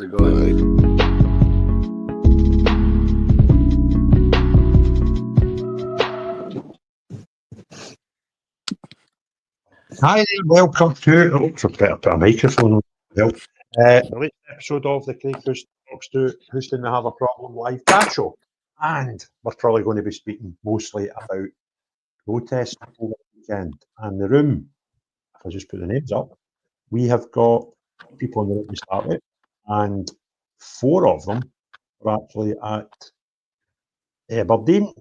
How's it going? Hi, welcome to. Oh, better put a microphone on. Well, the latest episode of the Craig Talks to Who's Going to Have a Problem live chat show. And we're probably going to be speaking mostly about protests over the weekend. And the room, if I just put the names up, we have got people in the room to start with, and 4 of them are actually at Aberdeen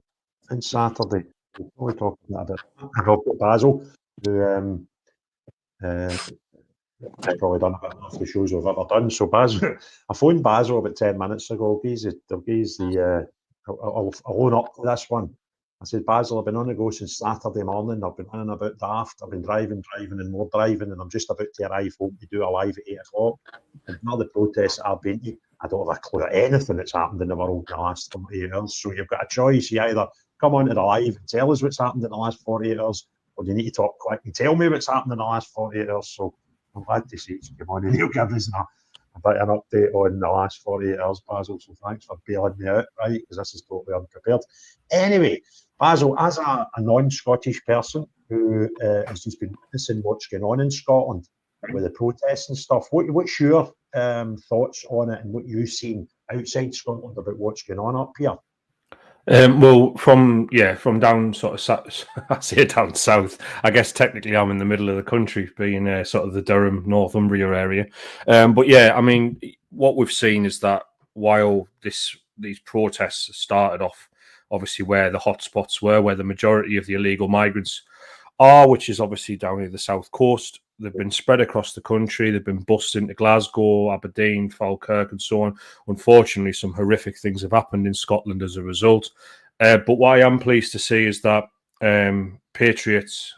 on Saturday. We'll probably talk about that a bit. I've got Basil, who I've probably done about half the shows we've ever done. So Basil, I phoned Basil about 10 minutes ago. I'll own up to this one. I said, Basil, I've been on the go since Saturday morning. I've been running about daft. I've been driving and more driving, and I'm just about to arrive home to do a live at 8 o'clock. And now the protests I've been to, I don't have a clue of anything that's happened in the world in the last 48 hours. So you've got a choice. You either come on to the live and tell us what's happened in the last 48 hours, or you need to talk quick and tell me what's happened in the last 48 hours. So I'm glad to see you come on and he'll give us a bit of an update on the last 48 hours, Basil. So thanks for bailing me out, right? Because this is totally unprepared. Anyway, Basil, as a non-Scottish person who has just been witnessing what's going on in Scotland with the protests and stuff, what's your thoughts on it and what you've seen outside Scotland about what's going on up here? Well, from down sort of I say down south. I guess technically I'm in the middle of the country, being sort of the Durham, Northumbria area. But yeah, I mean, what we've seen is that while these protests started off, obviously where the hotspots were, where the majority of the illegal migrants are, which is obviously down near the south coast. They've been spread across the country. They've been bussed into Glasgow, Aberdeen, Falkirk, and so on. Unfortunately, some horrific things have happened in Scotland as a result. But what I am pleased to see is that patriots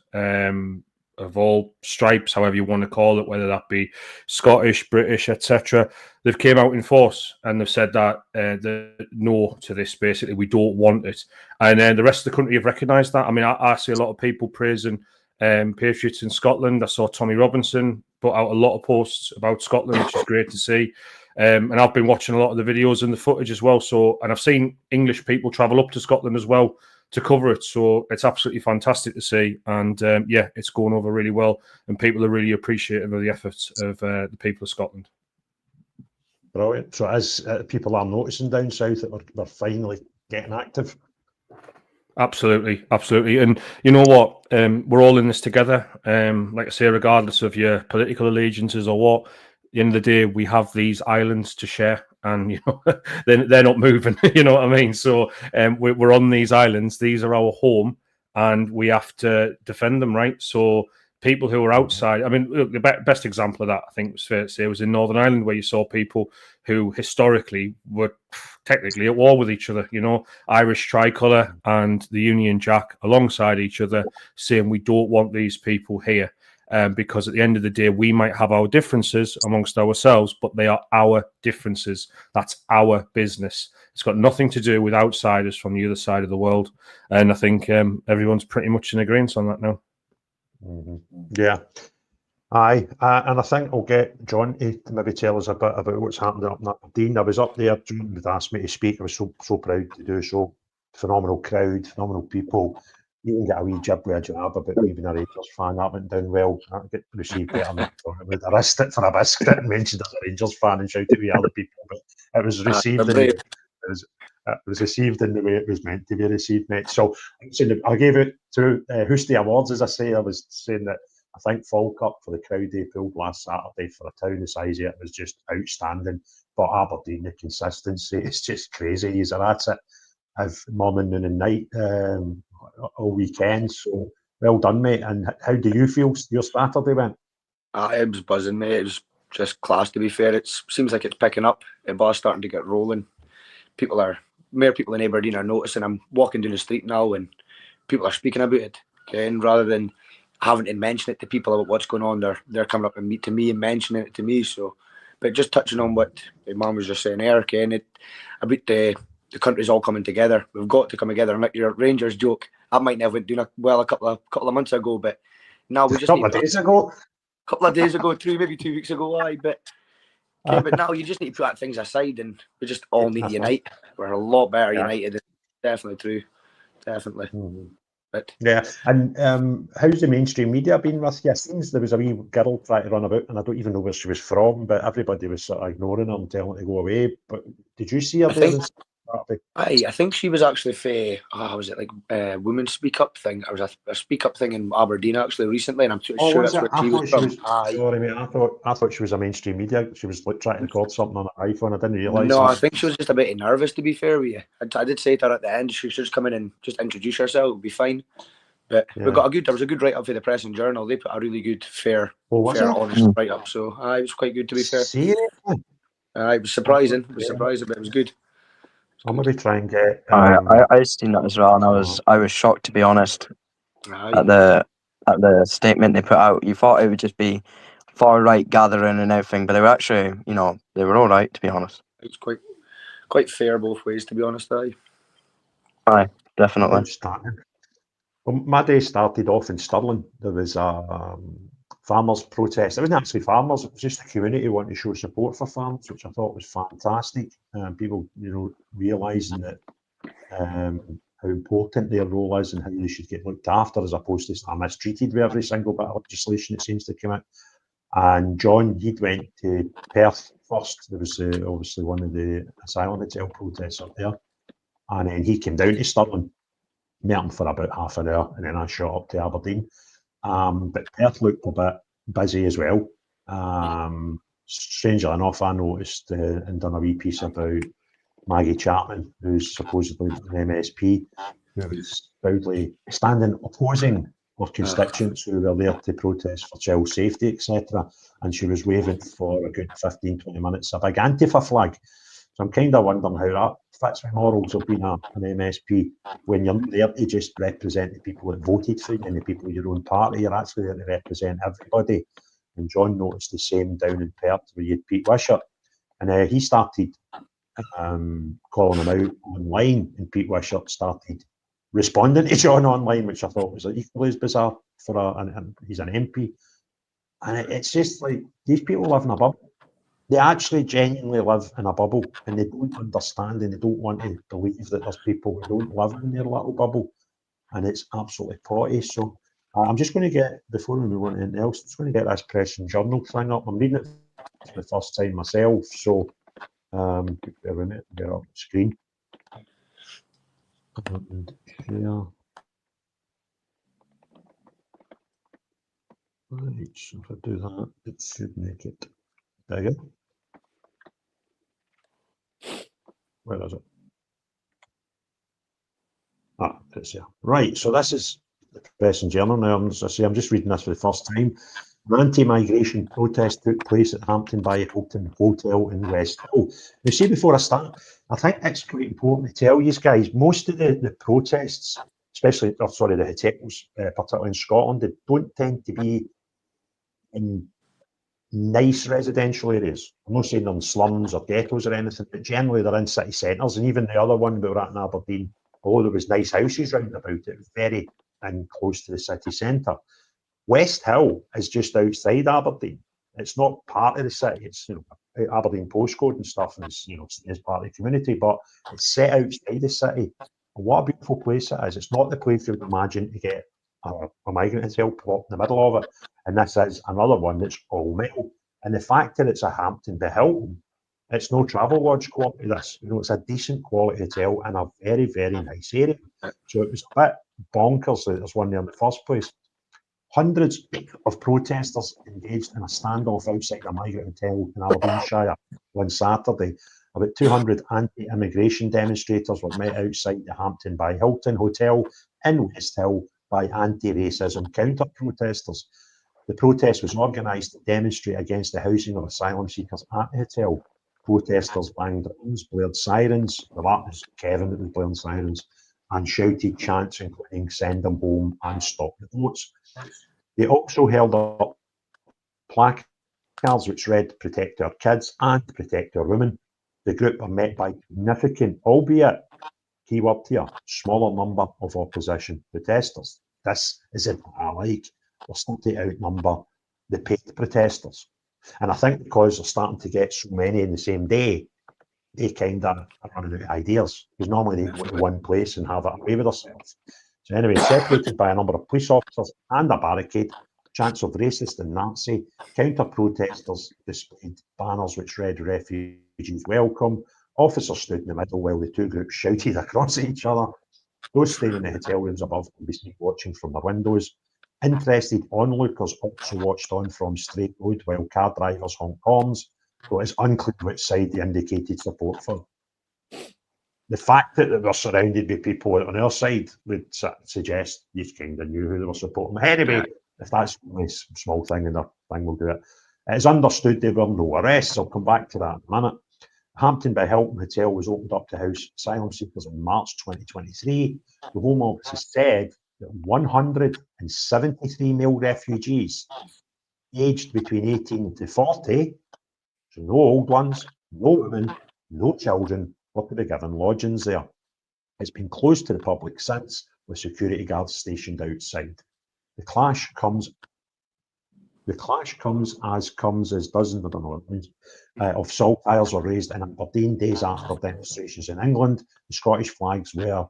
of all stripes, however you want to call it, whether that be Scottish, British, etc., they've came out in force and they've said that no to this. Basically, we don't want it, and the rest of the country have recognised that. I mean, I see a lot of people praising patriots in Scotland. I saw Tommy Robinson put out a lot of posts about Scotland, which is great to see. And I've been watching a lot of the videos and the footage as well. And I've seen English people travel up to Scotland as well to cover it. So it's absolutely fantastic to see. And yeah, it's going over really well. And people are really appreciative of the efforts of the people of Scotland. Brilliant. So as people are noticing down south that we're finally getting active. Absolutely. And you know what? We're all in this together. Like I say, regardless of your political allegiances or what, at the end of the day, we have these islands to share, and you know they're not moving. You know what I mean? So we're on these islands. These are our home, and we have to defend them, right? So people who are outside. I mean, look, the best example of that, I think, was fair to say, was in Northern Ireland, where you saw people who historically were technically at war with each other. You know, Irish tricolour and the Union Jack alongside each other, saying we don't want these people here. Because at the end of the day, we might have our differences amongst ourselves, but they are our differences. That's our business. It's got nothing to do with outsiders from the other side of the world. And I think everyone's pretty much in agreement on that now. Mm-hmm. Yeah. Aye. And I think I'll get John to maybe tell us a bit about what's happened up in Aberdeen. I was up there. John had asked me to speak. I was so proud to do so. Phenomenal crowd, phenomenal people. You can get a wee jib with a jab about me being a Rangers fan. That went down well. I get received better than I would have risked it for a biscuit and mentioned as a Rangers fan and shouted at other people. But it was received received in the way it was meant to be received, mate. So I gave it to Hoosty Awards, as I say. I was saying that I think Falkirk for the crowd they pulled last Saturday for a town the size of it was just outstanding. But Aberdeen, the consistency is just crazy. He's at it morning, noon and night all weekend. So well done, mate. And how do you feel your Saturday went? It was buzzing, mate. It was just class, to be fair. It seems like it's picking up. The bar's starting to get rolling. More people in Aberdeen are noticing. I'm walking down the street now and people are speaking about it. Okay? And rather than having to mention it to people about what's going on, they're coming up and to me and mentioning it to me. So, but just touching on what my mum was just saying there, okay, and about the country's all coming together. We've got to come together. And like your Rangers joke, I might never have done well a couple of months ago, but now we just a couple of days ago, 3 maybe 2 weeks ago, but Okay, but now you just need to put things aside, and we just all need to unite. We're a lot better united. Definitely true. Definitely. But yeah, and how's the mainstream media been with you? It seems there was a wee girl trying to run about, and I don't even know where she was from, but everybody was sort of ignoring her and telling her to go away. But did you see her there? I think she was actually for was it like Women Speak Up thing? It was a Speak Up thing in Aberdeen actually recently, and I'm sure that's where she was from. Sorry, mate. I thought she was a mainstream media. She was like trying to record something on her iPhone. I didn't realise. No, I think she was just a bit nervous. To be fair with you, I did say to her at the end she should just come in and just introduce herself. It'll be fine. But we got there was a good write up for the Press and Journal. They put a really good, fair, honest write up. So it was quite good to be fair. Seriously? It was surprising. It was surprising, but it was good. I'm gonna try and get. I seen that as well, and I was shocked, to be honest, at the statement they put out. You thought it would just be far right gathering and everything, but they were actually, they were all right, to be honest. It's quite fair both ways, to be honest. Aye, definitely. Well, my day started off in Stirling. There was a farmers' protest. It wasn't actually farmers; it was just the community wanting to show support for farmers, which I thought was fantastic. People, realising that how important their role is and how they should get looked after, as opposed to mistreated with every single bit of legislation that seems to come out. And John, he'd went to Perth first. There was obviously one of the asylum hotel protests up there, and then he came down to Stirling. Met him for about half an hour, and then I shot up to Aberdeen. But Perth looked a bit busy as well. Strangely enough, I noticed and done a wee piece about Maggie Chapman, who's supposedly an MSP, who was proudly standing opposing her constituents who were there to protest for child safety, etc. And she was waving for a good 15, 20 minutes a big Antifa flag. So I'm kind of wondering how that fits with morals of being an MSP when you're not there to just represent the people that voted for you and the people of your own party. You're actually there to represent everybody. And John noticed the same down in Perth where you had Pete Wishart. And he started calling him out online, and Pete Wishart started responding to John online, which I thought was equally as bizarre and he's an MP. And it's just like, these people live in a bubble. They actually genuinely live in a bubble, and they don't understand and they don't want to believe that there's people who don't live in their little bubble, and it's absolutely potty. So I'm just going to get, before we move on to anything else, I'm just going to get this Press and Journal thing up. I'm reading it for the first time myself, so bear with me, get up the screen. And here. Right, so if I do that, it should make it bigger. Where is it? It's here. Right, so this is the Press and Journal now. As I say, I'm just reading this for the first time. An anti-migration protest took place at Hampton by Hilton Hotel in West Hill. You see, before I start, I think it's quite important to tell you guys, most of the protests, especially, the hotels, particularly in Scotland, they don't tend to be in nice residential areas. I'm not saying they're in slums or ghettos or anything, but generally they're in city centres. And even the other one we were at in Aberdeen, although there was nice houses round about it, was very close to the city centre. West Hill is just outside Aberdeen. It's not part of the city. It's Aberdeen postcode and stuff, and it's part of the community, but it's set outside the city. And what a beautiful place it is. It's not the place you would imagine to get a migrant hotel plopped in the middle of it. And this is another one that's all metal. And the fact that it's a Hampton by Hilton, it's no travel lodge quality. It's a decent quality hotel in a very, very nice area. So it was a bit bonkers that there's one there in the first place. Hundreds of protesters engaged in a standoff outside a migrant hotel in Aberdeenshire on Saturday. About 200 anti-immigration demonstrators were met outside the Hampton by Hilton Hotel in West Hill by anti-racism counter-protesters. The protest was organised to demonstrate against the housing of asylum seekers at the hotel. Protesters banged drums, blared sirens, that was Kevin that was blaring sirens, and shouted chants including "Send them home" and "Stop the votes." They also held up placards which read "Protect our kids" and "Protect our women." The group were met by significant, albeit, keyword here, smaller number of opposition protesters. This is it I like. We're still to outnumber the paid protesters. And I think because they're starting to get so many in the same day, they kind of are running out of ideas, because normally they go to one place and have it away with themselves. So anyway, separated by a number of police officers and a barricade, chants of racist and Nazi, counter-protesters displayed banners which read "Refugees Welcome." Officers stood in the middle while the two groups shouted across at each other. Those staying in the hotel rooms above can be seen watching from their windows. Interested onlookers also watched on from Straight Road while car drivers honked horns, though it's unclear which side they indicated support for. The fact that they were surrounded by people on our side would suggest you kind of knew who they were supporting. Anyway, if that's a small thing in their thing, we'll do it. It is understood there were no arrests. I'll come back to that in a minute. Hampton by Hilton Hotel was opened up to house asylum seekers in March 2023. The Home Office has said that 173 male refugees aged between 18 to 40, so no old ones, no women, no children, were to be given lodgings there. It's been closed to the public since, with security guards stationed outside. The clash comes as dozens, I don't know what it means, of salt fires were raised in Aberdeen days after demonstrations in England. The Scottish flags were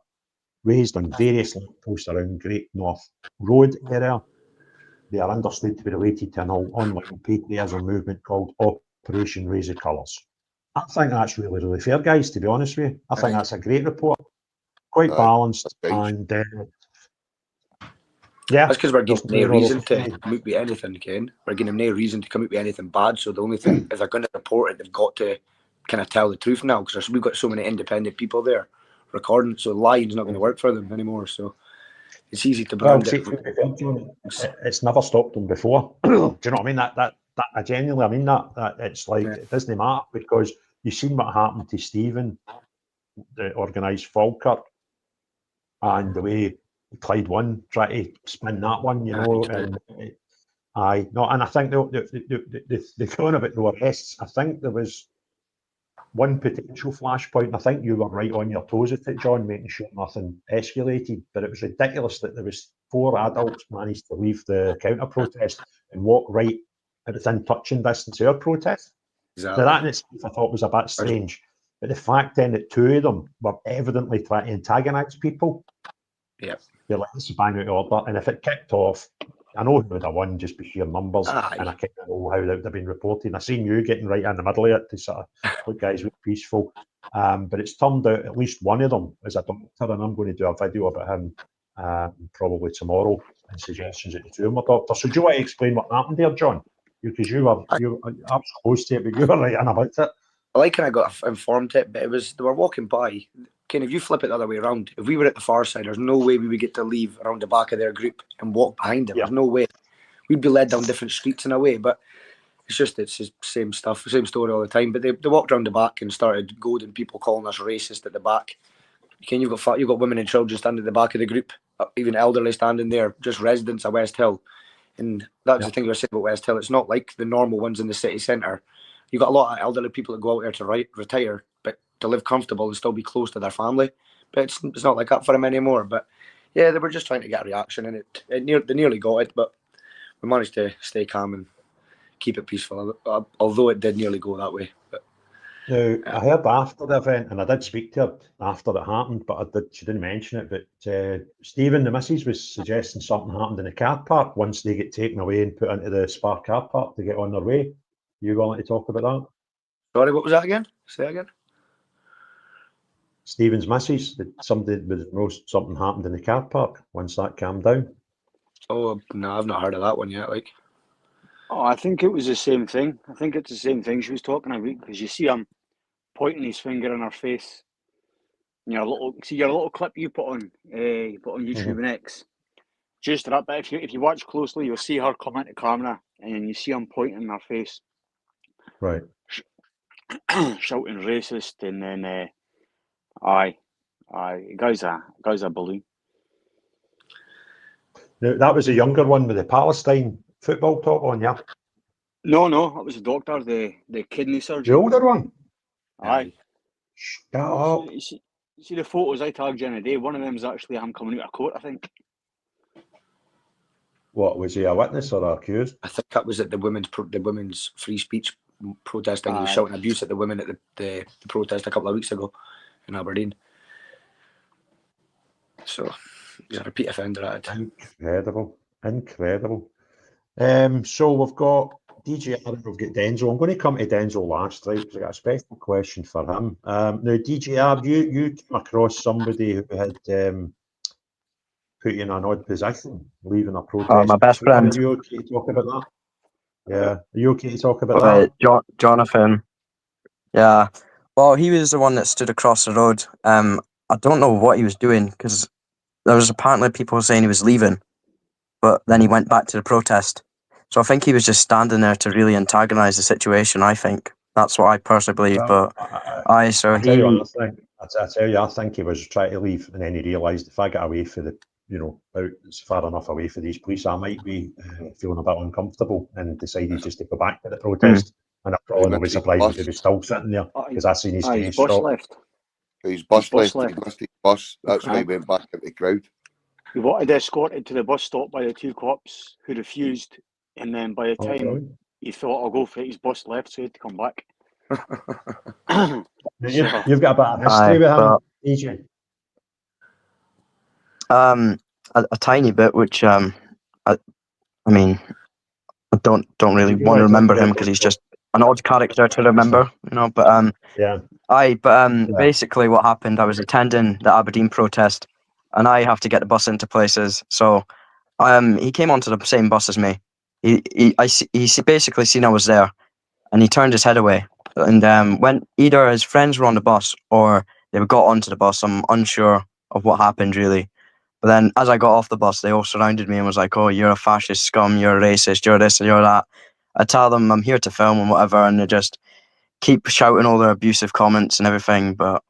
raised on various lampposts around Great North Road area. They are understood to be related to an online patriotism movement called Operation Raise the Colours. I think that's really, really fair, guys, to be honest with you. I think that's a great report. Quite balanced, and yeah. That's because we're giving no reason to come out with anything, Ken. We're giving them no reason to come out with anything bad. So the only thing, if they're going to report it, they've got to kind of tell the truth now, because we've got so many independent people there recording. So lying's not going to work for them anymore. So it's easy to brand it. It's never stopped them before. Do you know what I mean? That I genuinely, I mean that it's like it doesn't matter, because you've seen what happened to Stephen, the organised Falkirk, and the way Clyde one tried to spin that one, you know, and and I think the going about the arrests, I think there was one potential flashpoint, and I think you were right on your toes with it, John, making sure nothing escalated, but it was ridiculous that there was 4 adults managed to leave the counter protest and walk right within touching distance of our protest. Exactly. Now that in itself I thought was a bit strange, but the fact then that 2 of them were evidently trying to antagonise people, you're like, this is bang out of order. And if it kicked off, I know who would have won just by sheer numbers, and I kind of know how that would have been reported. I seen you getting right in the middle of it to sort of look, guys, look peaceful. But it's turned out at least one of them is a doctor, and I'm going to do a video about him probably tomorrow, and suggestions that the 2 of them are doctors. So do you want to explain what happened there, John? Because you were close to it, but you were right in about it. I like when I got informed it, but it was, they were walking by. Ken, if you flip it the other way around, if we were at the far side, there's no way we would get to leave around the back of their group and walk behind them. There's no way. We'd be led down different streets in a way, but it's the same stuff, same story all the time. But they walked around the back and started goading people, calling us racist at the back. Ken, you've got women and children standing at the back of the group, even elderly standing there, just residents of West Hill. And that was the thing you were saying about West Hill. It's not like the normal ones in the city centre. You've got a lot of elderly people that go out there to retire, but to live comfortable and still be close to their family. But it's not like that for them anymore. But yeah, they were just trying to get a reaction, and they nearly got it, but we managed to stay calm and keep it peaceful, although it did nearly go that way. But now, I heard after the event, and I did speak to her after it happened, but she didn't mention it, but Stephen, the missus, was suggesting something happened in the car park once they get taken away and put into the Spar car park to get on their way. You willing to talk about that? Sorry, what was that again? Say that again. Stephen's missus, that something happened in the car park once that calmed down. Oh no, I've not heard of that one yet. Like, oh, I think it was the same thing. I think it's the same thing she was talking about, because you see him pointing his finger in her face. Your little clip you put on YouTube and X. Just that, but if you watch closely, you'll see her come into camera, and then you see him pointing in her face, right, shouting racist, and then guy's a bully. Now, that was a younger one with the Palestine football top on, yeah? No, that was the doctor, the kidney surgeon. The older one? Aye. Shut up. You see the photos I tagged you in a day? One of them's actually him coming out of court, I think. What, was he a witness or accused? I think that was at the women's free speech protest thing. He was shouting abuse at the women at the protest a couple of weeks ago in Aberdeen. So he's a repeat offender at it. Incredible. So we've got DJR and we've got Denzel. I'm going to come to Denzel last, right? Because I got a special question for him. Now, DJR, you came across somebody who had put you in an odd position, leaving a protest. My best friend. Are you okay to talk about that? Yeah. Are you okay to talk about that? Jonathan. Yeah. Well, he was the one that stood across the road. I don't know what he was doing because there was apparently people saying he was leaving, but then he went back to the protest. So I think he was just standing there to really antagonise the situation. I think that's what I personally believe. Well, But I tell you, I think he was trying to leave, and then he realised if I get away for the, out far enough away for these police, I might be feeling a bit uncomfortable, and decided just to go back to the protest. And I probably not be surprised if he was still sitting there because I seen his face his bus drop. left. His bus left. He missed his bus. That's why he went back into the crowd. He wanted escorted to the bus stop by the two cops who refused, and then by the time he thought, I'll go for it, his bus left, so he had to come back. You've got a bit of history with him, EJ? A tiny bit, which I mean, I don't really want to remember him because he's just an odd character to remember, But basically, what happened? I was attending the Aberdeen protest, and I have to get the bus into places. So, he came onto the same bus as me. He basically seen I was there, and he turned his head away. And when either his friends were on the bus or they got onto the bus, I'm unsure of what happened really. But then as I got off the bus, they all surrounded me and was like, oh, you're a fascist scum, you're a racist, you're this and you're that. I tell them I'm here to film and whatever, and they just keep shouting all their abusive comments and everything. But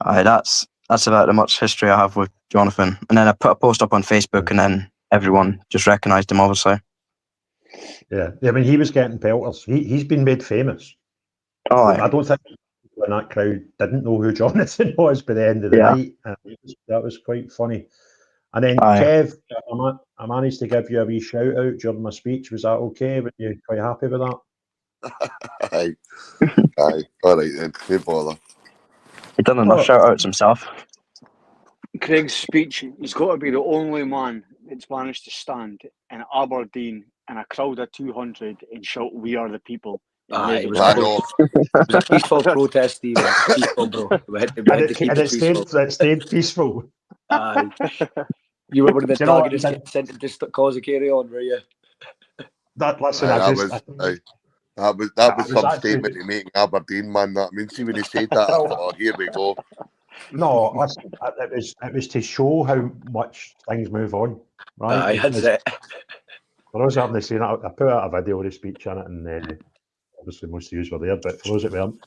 that's about the much history I have with Jonathan. And then I put a post up on Facebook and then everyone just recognised him, obviously. Yeah, I mean, he was getting pelters. He's been made famous. Oh, I don't think people in that crowd didn't know who Jonathan was by the end of the night. That was quite funny. And then, Kev, I managed to give you a wee shout out during my speech. Was that okay? Were you quite happy with that? Aye. All right then. No bother. He done enough shout outs himself. Craig's speech, he's got to be the only man that's managed to stand in Aberdeen in a crowd of 200 and shout, "We are the people." It was a peaceful protest, Steve. It was peaceful, bro. We had to keep it peaceful. It stayed peaceful. You were one of the targets sent to cause a carry on, were you? That was some statement to make in Aberdeen, man. That see when he said that, I thought, oh, here we go. No, listen, it was to show how much things move on, right? That's it. For those who haven't seen it, I put out a video of the speech in it, and obviously most of you were there, but for those that weren't,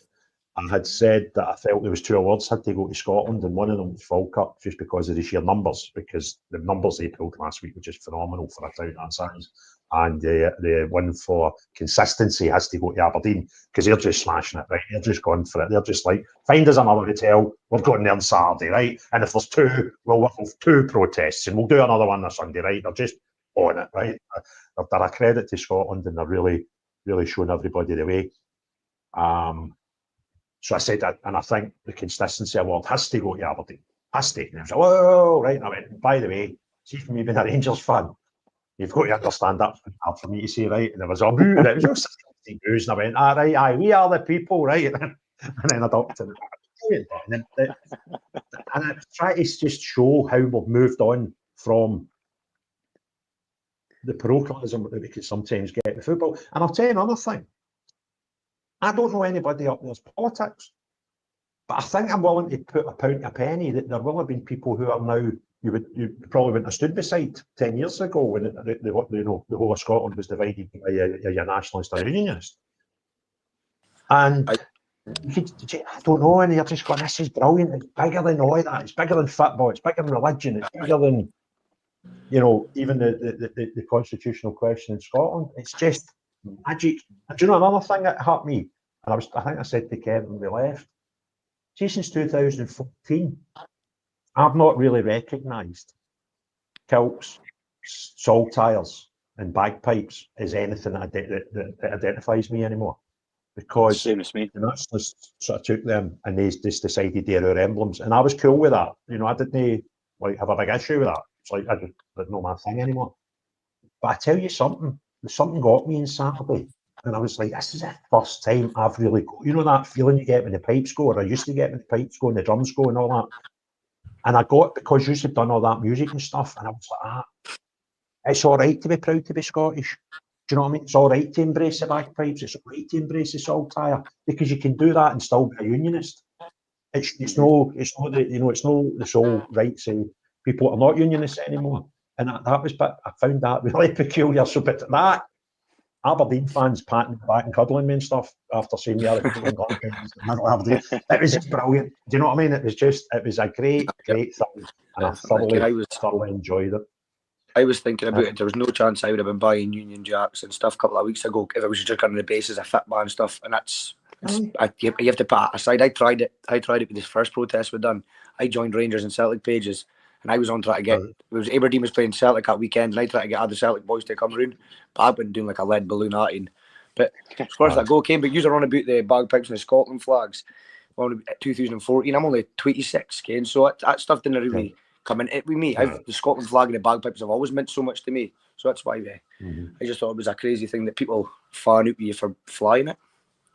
I had said that I felt there was two awards had to go to Scotland, and one of them was Falkirk, just because of the sheer numbers, because the numbers they pulled last week were just phenomenal for a town that size. And the one for consistency has to go to Aberdeen, because they're just smashing it, right? They're just going for it. They're just like, find us another hotel, we're going there on Saturday, right? And if there's two, we'll have two protests, and we'll do another one on Sunday, right? They're just on it, right? They're a credit to Scotland, and they're really showing everybody the way. So I said that, and I think the consistency award has to go to Aberdeen. Has to. And I was like, oh, right. And I went, by the way, see, for me being a Rangers fan, you've got to understand that's hard for me to say, right? And there was a boo, and it was just 16 boos, and I went, right, we are the people, right? And then I adopted it. And I try to just show how we've moved on from the parochialism that we can sometimes get in football. And I'll tell you another thing. I don't know anybody up there's politics, but I think I'm willing to put a pound to a penny that there will have been people who are now you probably wouldn't have stood beside 10 years ago when the whole of Scotland was divided by your nationalist or unionist. And I don't know, and you're just going, this is brilliant. It's bigger than all that. It's bigger than football. It's bigger than religion. It's bigger than even the constitutional question in Scotland. It's just magic. And do you know another thing that hurt me? And I think I said to Kevin when we left, since 2014, I've not really recognised kilts soul tires and bagpipes is anything that identifies me anymore, because Same as me. the nationalists sort of took them and they just decided they're our emblems, and I was cool with that. You know, I didn't like have a big issue with that. It's like I just didn't know my thing anymore. But I tell you something got me on Saturday, and I was like, this is the first time I've really got, you know, that feeling you get when the pipes go, or I used to get when the pipes go and the drums go and all that. And I got it because you had done all that music and stuff, and I was like, it's all right to be proud to be Scottish. Do you know what I mean? It's all right to embrace the bagpipes. It's all right to embrace the saltire, because you can do that and still be a unionist. It's no the sole rights of people that are not unionists anymore. And that was, but I found that really peculiar. So, but that Aberdeen fans patting the back and cuddling me and stuff after seeing me out of Aberdeen, it was just brilliant. Do you know what I mean? It was a great thing, and I thoroughly enjoyed it. I was thinking about it. There was no chance I would have been buying Union Jacks and stuff a couple of weeks ago if it was just on the basis of fit man stuff. And you have to put that aside. I tried it with this first protest we done. I joined Rangers and Celtic pages, and I was on trying to get. It was Aberdeen was playing Celtic that weekend, and I tried to get other Celtic boys to come round. But I've been doing like a lead balloon arting. But as far as that go came, but you were on about the bagpipes and the Scotland flags. Well, 2014. I'm only 26, Ken, so that stuff didn't really come in it with me. The Scotland flag and the bagpipes have always meant so much to me, so that's why I just thought it was a crazy thing that people fan out with you for flying it.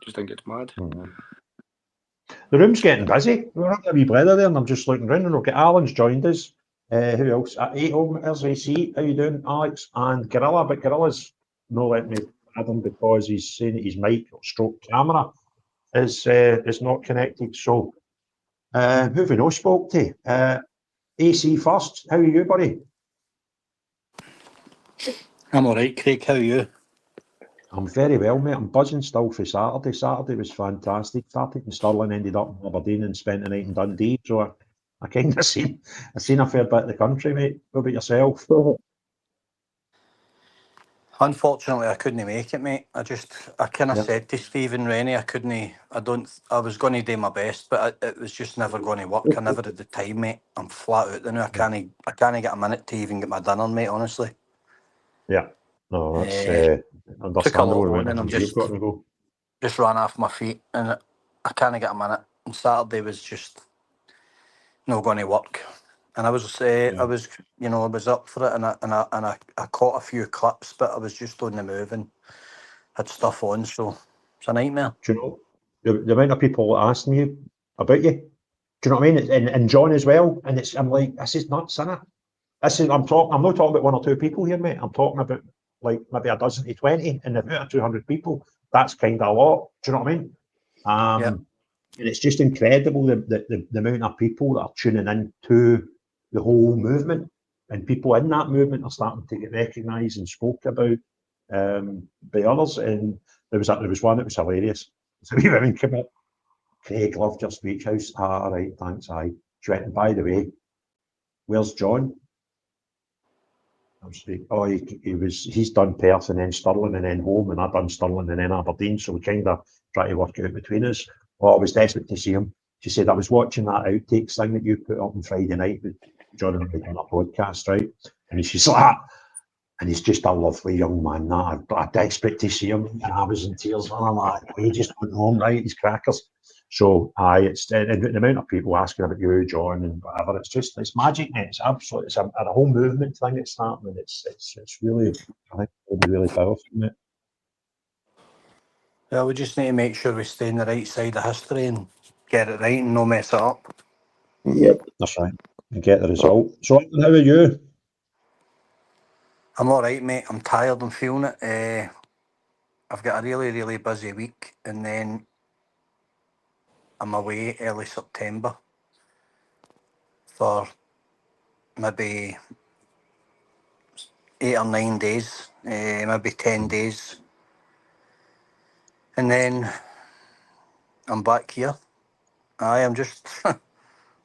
Just think it's mad. The room's getting busy. We're up a wee blether there, and I'm just looking around, and we've got Alan's joined us. Who else? There's AC. How you doing, Alex? And Gorilla, but Gorilla's not letting me add him because he's saying that his mic or stroke camera is not connected. So, who have we not spoke to? AC first. How are you, buddy? I'm all right, Craig. How are you? I'm very well, mate. I'm buzzing still for Saturday. Saturday was fantastic. Started in Stirling, ended up in Aberdeen, and spent the night in Dundee. So I kind of seen a fair bit of the country, mate. What about yourself? Unfortunately, I couldn't make it, mate. I kind of said to Stephen Rennie, I was going to do my best, but it was just never going to work. I never had the time, mate. I'm flat out there now. I can't get a minute to even get my dinner, mate, honestly. Yeah. No, that's understandable. Took a lot on, and I'm you've got to go. just ran off my feet, and I can't get a minute. And Saturday was just not going to work. And I was up for it, and I caught a few clips, but I was just on the move and had stuff on, so it's a nightmare. Do you know the amount of people asking you about you? Do you know what I mean? And John as well. And I'm like, this is nuts, isn't it? I'm not talking about one or two people here, mate. I'm talking about like maybe a dozen to 20, and about 200 people. That's kind of a lot. Do you know what I mean? And it's just incredible the amount of people that are tuning in to the whole movement, and people in that movement are starting to get recognised and spoke about by others. And there was one that was hilarious. So we women came up. Craig, loved your speech house. All right, thanks. She went, and by the way, where's John? I was like, oh, he's done Perth and then Stirling and then home, and I've done Stirling and then Aberdeen, so we kind of try to work out between us. Oh, I was desperate to see him. She said, I was watching that outtakes thing that you put up on Friday night with John and I on a podcast, right? And she's like, and he's just a lovely young man. That I'm desperate to see him, and I was in tears. And I'm like, he just went home, right? He's crackers. So, it's and the amount of people asking about you, John, and whatever. It's magic, mate. It's absolute. It's a whole movement thing that's happening. It's really, I think, really powerful, mate. Well, we just need to make sure we stay on the right side of history and get it right and no mess it up. Yep, that's right. And get the result. So, how are you? I'm all right, mate. I'm tired. I'm feeling it. I've got a really, really busy week, and then I'm away early September for maybe 8 or 9 days, maybe 10 days. And then I'm back here. I'm just,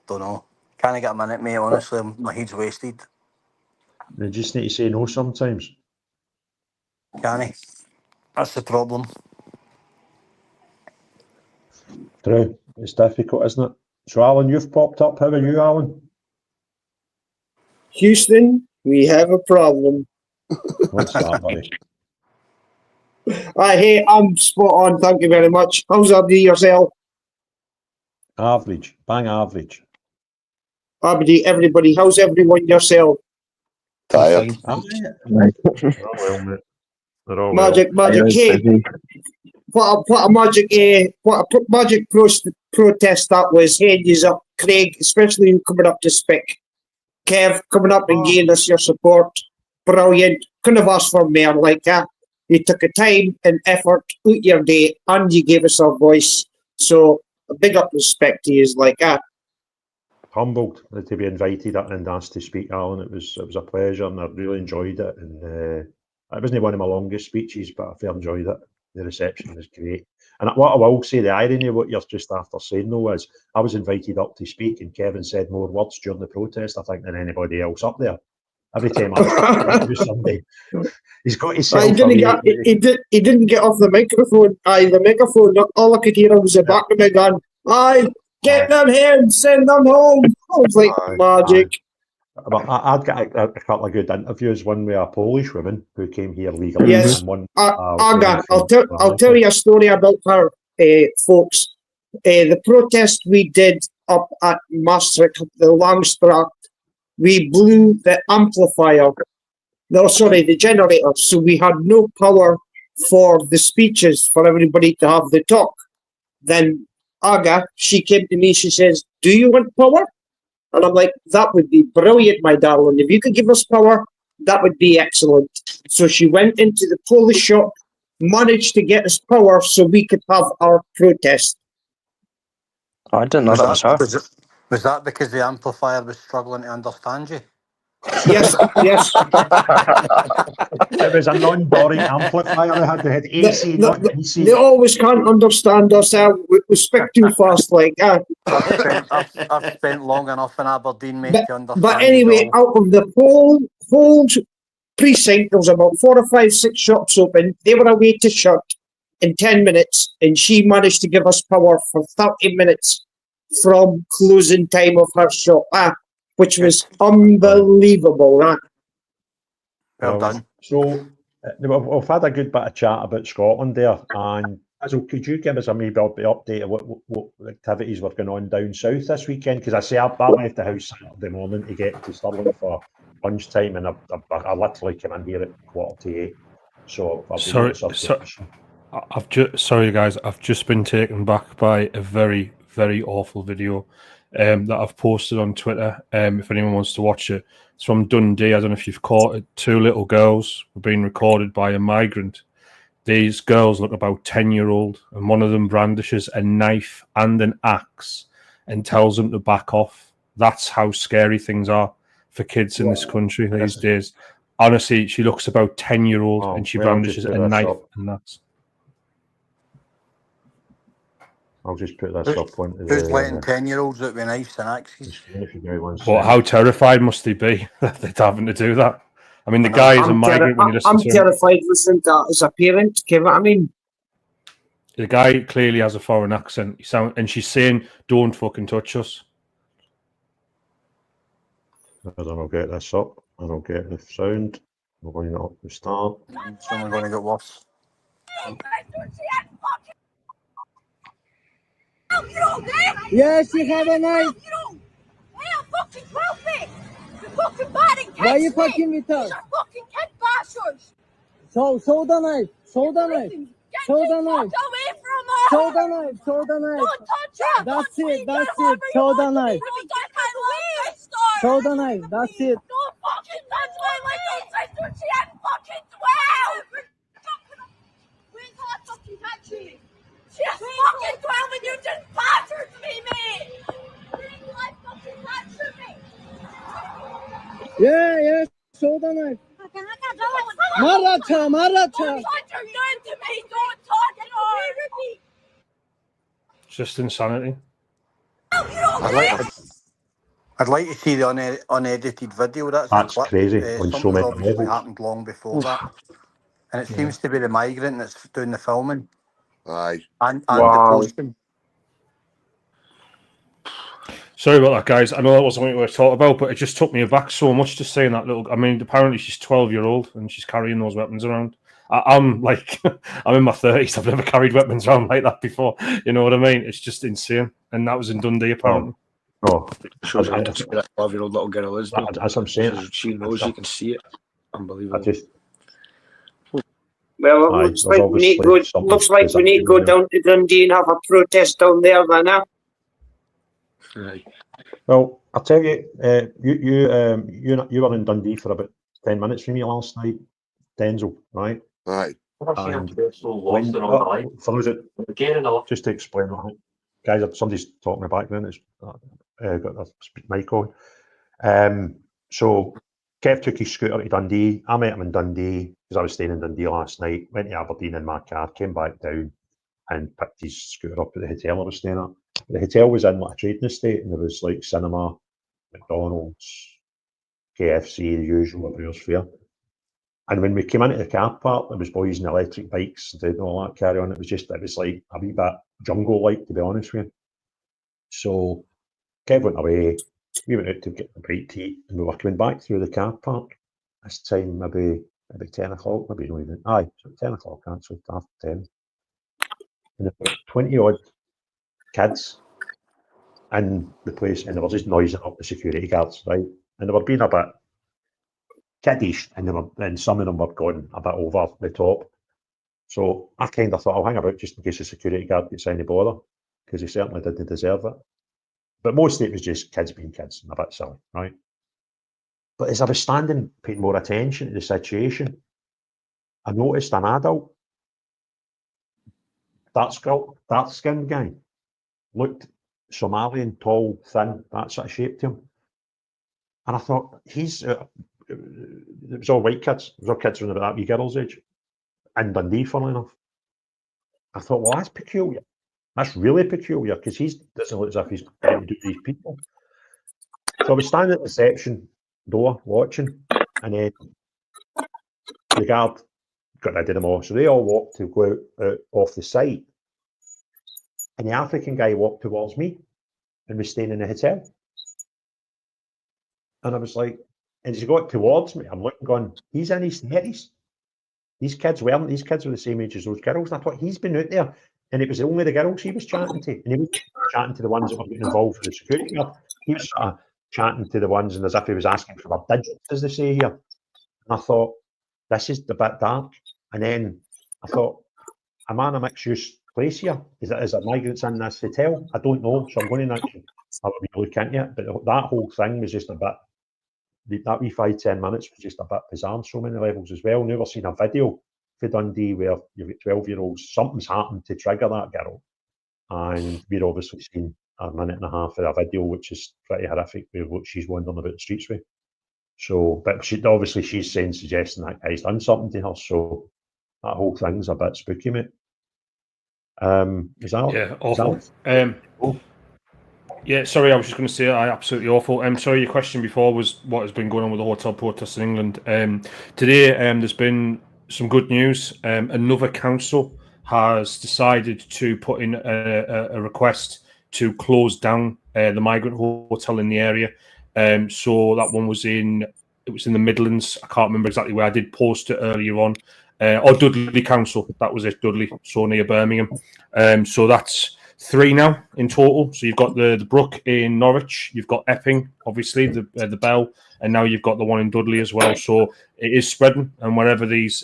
don't know. Can't get a minute, mate, honestly. My head's wasted. You just need to say no sometimes. Can I? That's the problem. True. It's difficult, isn't it? So, Alan, you've popped up. How are you, Alan? Houston, We have a problem. What's that, buddy? Hey, I'm spot on. Thank you very much. How's everybody yourself? Average. Bang average. Everybody. How's everyone yourself? Tired. They're all well, mate. They're all Magic. Hey, what a magic protest that was. Hey, yous up, Craig, especially you coming up to speak. Kev, coming up and giving us your support. Brilliant. Couldn't have asked for more like that. You took a time and effort out your day and you gave us our voice. So a big up respect to you like that. Humbled to be invited and asked to speak, Alan. It was a pleasure, and I really enjoyed it. And it wasn't one of my longest speeches, but I fair enjoyed it. The reception was great. And what I will say, the irony of what you're just after saying, though, is I was invited up to speak, and Kevin said more words during the protest, I think, than anybody else up there. Every time I was somebody, he's got himself. He didn't get off the microphone. The megaphone. All I could hear was the back of my gun. Get them here and send them home. I was like, magic. But I'd got a couple of good interviews. One with a Polish woman who came here legally. Yes. And one, Aga, I'll tell you a story about her, folks. The protest we did up at Maastricht, the Langstraat, we blew the amplifier. No, sorry, the generator. So we had no power for the speeches for everybody to have the talk. Then Aga, she came to me, she says, do you want power? And I'm like, that would be brilliant, my darling. If you could give us power, that would be excellent. So she went into the Polish shop, managed to get us power so we could have our protest. I didn't know that was her. Was that because the amplifier was struggling to understand you? Yes. It was a non-boring amplifier. They had AC, not DC. They always can't understand us. We speak too fast like that. I've spent long enough in Aberdeen, mate, to understand. But anyway, out of the whole precinct, there was about 4 or 5, 6 shops open. They were away to shut in 10 minutes, and she managed to give us power for 30 minutes from closing time of her shop, which was unbelievable. Well done. So we've had a good bit of chat about Scotland there, and so could you give us a maybe update of what activities were going on down south this weekend? Because I say I left the house Saturday morning to get to Stirling for lunchtime, and I literally came in here at 7:45. So sorry guys, I've just been taken back by a very, very awful video that I've posted on Twitter. If anyone wants to watch it, it's from Dundee. I don't know if you've caught it. 2 little girls were being recorded by a migrant. These girls look about 10-year-old, and one of them brandishes a knife and an axe and tells them to back off. That's how scary things are for kids in this country these days. Honestly, she looks about 10-year-old, and she brandishes a knife and that's. I'll just put this up on. Who's letting 10-year-olds out with knives and axes? But how terrified must they be that they're having to do that? I mean, the guy is a migrant when you listen to him. I'm terrified listening to that as a parent. You know what I mean? The guy clearly has a foreign accent. And she's saying, "Don't fucking touch us." I don't get this up. I don't get the sound. We're going up the start. Someone's going to get worse. Yeah, she had a knife. I'm fucking 12 me. You're fucking batting kids. Why are you fucking with her? These are fucking kid bashers. Show the knife. Show the knife. Show the knife. Away from her. Show the knife. Show the knife. Don't touch her. That's it. That's it. Show the knife. Show the knife. That's it. Don't fucking touch my little sister. She ain't fucking 12. We ain't gonna fucking touch you. She's fucking 12 and you just battered me, mate. You ain't gonna fucking touch me. Yeah. Show the knife. Maratha. Don't touch her gun to me. Don't touch her. It's just insanity. I'd like to see the unedited video. That's clip. Crazy. On so many obviously happened long before that. And it seems to be the migrant that's doing the filming. Aye. And the posting. Sorry about that, guys. I know that wasn't what we were talking about, but it just took me aback so much just saying that little. I mean, apparently she's 12-year-old and she's carrying those weapons around. I'm like, I'm in my 30s. I've never carried weapons around like that before. You know what I mean? It's just insane. And that was in Dundee, apparently. Oh, shows how tough that 12-year-old little girl is. As I'm saying, she knows you can see it. Unbelievable. Well, it looks like we need to go down to Dundee and have a protest down there, then. Right. Well, I'll tell you, you were in Dundee for about 10 minutes from me last night, Denzel, right? Aye. And when, for those that, just to explain, guys, somebody's talking in the background. It's got a mic on. So Kev took his scooter to Dundee. I met him in Dundee because I was staying in Dundee last night. Went to Aberdeen in my car, came back down and picked his scooter up at the hotel I was staying at. The hotel was in like a trading estate, and there was like cinema, McDonald's, KFC, the usual, everywhere was fair. And when we came into the car park, there was boys in electric bikes and all that carry on. It was like a wee bit jungle-like, to be honest with you. So Kev went away. We went out to get a bite to eat, and we were coming back through the car park. This time, maybe 10 o'clock, maybe not even. Aye, so 10 o'clock actually, after 10. And there were 20 odd kids in the place, and they were just noising up the security guards, right? And they were being a bit kiddish, and some of them were going a bit over the top. So I kind of thought I'll hang about just in case the security guard gets any bother, because he certainly didn't deserve it. But mostly it was just kids being kids and a bit silly, right? But as I was standing, paying more attention to the situation, I noticed an adult, dark-skinned guy, looked Somalian, tall, thin, that sort of shape to him. And I thought, it was all white kids. It was all kids around about that wee girl's age. In Dundee, funnily enough. I thought, well, that's peculiar. That's really peculiar, because he doesn't look as if he's going to do these people. So I was standing at the reception door watching, and then the guard got rid of them all. So they all walked to go out off the site. And the African guy walked towards me and was staying in the hotel. And I was like, and as he got towards me, I'm looking, going, he's in his 30s. These kids were the same age as those girls. And I thought, he's been out there, and it was only the girls he was chatting to. And he was chatting to the ones that were getting involved with the security guard. He was sort of chatting to the ones, and as if he was asking for their digits, as they say here. And I thought, this is a bit dark. And then I thought, am I in a mixed-use place here? Is there migrants in this hotel? I don't know. So I'm going to actually have a wee look into it. But that whole thing was just a bit, that wee 5-10 minutes was just a bit bizarre on so many levels as well. Never seen a video for Dundee where you've got 12-year-olds. Something's happened to trigger that girl. And we're obviously seeing a minute and a half of a video, which is pretty horrific, with what she's wandering about the streets with. So, but she's saying, suggesting that guy's done something to her. So that whole thing's a bit spooky, mate. Is that awful? Yeah, sorry, I was just going to say absolutely awful. Sorry, your question before was what has been going on with the hotel protests in England. Today, there's been some good news. Another council has decided to put in a request to close down the migrant hotel in the area. So that one was in the Midlands. I can't remember exactly where. I did post it earlier on. Or Dudley Council, that was it, Dudley, so near Birmingham. So that's 3 now in total. So you've got the Brook in Norwich, you've got Epping, obviously, the Bell, and now you've got the one in Dudley as well. So it is spreading, and wherever these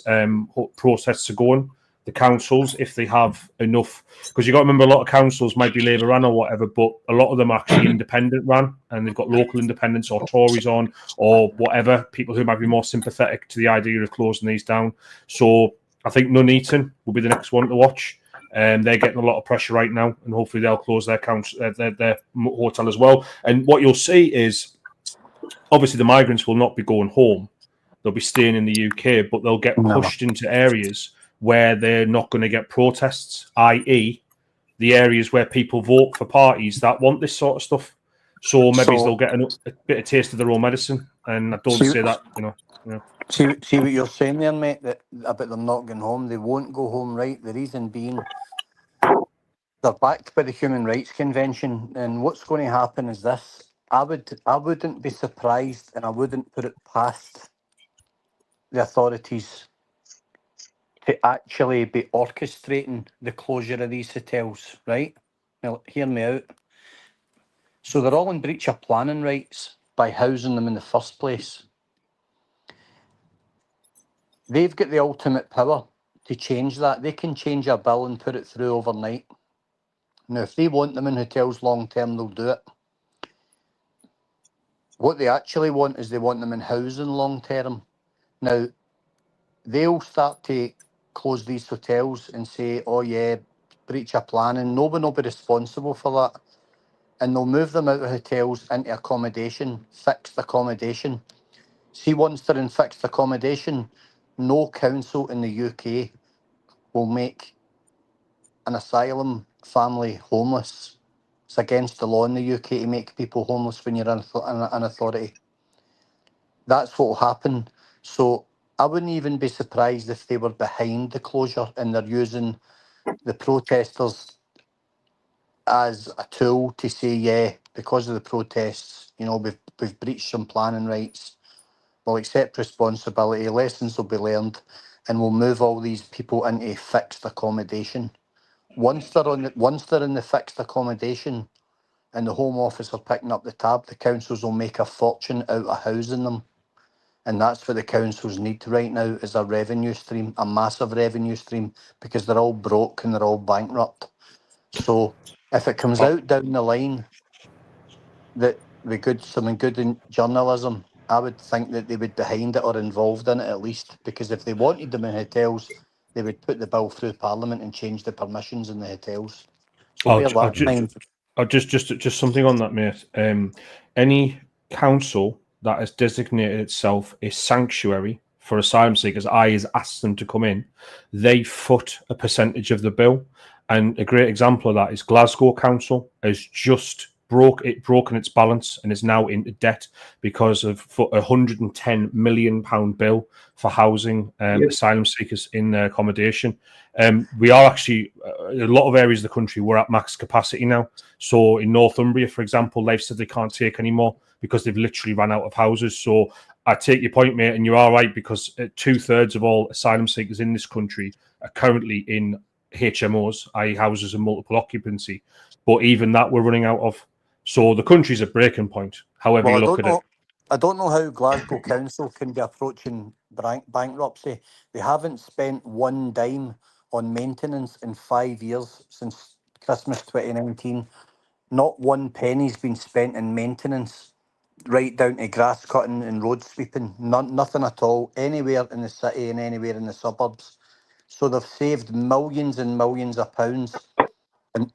protests are going, the councils, if they have enough, because you've got to remember, a lot of councils might be Labour run or whatever, but a lot of them are actually independent run, and they've got local independents or Tories on or whatever, people who might be more sympathetic to the idea of closing these down. So I think Nuneaton will be the next one to watch. They're getting a lot of pressure right now, and hopefully they'll close their hotel as well. And what you'll see is, obviously, the migrants will not be going home; they'll be staying in the UK, but they'll get pushed into areas where they're not going to get protests, i.e., the areas where people vote for parties that want this sort of stuff. So maybe they'll get a bit of taste of their own medicine, and I don't say that, See what you're saying there, mate, that about them not going home. They won't go home, right? The reason being, they're backed by the Human Rights Convention, and what's going to happen is this. I wouldn't be surprised, and I wouldn't put it past the authorities to actually be orchestrating the closure of these hotels, right? Now, hear me out. So they're all in breach of planning rights by housing them in the first place. They've got the ultimate power to change that. They can change a bill and put it through overnight. Now, if they want them in hotels long term, they'll do it. What they actually want is they want them in housing long term. Now, they'll start to close these hotels and say, oh yeah, breach of planning. No one will be responsible for that. And they'll move them out of hotels into accommodation, fixed accommodation. See, once they're in fixed accommodation, no council in the UK will make an asylum family homeless. It's against the law in the UK to make people homeless when you're an authority. That's what will happen. So I wouldn't even be surprised if they were behind the closure and they're using the protesters as a tool to say, yeah, because of the protests, you know, we've breached some planning rights. We'll accept responsibility, lessons will be learned, and we'll move all these people into fixed accommodation. Once they're in the fixed accommodation and the Home Office are picking up the tab, the councils will make a fortune out of housing them. And that's what the councils need right now, is a revenue stream, a massive revenue stream, because they're all broke and they're all bankrupt. So if it comes out down the line that something good in journalism, I would think that they would be behind it or involved in it at least, because if they wanted them in hotels, they would put the bill through Parliament and change the permissions in the hotels. So just something on that, mate. Any council that has designated itself a sanctuary for asylum seekers, has asked them to come in, they foot a percentage of the bill. And a great example of that is Glasgow Council has just broken its balance and is now into debt because of a £110 million bill for housing asylum seekers in their accommodation. We are actually, a lot of areas of the country, we're at max capacity now. So in Northumbria, for example, they've said they can't take any more because they've literally run out of houses. So I take your point, mate, and you're all right, because 2/3 of all asylum seekers in this country are currently in HMOs, i.e. houses of multiple occupancy. But even that we're running out of. So the country's at breaking point, however you look at it. I don't know how Glasgow Council can be approaching bankruptcy. They haven't spent one dime on maintenance in 5 years since Christmas 2019. Not one penny's been spent in maintenance, right down to grass cutting and road sweeping. Nothing at all, anywhere in the city and anywhere in the suburbs. So they've saved millions and millions of pounds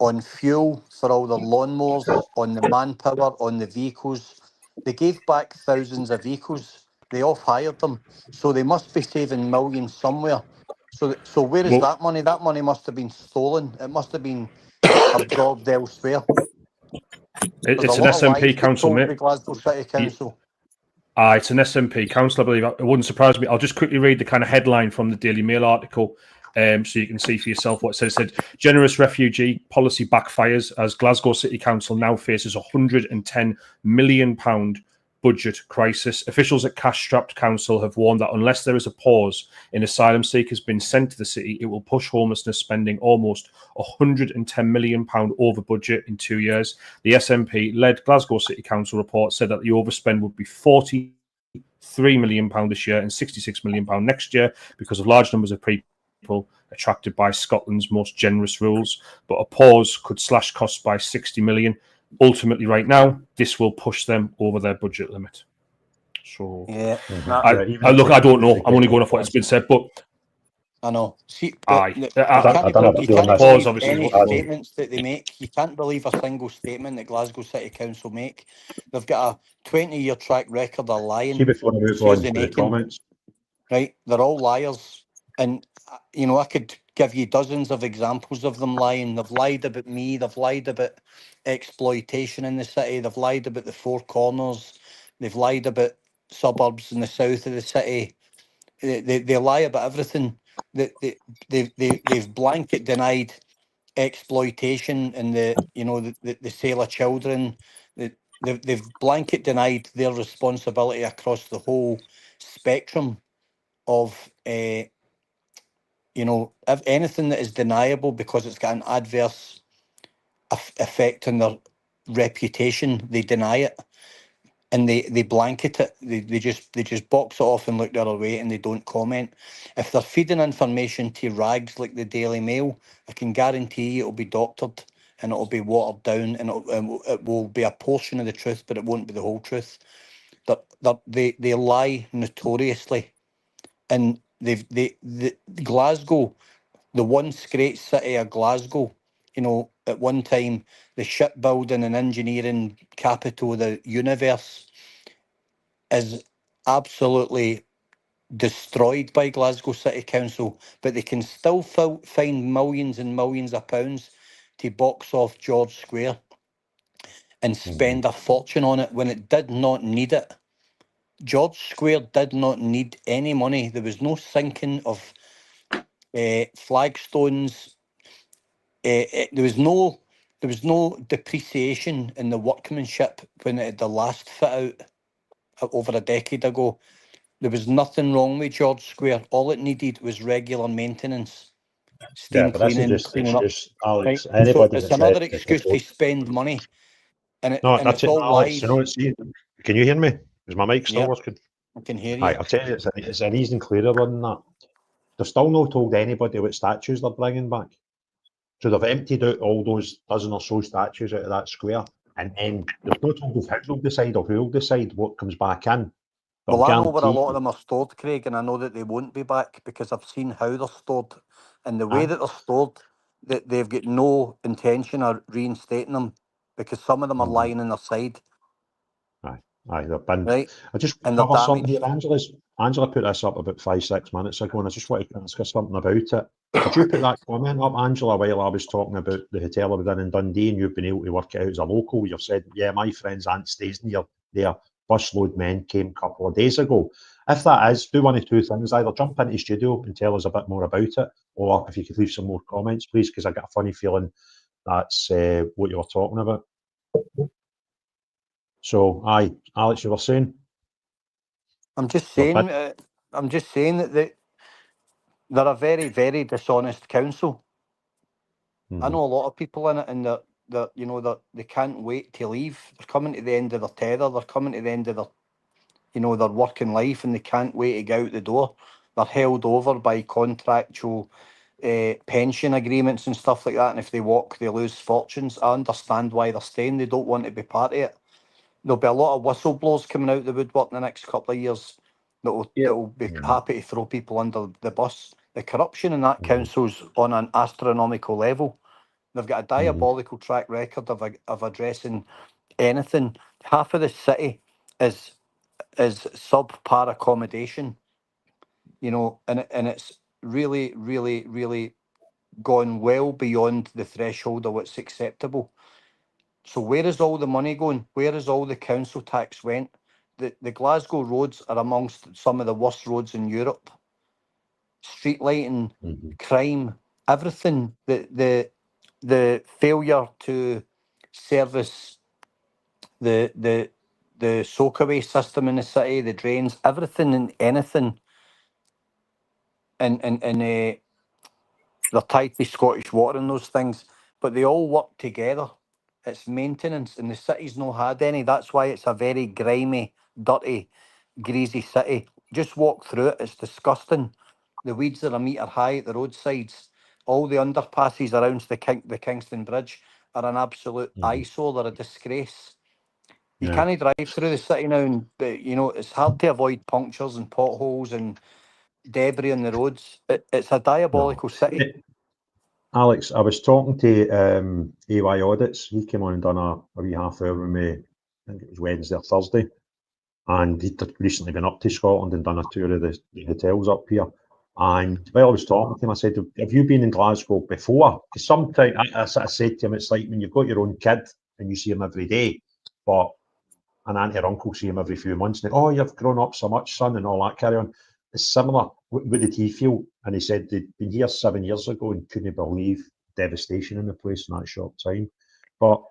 on fuel for all the lawnmowers, on the manpower, on the vehicles. They gave back thousands of vehicles. They off-hired them. So they must be saving millions somewhere. So where is that money? That money must have been stolen. It must have been absorbed elsewhere. It's an SNP council, mate. The Glasgow City Council. It's an SNP council, I believe. It wouldn't surprise me. I'll just quickly read the kind of headline from the Daily Mail article, so you can see for yourself what it says. It said, generous refugee policy backfires as Glasgow City Council now faces £110 million budget crisis. Officials at cash-strapped council have warned that unless there is a pause in asylum seekers being sent to the city, it will push homelessness spending almost £110 million over budget in 2 years. The SNP-led Glasgow City Council report said that the overspend would be £43 million this year and £66 million next year because of large numbers of people attracted by Scotland's most generous rules. But a pause could slash costs by £60 million. Ultimately, right now, this will push them over their budget limit. So, yeah, I don't know. I'm only going off what's been said, but I know. See, you can't believe any statements that they make. You can't believe a single statement that Glasgow City Council make. They've got a 20-year track record of lying. Before I move on to the comments, right? They're all liars, and you know I could give you dozens of examples of them lying. They've lied about me. They've lied about exploitation in the city. They've lied about the Four Corners. They've lied about suburbs in the south of the city. They lie about everything. They've blanket denied exploitation and the sale of children. They've blanket denied their responsibility across the whole spectrum of if anything that is deniable because it's got an adverse effect on their reputation, they deny it. And they blanket it. They just box it off and look the other way, and they don't comment. If they're feeding information to rags like the Daily Mail, I can guarantee you it'll be doctored and it'll be watered down, and it will be a portion of the truth, but it won't be the whole truth. They lie notoriously, and Glasgow, the once great city of Glasgow, at one time the shipbuilding and engineering capital of the universe, is absolutely destroyed by Glasgow City Council, but they can still find millions and millions of pounds to box off George Square and spend a fortune on it when it did not need it. George Square did not need any money. There was no sinking of flagstones. There was no depreciation in the workmanship when it had the last fit out over a decade ago. There was nothing wrong with George Square. All it needed was regular maintenance, steam cleaning, cleaning up. Alex, Right? So anybody it's that another says excuse to spend money, and no, it's all Alex, lies. can you hear me? Is my mic still Yeah, working? I can hear you. Right, I'll tell you, it's an reason clearer than that. They've still not told anybody what statues they're bringing back. So they've emptied out all those dozen or so statues out of that square, and then they've not told us how they'll decide or who'll decide what comes back in. Well, I know where a lot of them are stored, Craig, and I know that they won't be back because I've seen how they're stored. And the way that they're stored, that they've got no intention of reinstating them because some of them are lying on their side. Aye, they're binned. Right. I just and they're cover something damaged. here. Angela put this up about 5-6 minutes ago, and I just want to ask her something about it. Did you put that comment up, Angela, while I was talking about the hotel I was in Dundee, and you've been able to work it out as a local? You've said, yeah, my friend's aunt stays near there. Busload men came a couple of days ago. If that is, do one of two things. Either jump into the studio and tell us a bit more about it, or if you could leave some more comments, please, because I got a funny feeling that's what you were talking about. So, aye, Alex, you were saying? I'm just saying that they're a very, very dishonest council. I know a lot of people in it, and that they can't wait to leave. They're coming to the end of their tether. They're coming to the end of their working life, and they can't wait to get out the door. They're held over by contractual pension agreements and stuff like that. And if they walk, they lose fortunes. I understand why they're staying. They don't want to be part of it. There'll be a lot of whistleblowers coming out the woodwork in the next couple of years that will be happy to throw people under the bus. The corruption in that council's on an astronomical level. They've got a diabolical track record of addressing anything. Half of the city is subpar accommodation, and it's really, really, really gone well beyond the threshold of what's acceptable. So where is all the money going? Where is all the council tax went? The Glasgow roads are amongst some of the worst roads in Europe. Street lighting, crime, everything. The failure to service the soakaway system in the city, the drains, everything and anything. And they're tied to Scottish Water and those things, but they all work together. It's maintenance, and the city's not had any. That's why it's a very grimy, dirty, greasy city. Just walk through it. It's disgusting. The weeds are a metre high at the roadsides. All the underpasses around the Kingston Bridge are an absolute eyesore. They're a disgrace. You can't drive through the city now, and it's hard to avoid punctures and potholes and debris on the roads. It's a diabolical city. Alex, I was talking to AY Audits. He came on and done a wee half hour with me, I think it was Wednesday or Thursday, and he'd recently been up to Scotland and done a tour of the hotels up here. And while I was talking to him, I said, have you been in Glasgow before? Because sometimes I said to him, it's like when you've got your own kid and you see him every day, but an auntie or uncle see him every few months, and they, oh, you've grown up so much, son, and all that carry on. It's similar. What did he feel? And he said they'd been here 7 years ago and couldn't believe devastation in the place in that short time. But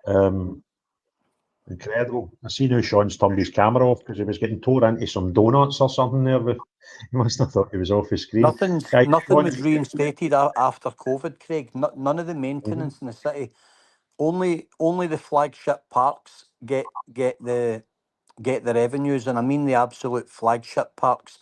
incredible. I see now Sean's turned his camera off because he was getting tore into some donuts or something there. But he must have thought he was off his screen. Nothing Guys, was reinstated after COVID, Craig. None of the maintenance in the city. Only the flagship parks get the revenues, and I mean the absolute flagship parks.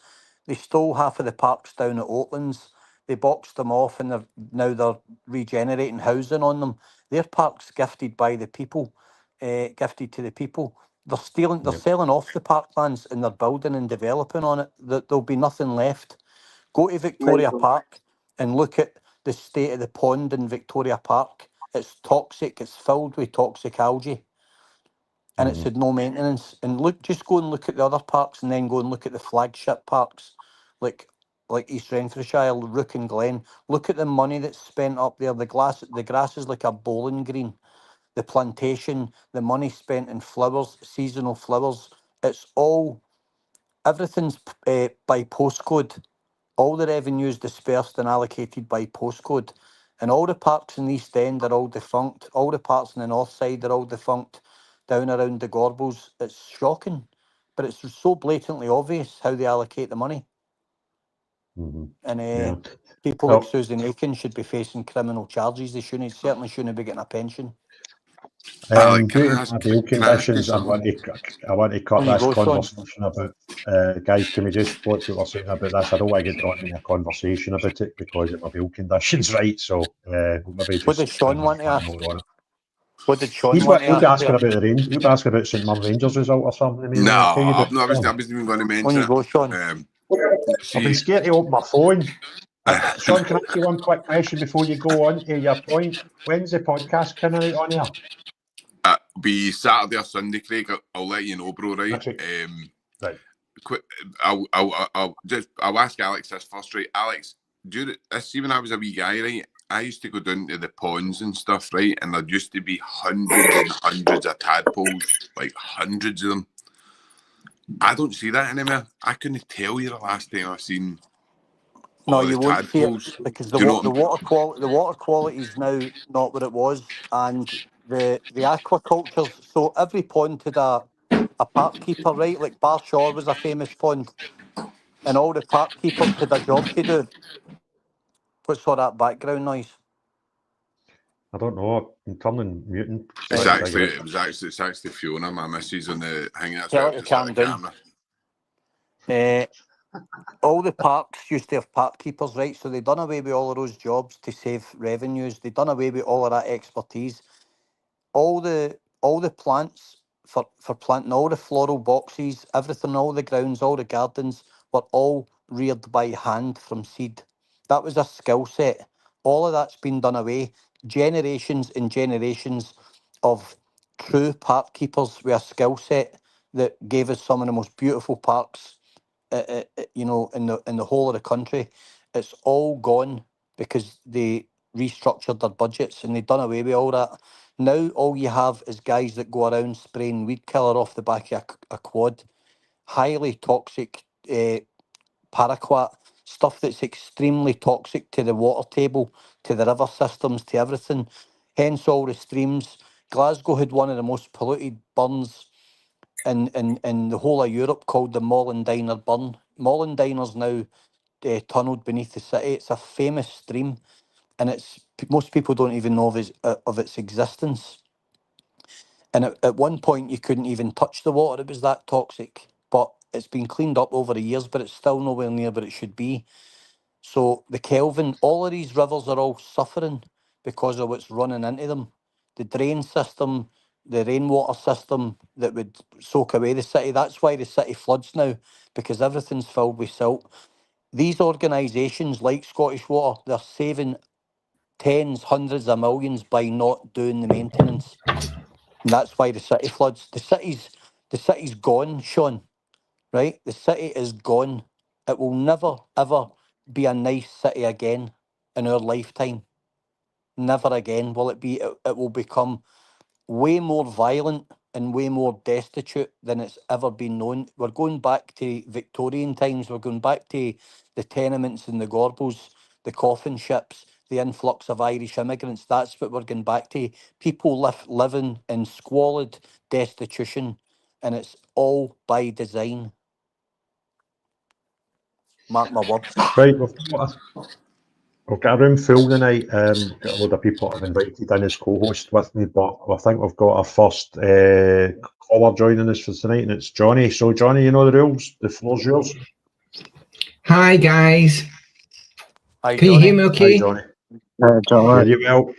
They stole half of the parks down at Oatlands. They boxed them off, and they're regenerating housing on them. Their parks gifted by the people, gifted to the people. They're stealing. They're selling off the parklands, and they're building and developing on it. There'll be nothing left. Go to Victoria Park and look at the state of the pond in Victoria Park. It's toxic. It's filled with toxic algae, and it's had no maintenance. And just go and look at the other parks, and then go and look at the flagship parks, like East Renfrewshire, Rook and Glen. Look at the money that's spent up there. The grass is like a bowling green. The plantation, the money spent in flowers, seasonal flowers. It's all, everything's by postcode. All the revenues dispersed and allocated by postcode. And all the parks in the East End are all defunct. All the parks in the North Side are all defunct. Down around the Gorbals. It's shocking. But it's so blatantly obvious how they allocate the money. And people like Susan Aiken should be facing criminal charges. They certainly shouldn't be getting a pension. Alec, due to bail conditions, I want to cut this conversation about. Guys, can we just watch what we're saying about this? I don't want to get drawn into a conversation about it because of my bail conditions, right? So maybe just. What did Sean want to ask? What did Sean He'll want be to ask? asking about the Rangers. He'll be asking about St Mirren Rangers result or something. No, I wasn't even going to mention it. Go, Sean. I've been scared to open my phone. Sean, can I ask you one quick question before you go on to your point? When's the podcast coming out on here? Be Saturday or Sunday, Craig. I'll let you know, bro. Right. Right. I'll ask Alex this first, right? Alex, see when I was a wee guy, right? I used to go down to the ponds and stuff, right? And there used to be hundreds and hundreds of tadpoles, like hundreds of them. I don't see that anymore. I couldn't tell you the last time I've seen. No, you won't see it because the water quality is now not what it was, and the aquaculture. So every pond had a park keeper, right? Like Barshore was a famous pond, and all the park keepers had a job to do. What's all that background noise? I don't know. I'm turning muting. It's actually Fiona, my missus, on the hanging out the camera. All the parks used to have park keepers, right? So they done away with all of those jobs to save revenues. They done away with all of that expertise. All the plants for planting, all the floral boxes, everything, all the grounds, all the gardens were all reared by hand from seed. That was a skill set. All of that's been done away. Generations and generations of true park keepers with a skill set that gave us some of the most beautiful parks, in the whole of the country. It's all gone because they restructured their budgets and they've done away with all that. Now all you have is guys that go around spraying weed killer off the back of a quad, highly toxic paraquat, stuff that's extremely toxic to the water table, to the river systems, to everything. Hence all the streams. Glasgow had one of the most polluted burns in the whole of Europe, called the Mollendiner Burn. Mollendiner's now tunnelled beneath the city. It's a famous stream, and most people don't even know of its existence. And at one point, you couldn't even touch the water. It was that toxic. But it's been cleaned up over the years, but it's still nowhere near what it should be. So the Kelvin, all of these rivers are all suffering because of what's running into them. The drain system, the rainwater system that would soak away the city. That's why the city floods now, because everything's filled with silt. These organisations like Scottish Water, they're saving tens, hundreds of millions by not doing the maintenance. And that's why the city floods. The city's gone, Sean, right? The city is gone. It will never, ever be a nice city again in our lifetime. Never again will it be. It will become way more violent and way more destitute than it's ever been known. We're going back to Victorian times. We're going back to the tenements and the Gorbals, the coffin ships. the influx of Irish immigrants. That's what we're going back to. People living in squalid destitution, and it's all by design. Mark my words. Right, we've got a room full tonight. Got a load of people I've invited in as co-host with me, but I think we've got our first caller joining us for tonight, and it's Johnny. So, Johnny, you know the rules. The floor's yours. Hi, guys. Hi, Can you hear me okay? Hi, Johnny. John. Hear you well.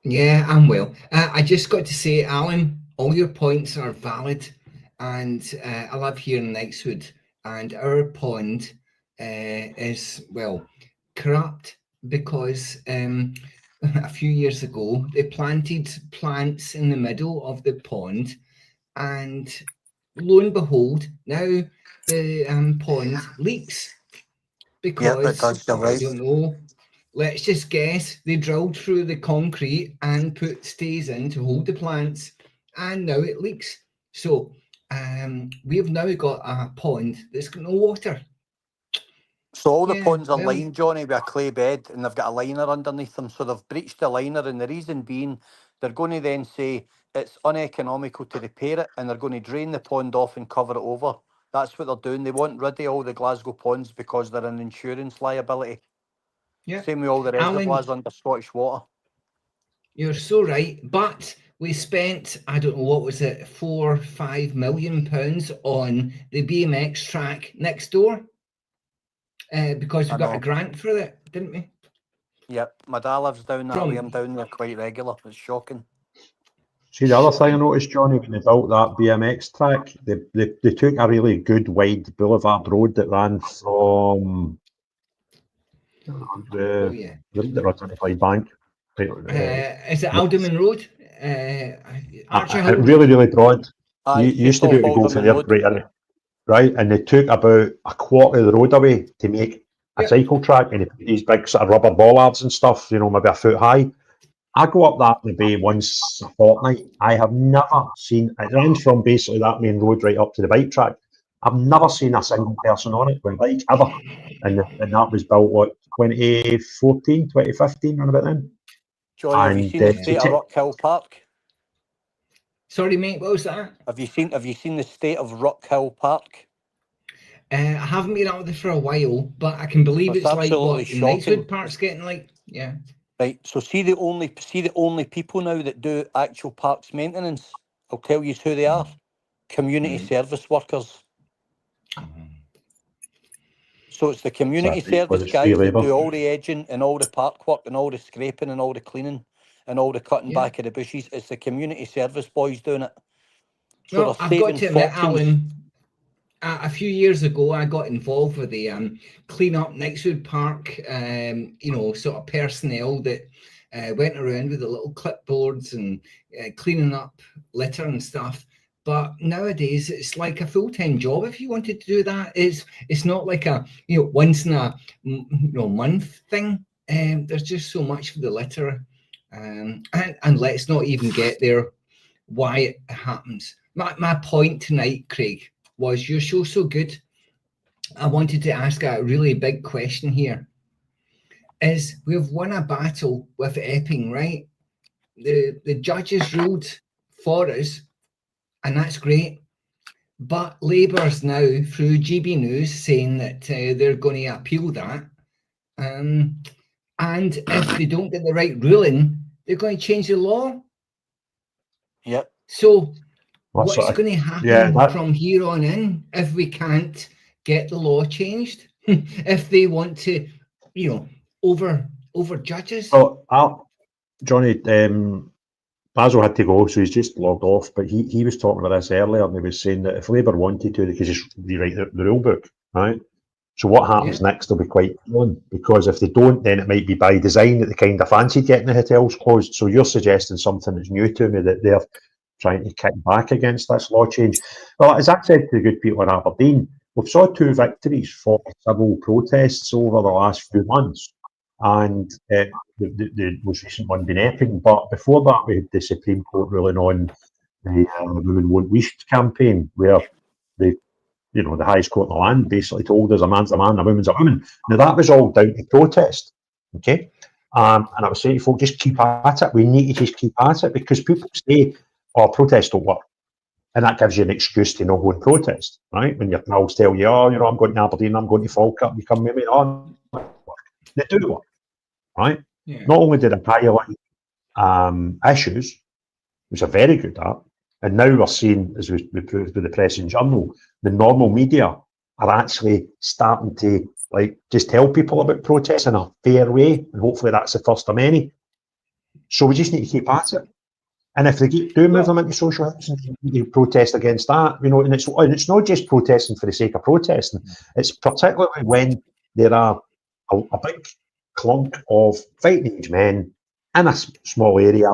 Yeah, I'm well. I just got to say, Alan, all your points are valid, and I live here in Knightswood, and our pond is, well, corrupt because a few years ago they planted plants in the middle of the pond, and lo and behold, now the pond leaks because I don't know. Let's just guess they drilled through the concrete and put stays in to hold the plants, and now it leaks. So we've now got a pond that's got no water. So all the ponds are lined, Johnny, with a clay bed, and they've got a liner underneath them. So they've breached the liner, and the reason being they're going to then say it's uneconomical to repair it, and they're going to drain the pond off and cover it over. That's what they're doing. They want rid of all the Glasgow ponds because they're an insurance liability. Yeah. Same with all the reservoirs under Scottish Water. You're so right. But we spent, I don't know, what was it, £4 or £5 million on the BMX track next door because we got a grant for it, didn't we? Yep. My dad lives down that way. I'm down there quite regular. It's shocking. See, the other thing I noticed, Johnny, when they built that BMX track, they took a really good wide boulevard road that ran from the road that runs into Clyde Bank. Is it Alderman Road? Archer really, really broad. You used to be able to go from there right, and they took about a quarter of the road away to make a cycle track, and they put these big sort of rubber bollards and stuff, you know, maybe a foot high. I go up that maybe once a fortnight. I have never seen, it runs from basically that main road right up to the bike track. I've never seen a single person on it with a bike, ever. And that was built, what, 2014, 2015, around about then? Johnny, have you seen the state of Rock Hill Park? Sorry, mate, what was that? Have you seen the state of Rock Hill Park? I haven't been out there for a while, but I can believe it's like what Knightswood Park's getting like. Yeah. Right. So see the only people now that do actual parks maintenance. I'll tell you who they are. Community service workers. So it's the community service guys that do all the edging and all the park work and all the scraping and all the cleaning and all the cutting back of the bushes. It's the community service boys doing it. So well, I've got to admit, Alan, a few years ago, I got involved with the Clean Up Knightswood Park, you know, sort of personnel that went around with the little clipboards and cleaning up litter and stuff. But nowadays, it's like a full-time job. If you wanted to do that, it's not like a once in a month thing. There's just so much for the litter, and let's not even get there why it happens. My point tonight, Craig, was your show so good. I wanted to ask a really big question here. Is we've won a battle with Epping, right? The judges ruled for us, and that's great. But Labour's now through GB News saying that they're going to appeal that. And if they don't get the right ruling, they're going to change the law. Yep. So what's going to happen from here on in if we can't get the law changed? If they want to, over judges? Oh, Johnny, Basil had to go, so he's just logged off. But he was talking about this earlier, and he was saying that if Labour wanted to, they could just rewrite the rule book, right? So what happens next will be quite appealing, because if they don't, then it might be by design that they kind of fancy getting the hotels closed. So you're suggesting something that's new to me, that they're trying to kick back against this law change. Well, as I said to the good people in Aberdeen, we've saw 2 victories for civil protests over the last few months. And the most recent one being Epping. But before that, we had the Supreme Court ruling on the Women Won't Least campaign, where the highest court in the land basically told us a man's a man, a woman's a woman. Now, that was all down to protest, okay? And I was saying to folk, just keep at it. We need to just keep at it, because people say, oh, protest don't work. And that gives you an excuse to not go and protest, right? When your pals tell you, oh, you know, I'm going to Aberdeen, I'm going to Falkirk, you come with me, oh, they do work, right? Yeah. Not only did it highlight issues, which are very good at, and now we're seeing, as we proved with the Press and Journal, the normal media are actually starting to like just tell people about protests in a fair way, and hopefully that's the first of many. So we just need to keep at it. And if they do move them into social housing, you protest against that, you know. And it's not just protesting for the sake of protesting. It's particularly when there are a big clunk of fighting age men in a small area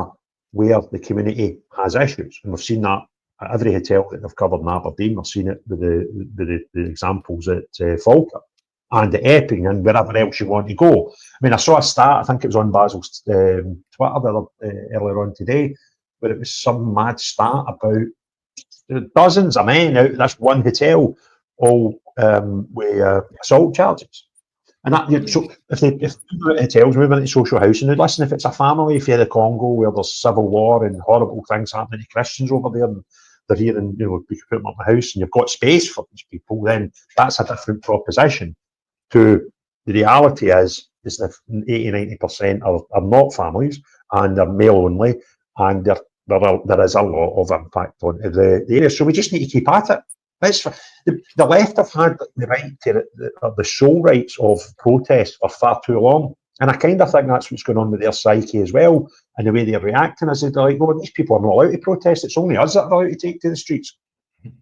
where the community has issues, and we've seen that at every hotel that they've covered in Aberdeen. We've seen it with the examples at Falkirk and at Epping and wherever else you want to go. I mean, I saw a stat, I think it was on Basil's Twitter earlier on today, where it was some mad stat about dozens of men out of this one hotel, all with assault charges. And that, so if hotels moving into social housing, listen, if it's a family for the Congo where there's civil war and horrible things happening to Christians over there, and they're here, and you know, we can put them up in the house, and you've got space for these people, then that's a different proposition. To the reality is that 80-90% are not families, and they're male only, and there is a lot of impact on the area. So we just need to keep at it. The left have had the right to the sole rights of protest for far too long, and I kind of think that's what's going on with their psyche as well, and the way they're reacting. Is they're like, well, these people are not allowed to protest. It's only us that are allowed to take to the streets.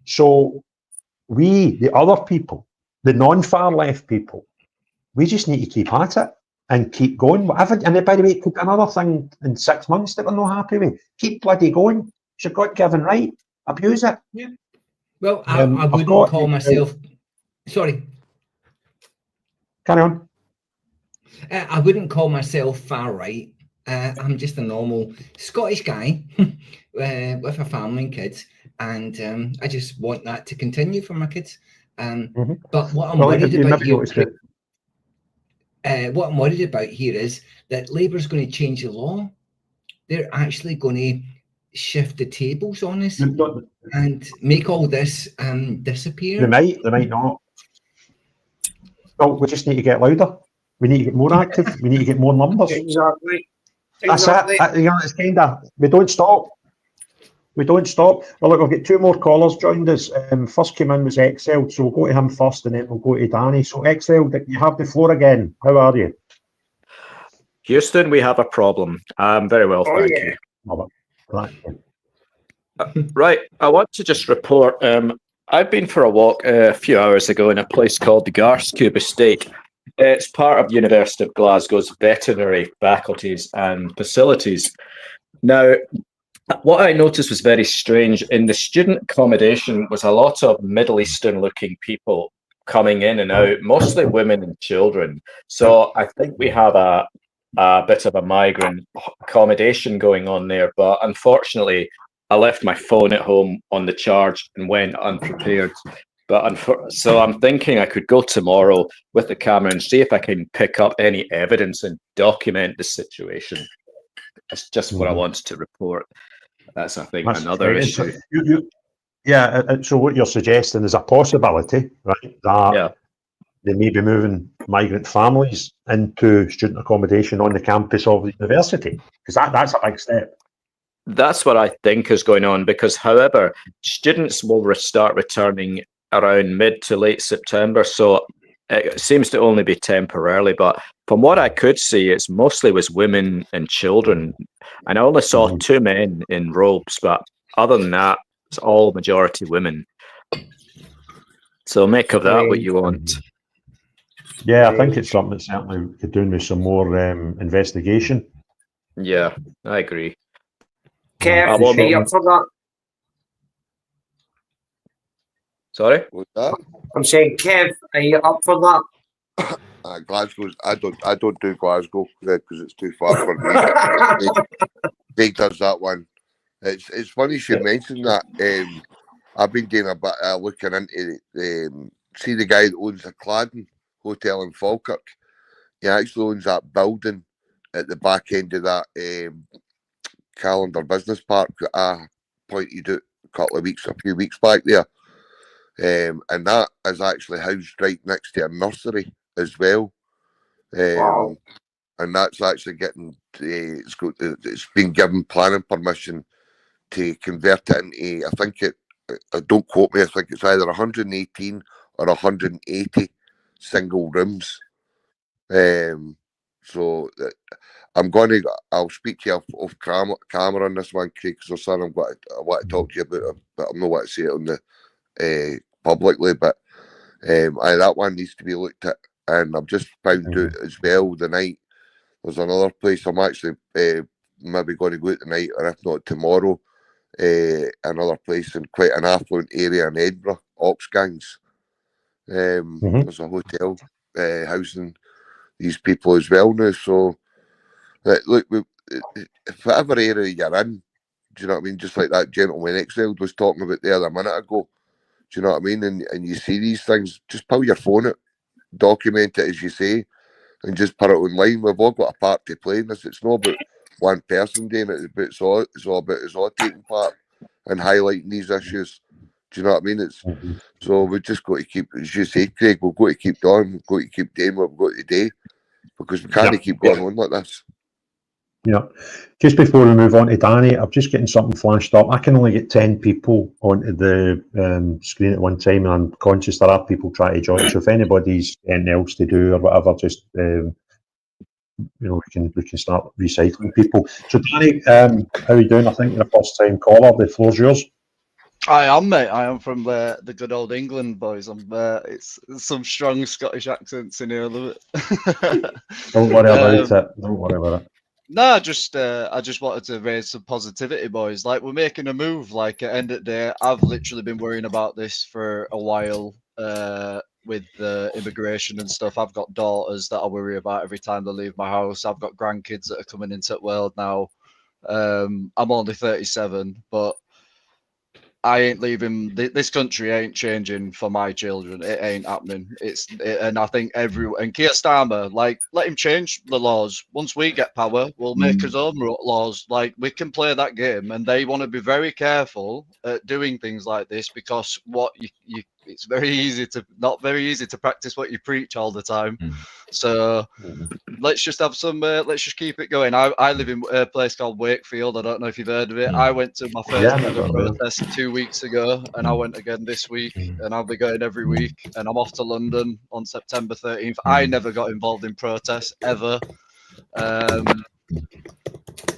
So we, the other people, the non-far left people, we just need to keep at it and keep going. Whatever. And by the way, it could be another thing in 6 months that we're not happy with. Keep bloody going. It's your God-given right. Abuse it. Yeah. Well, I wouldn't call myself. Sorry. Carry on. I wouldn't call myself far right. I'm just a normal Scottish guy with a family and kids, and I just want that to continue for my kids. But what I'm worried about here, what I'm worried about here is that Labour's going to change the law. They're actually going to shift the tables on us and make all this disappear. They might not. Well, we just need to get louder. We need to get more active. We need to get more numbers. Exactly. That's it. You know, it's kind of, we don't stop. We don't stop. Well, look, we'll get two more callers joined us. First came in was Excel, so we'll go to him first, and then we'll go to Danny. So Excel, you have the floor again. How are you? Houston, we have a problem. Very well, thank you. Right, I want to just report. I've been for a walk a few hours ago in a place called the Garscube Estate. It's part of University of Glasgow's veterinary faculties and facilities. Now, what I noticed was very strange. In the student accommodation was a lot of Middle Eastern looking people coming in and out, mostly women and children. So I think we have a bit of a migrant accommodation going on there. But unfortunately, I left my phone at home on the charge and went unprepared. So I'm thinking I could go tomorrow with the camera and see if I can pick up any evidence and document the situation. That's just what I wanted to report. That's, I think, another issue. So what you're suggesting is a possibility, right, that they may be moving migrant families into student accommodation on the campus of the university, because that's a big step. That's what I think is going on, because, however, students will start returning around mid to late September, so it seems to only be temporarily. But from what I could see, it's mostly was women and children, and I only saw 2 men in robes, but other than that, it's all majority women. So make of that what you want. Yeah, I think it's something that certainly could do with some more investigation. Yeah, I agree. Kev, are you up for that? Sorry? What's that? I'm saying, Kev, are you up for that? Glasgow's. I don't do Glasgow because it's too far for me. Big does that one. It's funny you mentioned that. I've been doing a bit looking into see the guy that owns the Cladden Hotel in Falkirk. He actually owns that building at the back end of that calendar business park that I pointed out a few weeks back there. And that is actually housed right next to a nursery as well. Wow. And that's actually getting, it's been given planning permission to convert it into, don't quote me, I think it's either 118 or 180 single rooms. So I'll speak to you off camera on this one, Craig, because I want to talk to you about it, but I'm not want to say it on the publicly, but that one needs to be looked at. And I've just found out as well tonight, there's another place I'm actually maybe going to go out tonight, or if not tomorrow, another place in quite an affluent area in Edinburgh, Oxgangs. There's a hotel housing these people as well now. So, look, whatever area you're in, do you know what I mean? Just like that gentleman exiled was talking about there a minute ago. Do you know what I mean? And you see these things, just pull your phone out, document it as you say, and just put it online. We've all got a part to play in this. It's not about one person doing it, but it's all about us all taking part and highlighting these issues. Do you know what I mean? So we've just got to keep, as you say, Craig, we've got to keep doing, we've got to keep doing what we've got to do, because we can't keep going on like this. Yeah. Just before we move on to Danny, I'm just getting something flashed up. I can only get 10 people onto the screen at one time, and I'm conscious there are people trying to join. So if anybody's anything else to do or whatever, just we can start recycling people. So Danny, how are you doing? I think you're a first time caller. The floor's yours. I am, mate. I am from the good old England, boys. It's some strong Scottish accents in here. I love it. Don't worry about it. Don't worry about it. No, I just wanted to raise some positivity, boys. Like, we're making a move. Like, at the end of the day, I've literally been worrying about this for a while. With the immigration and stuff, I've got daughters that I worry about every time they leave my house. I've got grandkids that are coming into the world now. I'm only 37, but I ain't leaving. This country ain't changing for my children. It ain't happening. And I think and Keir Starmer, like, let him change the laws. Once we get power, we'll make his own laws. Like, we can play that game, and they want to be very careful at doing things like this, because it's not very easy to practice what you preach all the time. So let's just have some. Let's just keep it going. I live in a place called Wakefield. I don't know if you've heard of it. I went to my first ever protest 2 weeks ago, and I went again this week, and I'll be going every week. And I'm off to London on September 13th. I never got involved in protests ever.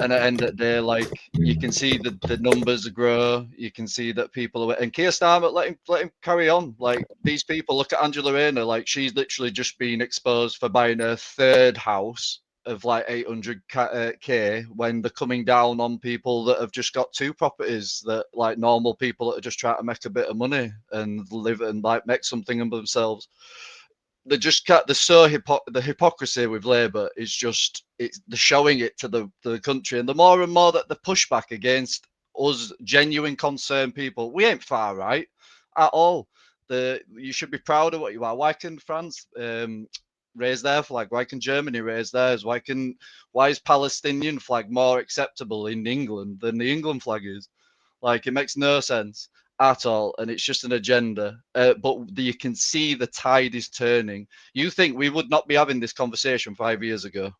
And at the end of the day, like, you can see the numbers grow. You can see that people are, and Keir Starmer, let him carry on. Like, these people, look at Angela Rayner, like, she's literally just been exposed for buying her third house of like 800k when they're coming down on people that have just got two properties, that like normal people that are just trying to make a bit of money and live and like make something of themselves. They just can't. The hypocrisy with Labour is just, they're showing it to the country, and the more and more that the pushback against us genuine concerned people, we ain't far right at all. You should be proud of what you are. Why can France raise their flag? Why can Germany raise theirs? Why is Palestinian flag more acceptable in England than the England flag is? Like, it makes no sense at all, and it's just an agenda. But you can see the tide is turning. You think we would not be having this conversation 5 years ago?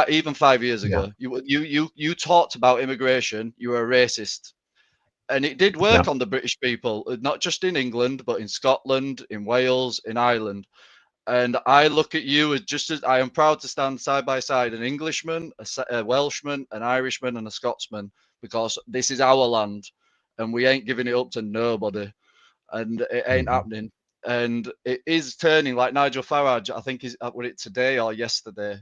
Even 5 years ago, you talked about immigration. You were a racist, and it did work on the British people, not just in England, but in Scotland, in Wales, in Ireland. And I look at you as just as I am proud to stand side by side, an Englishman, a Welshman, an Irishman, and a Scotsman, because this is our land, and we ain't giving it up to nobody, and it ain't happening. And it is turning, like Nigel Farage, I think he's what it today or yesterday,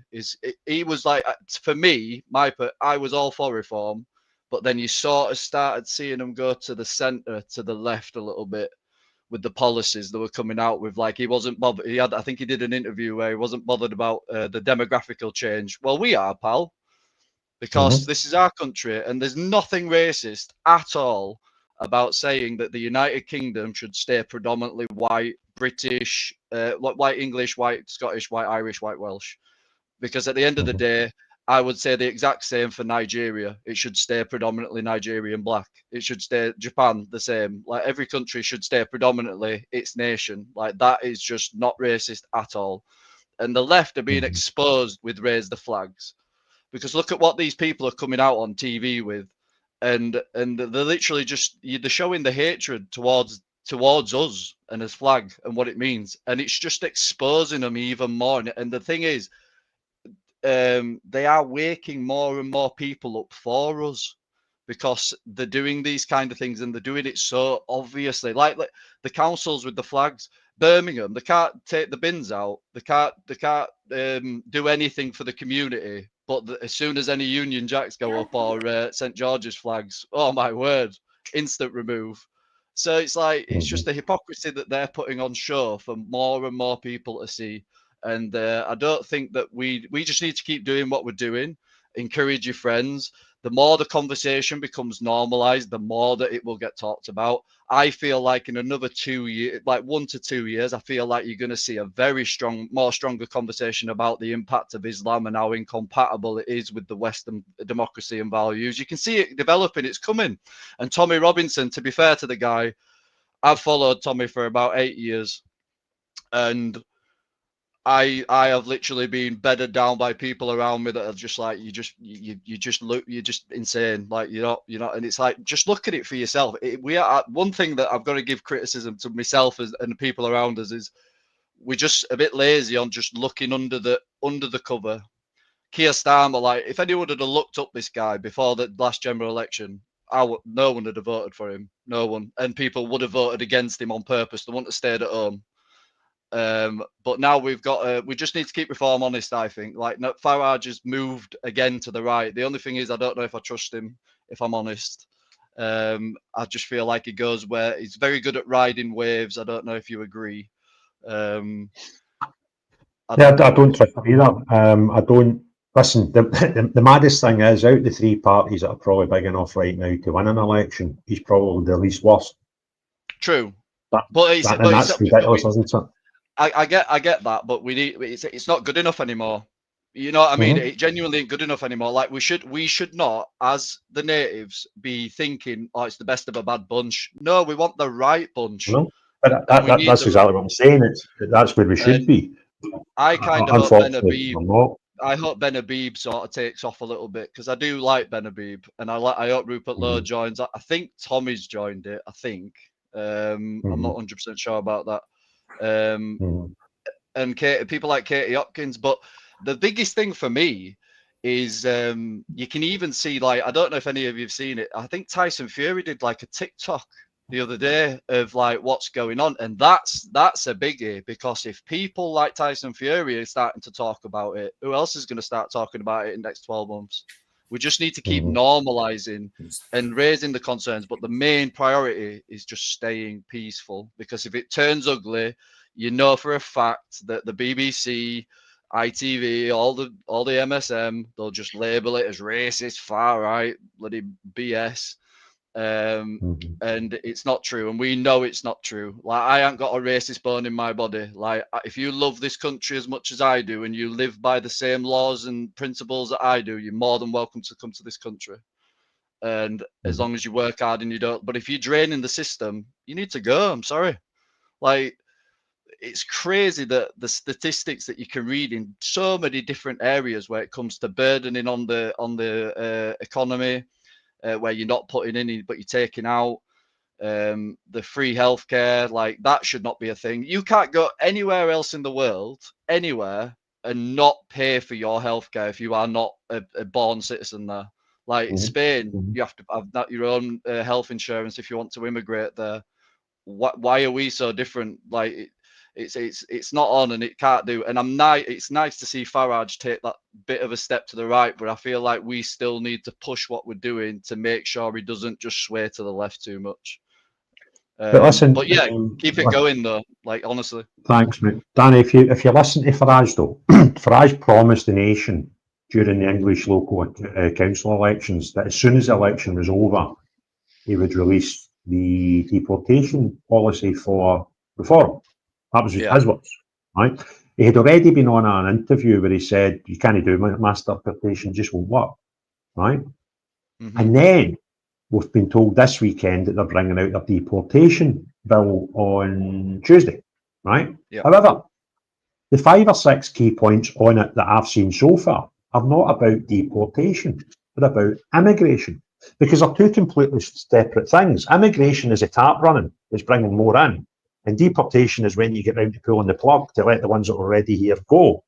he was like, for me, I was all for reform, but then you sort of started seeing him go to the centre, to the left a little bit, with the policies that were coming out with. Like, he wasn't bothered. I think he did an interview where he wasn't bothered about the demographical change. Well, we are, pal, because this is our country, and there's nothing racist at all about saying that the United Kingdom should stay predominantly white, British, white English, white Scottish, white Irish, white Welsh. Because at the end of the day, I would say the exact same for Nigeria. It should stay predominantly Nigerian black. It should stay Japan the same. Like every country should stay predominantly its nation. Like that is just not racist at all. And the left are being exposed with raise the flags, because look at what these people are coming out on TV with, and they're literally just they're showing the hatred towards us and his flag and what it means, and it's just exposing them even more. And the thing is, they are waking more and more people up for us, because they're doing these kind of things, and they're doing it so obviously. Like the councils with the flags, Birmingham, they can't take the bins out, they can't do anything for the community. But as soon as any Union Jacks go up, or St George's flags, oh my word, instant remove. So it's like, it's just the hypocrisy that they're putting on show for more and more people to see. And I don't think that we just need to keep doing what we're doing. Encourage your friends. The more the conversation becomes normalized, the more that it will get talked about. I feel like in another 2 years, like 1 to 2 years, I feel like you're going to see a very stronger conversation about the impact of Islam and how incompatible it is with the Western democracy and values. You can see it developing, it's coming. And Tommy Robinson, to be fair to the guy, I've followed Tommy for about 8 years, and I have literally been bedded down by people around me that are just like, you're just insane. Like you're not, and it's like, just look at it for yourself. We are one thing that I've got to give criticism to myself and the people around us is we're just a bit lazy on just looking under the cover. Keir Starmer, like if anyone had looked up this guy before the last general election, no one would have voted for him. No one, and people would have voted against him on purpose. They wouldn't have stayed at home. But now we just need to keep reform honest, I think. Like Farage has moved again to the right. The only thing is, I don't know if I trust him, if I'm honest. I just feel like he goes where he's very good at riding waves. I don't know if you agree. I don't trust him either. I don't listen. The maddest thing is, out the three parties that are probably big enough right now to win an election, he's probably the least worst. True, but that's ridiculous, isn't it? I get that, but it's not good enough anymore. You know what I mean? It genuinely ain't good enough anymore. Like we should not, as the natives, be thinking, oh, it's the best of a bad bunch. No, we want the right bunch. No, but that's exactly what I'm saying. That's where we should be. I kind of hope Ben Habib. I hope Ben Habib sort of takes off a little bit, because I do like Ben Habib, and I hope Rupert Lowe joins. I think Tommy's joined it. I think I'm not 100% sure about that. And people like Katie Hopkins, but the biggest thing for me is you can even see, like, I don't know if any of you've seen it, I think Tyson Fury did like a TikTok the other day of like what's going on, and that's a biggie, because if people like Tyson Fury are starting to talk about it, who else is going to start talking about it in the next 12 months? We just need to keep normalizing and raising the concerns, but the main priority is just staying peaceful, because if it turns ugly, you know for a fact that the BBC, ITV, all the MSM, they'll just label it as racist, far right, bloody BS. And it's not true, and we know it's not true. Like, I ain't got a racist bone in my body. Like, if you love this country as much as I do, and you live by the same laws and principles that I do, you're more than welcome to come to this country. And as long as you work hard and you don't, but if you're draining the system, you need to go. I'm sorry. Like, it's crazy that the statistics that you can read in so many different areas where it comes to burdening on the economy, where you're not putting in, but you're taking out, the free healthcare, like that should not be a thing. You can't go anywhere else in the world, anywhere, and not pay for your healthcare if you are not a born citizen there. Like in Spain, you have to have your own health insurance if you want to immigrate there. Why are we so different? Like it's not on, and it can't do. And it's nice to see Farage take that bit of a step to the right, but I feel like we still need to push what we're doing to make sure he doesn't just sway to the left too much. But listen, yeah, keep it going though. Like, honestly. Thanks, mate. Danny, if you listen to Farage though, Farage promised the nation during the English local council elections that as soon as the election was over, he would release the deportation policy for reform. That was his words, right? He had already been on an interview where he said, you can't do mass deportation, just won't work, right? And then we've been told this weekend that they're bringing out their deportation bill on Tuesday, right? However, the 5 or 6 key points on it that I've seen so far are not about deportation, they're about immigration, because they're two completely separate things. Immigration is a tap running, it's bringing more in, and deportation is when you get round to pulling the plug to let the ones that are already here go.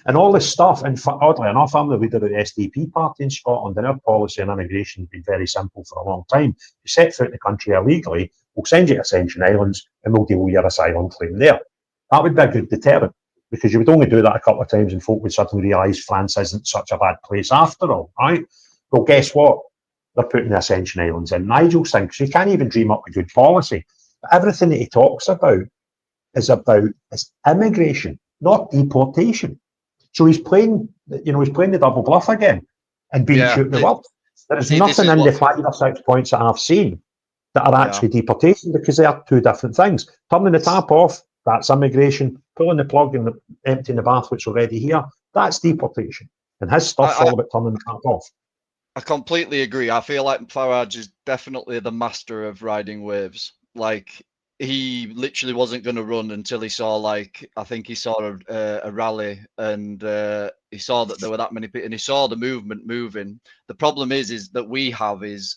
And all this stuff, and oddly enough, I'm the leader of the SDP party in Scotland, and our policy on immigration has been very simple for a long time. You set foot in the country illegally, we'll send you to Ascension Islands and we'll deal with your asylum claim there. That would be a good deterrent, because you would only do that a couple of times and folk would suddenly realise France isn't such a bad place after all, right? Well, guess what? They're putting the Ascension Islands in. Nigel thinks you can't even dream up a good policy. But everything that he talks about is immigration, not deportation. So he's playing, he's playing the double bluff again and being shooting the world. There is nothing in the 5 or 6 points that I've seen that are actually deportation, because they are two different things. Turning the tap off, that's immigration. Pulling the plug and emptying the bath, which is already here, that's deportation. And his stuff's all about turning the tap off. I completely agree. I feel like Farage is definitely the master of riding waves. Like, he literally wasn't going to run until he saw, like, I think he saw a rally, and he saw that there were that many people, and he saw the movement moving. The problem is that we have is,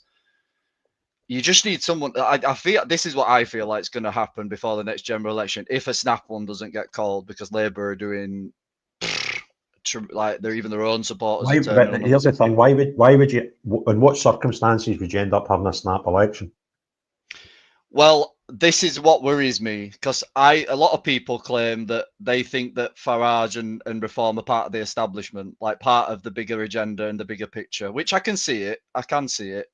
you just need someone. I feel this is what I feel like is going to happen before the next general election, if a snap one doesn't get called, because Labour are doing like they're even their own supporters. Here's the thing: why would you? In what circumstances would you end up having a snap election? Well, this is what worries me, because a lot of people claim that they think that Farage and Reform are part of the establishment, like part of the bigger agenda and the bigger picture, which I can see it. I can see it.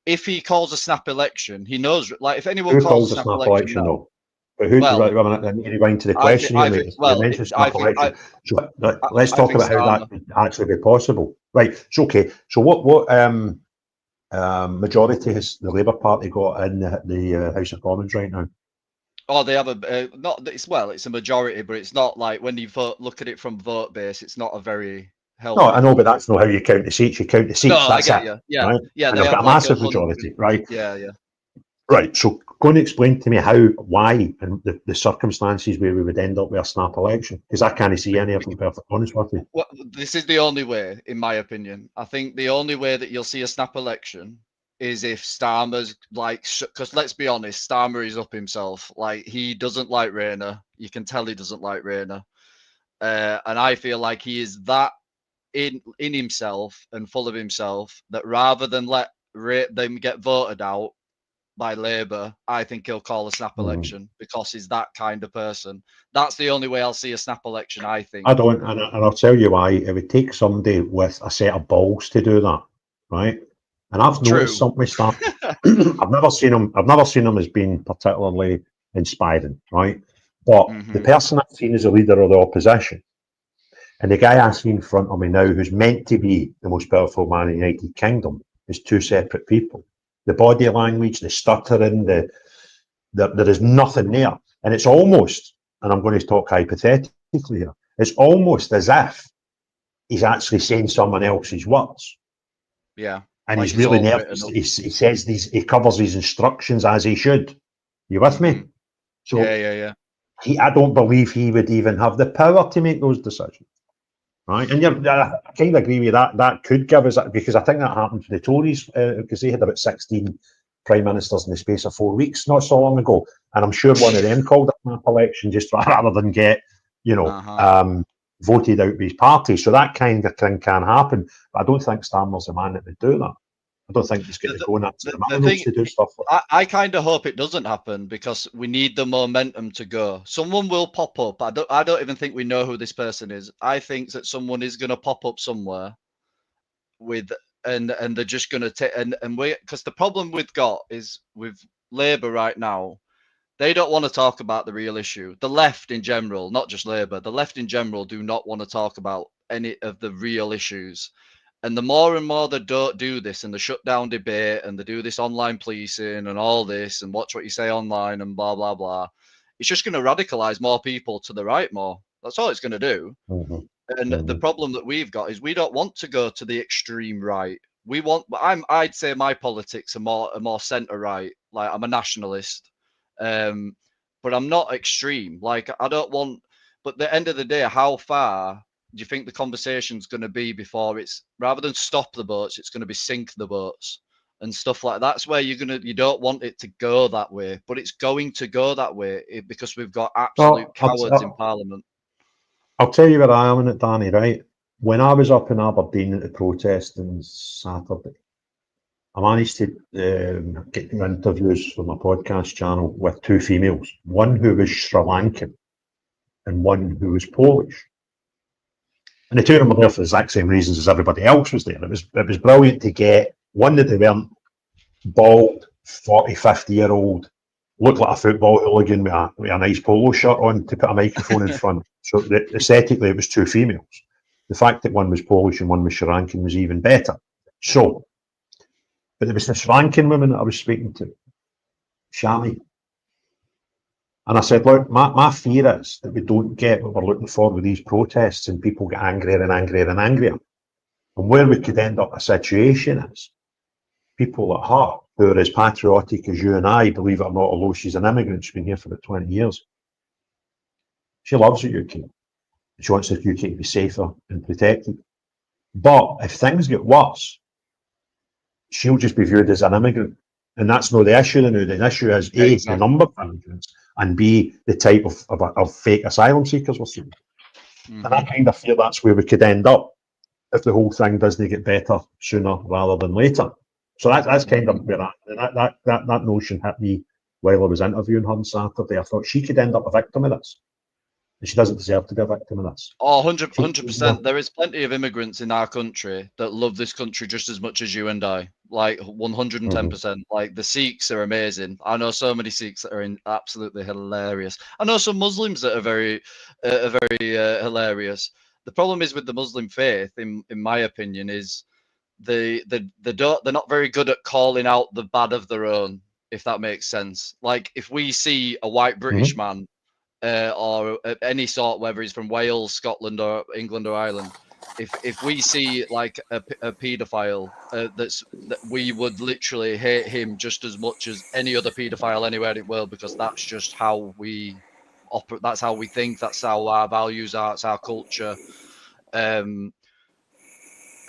If he calls a snap election, he knows, like, if anyone calls a snap election, though? But who? Right, I need to rewind to the question here, mate. You mentioned snap election. So let's talk about how that could actually be possible. Right. It's okay. So what majority has the Labour Party got in the House of Commons right now? Oh, they have it's a majority, but it's not like, when you look at it from vote base, it's not a very healthy. No, I know, but that's not how you count the seats. You count the seats. No, that's I get it. you. Yeah, right? Yeah. And They they've have got a like massive majority, right? Yeah. Right. So go and explain to me why, and the circumstances where we would end up with a snap election, because I can't see any of them, perfectly honest with you. Well, this is the only way, in my opinion. I think the only way that you'll see a snap election is if Starmer's because let's be honest, Starmer is up himself. Like, he doesn't like Rayner. You can tell he doesn't like Rayner. And I feel like he is that in himself and full of himself that rather than let them get voted out by Labour, I think he'll call a snap election, because he's that kind of person. That's the only way I'll see a snap election, I think. I don't, and I'll tell you why. It would take somebody with a set of balls to do that, right? And I've noticed something with Starmer. I've never seen him as being particularly inspiring, right? But the person I've seen as a leader of the opposition, and the guy I see in front of me now, who's meant to be the most powerful man in the United Kingdom, is two separate people. The body language, the stuttering, there is nothing there. And it's almost, and I'm going to talk hypothetically here, it's almost as if he's actually saying someone else's words. Yeah. And he's really nervous. He says he covers his instructions as he should. You with me? So yeah. I don't believe he would even have the power to make those decisions. Right, and I kind of agree with that. That could give us, because I think that happened to the Tories, because they had about 16 prime ministers in the space of 4 weeks, not so long ago. And I'm sure one of them called a snap election just rather than get, voted out by his party. So that kind of thing can happen. But I don't think Starmer's the man that would do that. I don't think he's going to go nuts to do stuff like that. I kind of hope it doesn't happen, because we need the momentum to go. Someone will pop up. I don't even think we know who this person is. I think that someone is going to pop up somewhere and they're just going to take and wait, because the problem we've got is with Labour right now, they don't want to talk about the real issue. The left in general, not just Labour, the left in general do not want to talk about any of the real issues. And the more and more they don't do this, and they shut down debate, and they do this online policing and all this, and watch what you say online and blah, blah, blah, it's just going to radicalize more people to the right more. That's all it's going to do. And the problem that we've got is we don't want to go to the extreme right. We want. I'd say my politics are more centre right. Like I'm a nationalist, but I'm not extreme. Like I don't want. But at the end of the day, how far do you think the conversation's going to be before it's rather than stop the boats, it's going to be sink the boats and stuff like that. That's where you don't want it to go that way, but it's going to go that way because we've got absolute cowards in Parliament. I'll tell you where I am in it, Danny, right? When I was up in Aberdeen at the protest on Saturday, I managed to get interviews for my podcast channel with two females, one who was Sri Lankan and one who was Polish. And the two of them were there for the exact same reasons as everybody else was there. It was brilliant to get one that they weren't bald, 40, 50-year-old, looked like a football hooligan with a nice polo shirt on to put a microphone in front. So aesthetically, it was two females. The fact that one was Polish and one was Sri Lankan was even better. So, but there was this Sri Lankan woman that I was speaking to, Shami. And I said, look, my fear is that we don't get what we're looking for with these protests and people get angrier and angrier and angrier. And where we could end up a situation is people like her, who are as patriotic as you and I, believe it or not, although she's an immigrant, she's been here for about 20 years. She loves the UK. She wants the UK to be safer and protected. But if things get worse, she'll just be viewed as an immigrant. And that's not the issue now. The issue is A, the number of immigrants, and B, the type of fake asylum seekers we're seeing. And I kind of fear that's where we could end up if the whole thing doesn't get better sooner rather than later. So that's kind of where that notion hit me while I was interviewing her on Saturday. I thought she could end up a victim of this. And she doesn't deserve to be a victim of this. Oh, 100%. There is plenty of immigrants in our country that love this country just as much as you and I. Like 110%. Like the Sikhs are amazing. I know so many Sikhs that are absolutely hilarious. I know some Muslims that are very hilarious. The problem is with the Muslim faith, in my opinion, is they're not very good at calling out the bad of their own, if that makes sense. Like if we see a white British man or any sort, whether he's from Wales, Scotland, or England or Ireland, if we see like a paedophile, that we would literally hate him just as much as any other paedophile anywhere in the world, because that's just how we operate. That's how we think. That's how our values are. It's our culture.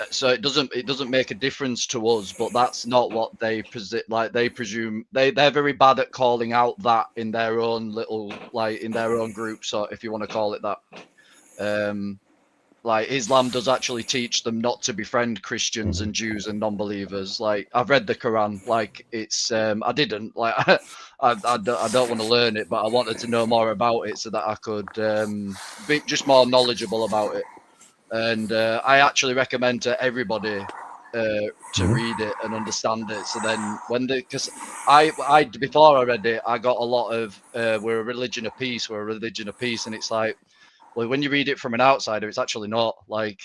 So it doesn't make a difference to us, but that's not what they presume. They're very bad at calling out that in their own little, like in their own group, so if you want to call it that. Like Islam does actually teach them not to befriend Christians and Jews and non-believers. Like I've read the Quran, like it's I didn't like I don't want to learn it, but I wanted to know more about it so that I could be just more knowledgeable about it. And I actually recommend to everybody to read it and understand it. So then because I before I read it, I got a lot of we're a religion of peace, and it's like, well, when you read it from an outsider, it's actually not. Like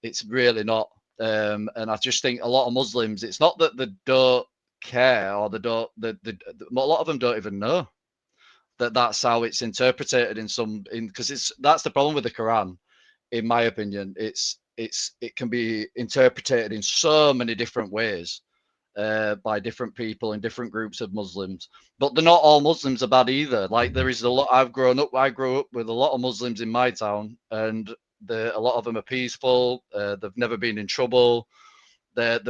it's really not. And I just think a lot of Muslims, it's not that they don't care or they don't. A lot of them don't even know that that's how it's interpreted because that's the problem with the Quran. In my opinion, it can be interpreted in so many different ways by different people in different groups of Muslims. But they're not all Muslims are bad either. Like there is a lot. I grew up with a lot of Muslims in my town, and a lot of them are peaceful. They've never been in trouble. They have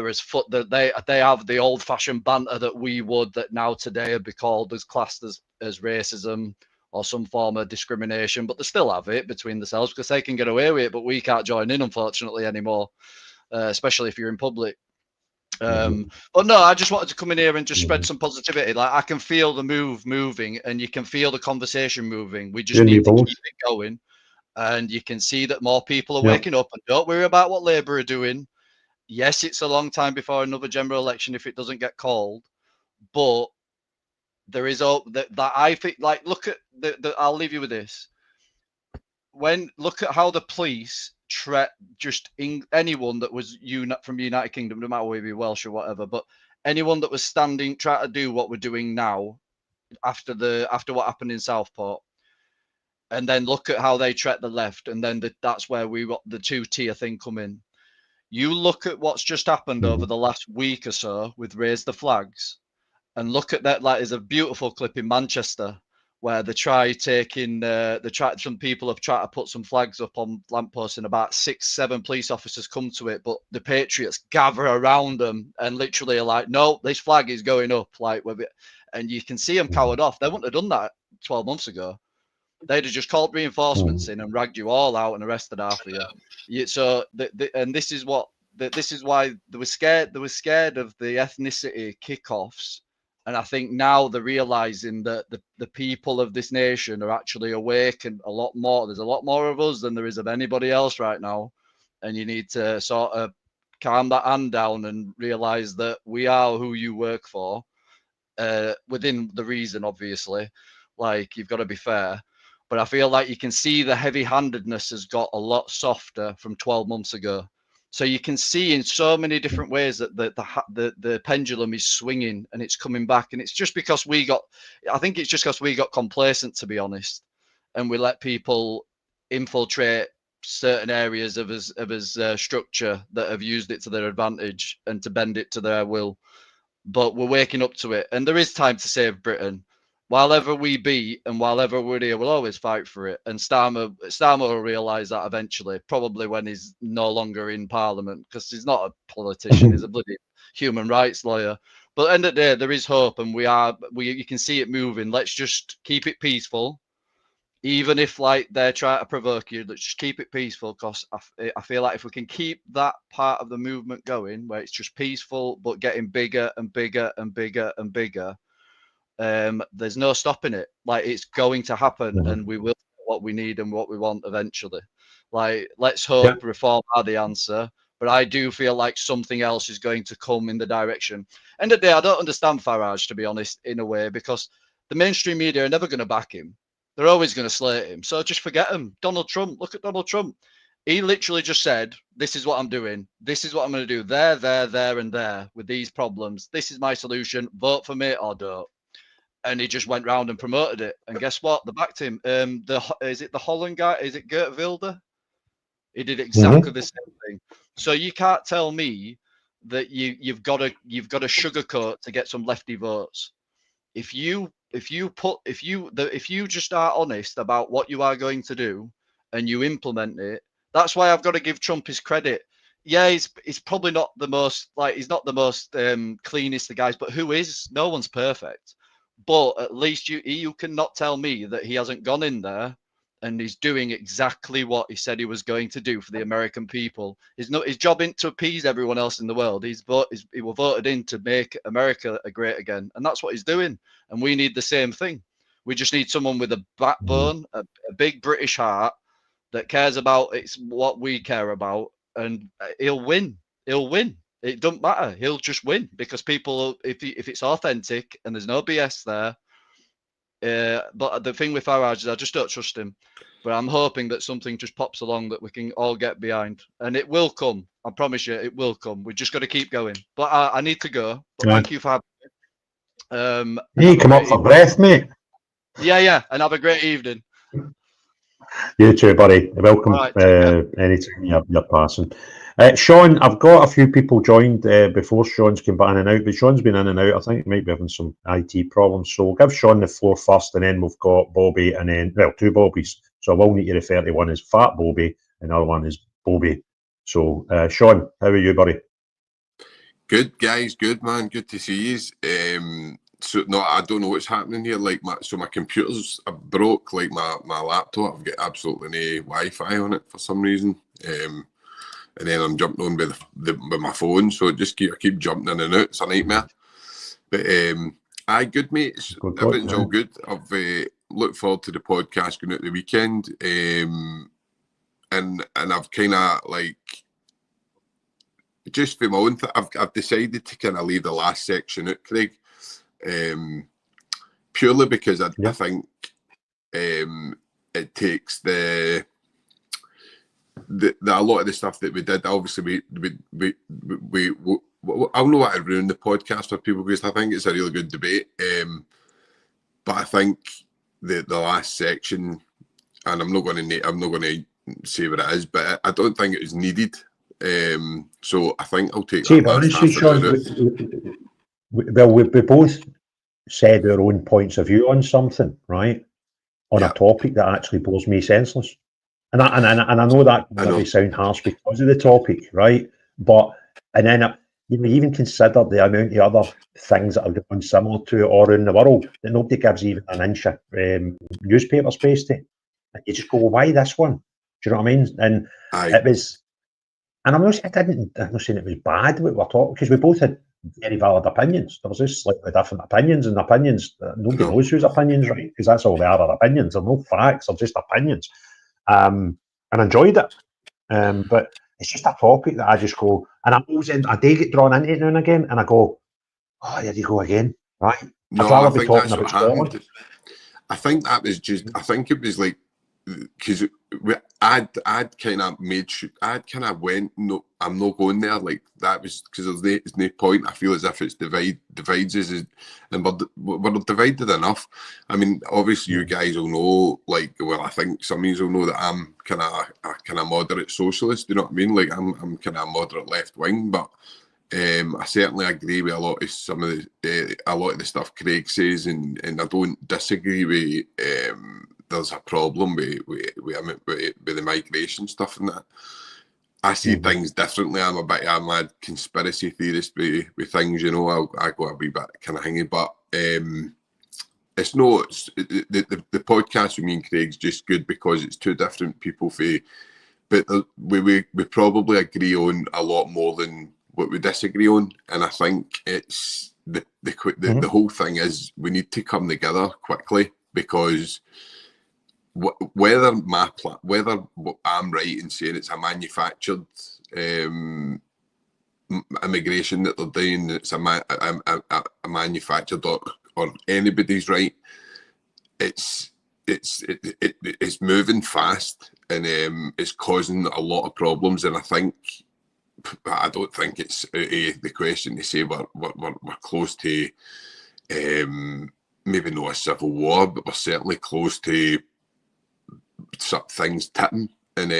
the old-fashioned banter that now today would be called classed as racism or some form of discrimination, but they still have it between themselves because they can get away with it, but we can't join in, unfortunately, anymore, especially if you're in public. But no, I just wanted to come in here and just spread some positivity. Like I can feel the moving, and you can feel the conversation moving. We just need to keep it going, and you can see that more people are waking up. And don't worry about what Labour are doing. Yes, it's a long time before another general election if it doesn't get called, but there is that I think. Like, look at I'll leave you with this. Look at how the police anyone that was from the United Kingdom, no matter whether you're Welsh or whatever, but anyone that was trying to do what we're doing now after what happened in Southport, and then look at how they treat the left, and then that's where we got the two-tier thing come in. You look at what's just happened over the last week or so with Raise the Flags, and look at that. Like, there's a beautiful clip in Manchester where some people have tried to put some flags up on lampposts, and about 6-7 police officers come to it, but the patriots gather around them and literally are like, no, this flag is going up. Like, and you can see them cowered off. They wouldn't have done that 12 months ago. They'd have just called reinforcements in and ragged you all out and arrested half of you. So, and this is why they were scared. They were scared of the ethnicity kickoffs, and I think now they're realizing that the people of this nation are actually awake, and a lot more. There's a lot more of us than there is of anybody else right now, and you need to sort of calm that hand down and realize that we are who you work for, within the reason, obviously. Like, you've got to be fair. But I feel like you can see the heavy-handedness has got a lot softer from 12 months ago. So you can see in so many different ways that the pendulum is swinging and it's coming back. And it's just because I think it's just because we got complacent, to be honest, and we let people infiltrate certain areas of his structure that have used it to their advantage and to bend it to their will. But we're waking up to it, and there is time to save Britain. While ever we be and while ever we're here, we'll always fight for it. And Starmer will realise that eventually, probably when he's no longer in Parliament, because he's not a politician, he's a bloody human rights lawyer. But at the end of the day, there is hope, and you can see it moving. Let's just keep it peaceful. Even if, like, they're trying to provoke you, let's just keep it peaceful, because I feel like if we can keep that part of the movement going, where it's just peaceful but getting bigger and bigger and bigger and bigger, there's no stopping it. Like, it's going to happen, and we will get what we need and what we want eventually. Like, let's hope reform are the answer, but I do feel like something else is going to come in the direction. End of the day, I don't understand Farage, to be honest, in a way, because the mainstream media are never going to back him. They're always going to slate him. So just forget him. Donald Trump, look at Donald Trump. He literally just said, this is what I'm doing. This is what I'm going to do. There, and there with these problems. This is my solution. Vote for me or don't. And he just went round and promoted it. And guess what? They backed him. Is it the Holland guy? Is it Geert Wilders? He did exactly the same thing. So you can't tell me that you've got to sugarcoat to get some lefty votes. If you just are honest about what you are going to do and you implement it, that's why I've got to give Trump his credit. Yeah, he's probably not the most, like, he's not the most cleanest of guys, but who is? No one's perfect. But at least you cannot tell me that he hasn't gone in there and he's doing exactly what he said he was going to do for the American people. His job isn't to appease everyone else in the world. He was voted in to make America great again, and that's what he's doing. And we need the same thing. We just need someone with a backbone, a big British heart that cares about it's what we care about, and he'll win. He'll win. It doesn't matter. He'll just win because people, if it's authentic and there's no BS there. But the thing with Farage is I just don't trust him. But I'm hoping that something just pops along that we can all get behind, and it will come. I promise you, it will come. We just got to keep going. But I need to go. But thank you for having me. You come up for breath, mate. Yeah, and have a great evening. You too, buddy. Welcome. Anytime you're passing. Sean, I've got a few people joined before Sean's came back in and out, but Sean's been in and out. I think he might be having some IT problems. So we'll give Sean the floor first, and then we've got Bobby, and then, well, two Bobbies. So I will need to refer to one as Fat Bobby, and the other one is Bobby. So, Sean, how are you, buddy? Good, guys. Good, man. Good to see you. So no, I don't know what's happening here. Like, my computer's broke. Like my laptop, I've got absolutely no Wi-Fi on it for some reason. And then I'm jumping on with my phone, so I keep jumping in and out. It's a nightmare. But good mates. Everything's all good. I've looked forward to the podcast going out the weekend. And I've kind of like, just for my own I've decided to kind of leave the last section out, Craig. Purely because I think it takes a lot of the stuff that we did. Obviously, we I don't know what I'd ruin the podcast for people, because I think it's a really good debate. But I think the last section, and I'm not going to say what it is, but I don't think it was needed. So I think I'll take that last half Sean, well, we both said our own points of view on something, right? On a topic that actually bores me senseless. And I know that can maybe sound harsh because of the topic, right? But and then you even consider the amount of other things that are going similar to it or in the world that nobody gives even an inch of newspaper space to. And you just go, why this one? Do you know what I mean? And it was, and I'm not saying it was bad what we're talking, because we both had very valid opinions. There was just slightly different opinions, and nobody knows whose opinions, right? Because that's all they are opinions. They're no facts, they're just opinions. And I enjoyed it. But it's just a topic that I just go, and I do get drawn into it now and again, and I go, oh, there you go again, right? No, I'd rather I be think talking that's about what Scotland. happened. I think that was just, I think it was like, because I'd kind of made sure, I'd kind of went, no, I'm not going there. Like, that was, because there's no point. I feel as if it's divides us, and we're divided enough. I mean, obviously you guys will know, like, well, I think some of you will know that I'm kind of moderate socialist, you know what I mean? Like, I'm kind of moderate left wing, but I certainly agree with a lot of the stuff Craig says, and I don't disagree with there's a problem with the migration stuff and that. I see things differently. I'm a bit of a mad conspiracy theorist with things, you know. I go a wee bit kind of hingy, but it's no. The podcast with me and Craig's just good because it's two different people. But we probably agree on a lot more than what we disagree on, and I think it's the whole thing is we need to come together quickly, because whether I'm right in saying it's a manufactured immigration that they're doing, it's a manufactured, or anybody's right, it's moving fast, and it's causing a lot of problems. And I don't think it's the question to say we're close to maybe not a civil war, but we're certainly close to some things tipping, and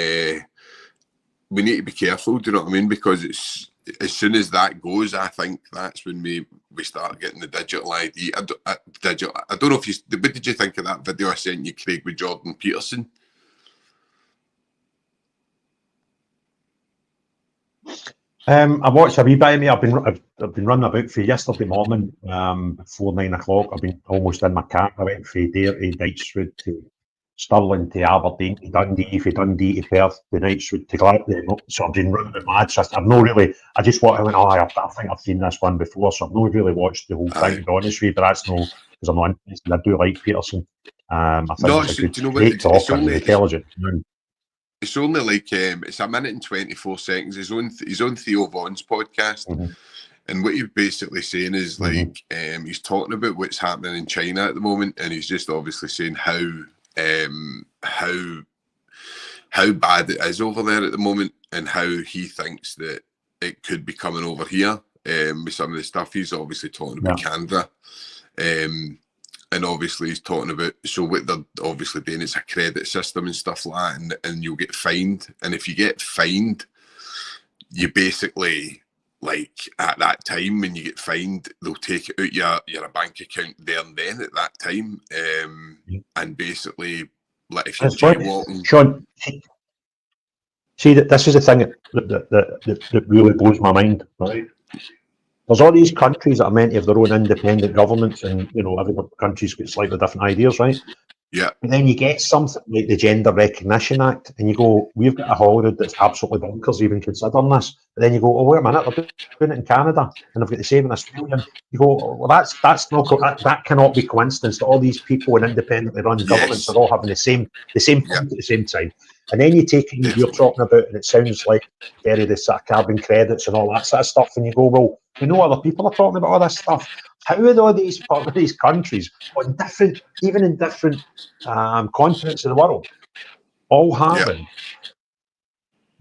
we need to be careful. Do you know what I mean? Because it's, as soon as that goes, I think that's when we start getting the digital ID. I don't know if you. What did you think of that video I sent you, Craig, with Jordan Peterson? I watched a wee bit of me. I've been running about for yesterday morning, before 9 o'clock. I've been almost in my car. I went from there to Knightswood to Stirling to Aberdeen to Dundee, from Dundee to Perth to Knightswood to Glasgow. So I've been running about mad. So I've not really. I just watched. I went, I think I've seen this one before. So I've not really watched the whole thing, to be honest with you. But that's no, because I'm not interested. I do like Peterson. I think he's a good, great talker and intelligent. It's only like it's a minute and 24 seconds. He's on Theo Vaughan's podcast, and what he's basically saying is like he's talking about what's happening in China at the moment, and he's just obviously saying how bad it is over there at the moment, and how he thinks that it could be coming over here with some of the stuff. He's obviously talking about Canada. And obviously he's talking about, so what they're obviously doing, it's a credit system and stuff like that, and you'll get fined. And if you get fined, you basically, like, at that time when you get fined, they'll take it out your bank account there and then at that time. And basically, like, if you're jaywalking... Sean, see, this is the thing that really blows my mind, right? There's all these countries that are meant to have their own independent governments, and, you know, every country's got slightly different ideas, right? Yeah. And then you get something like the Gender Recognition Act, and you go, we've got a Hollywood that's absolutely bonkers even considering this. But then you go, oh, wait a minute, they're doing it in Canada, and they've got the same in Australia. You go, well, that's not, that cannot be coincidence that all these people in independently run governments are all having the same point at the same time. And then you take what you're talking about, and it sounds like very the sort of carbon credits and all that sort of stuff, and you go, well, we know other people are talking about all this stuff. How are all these countries on different, even in different continents of the world, all having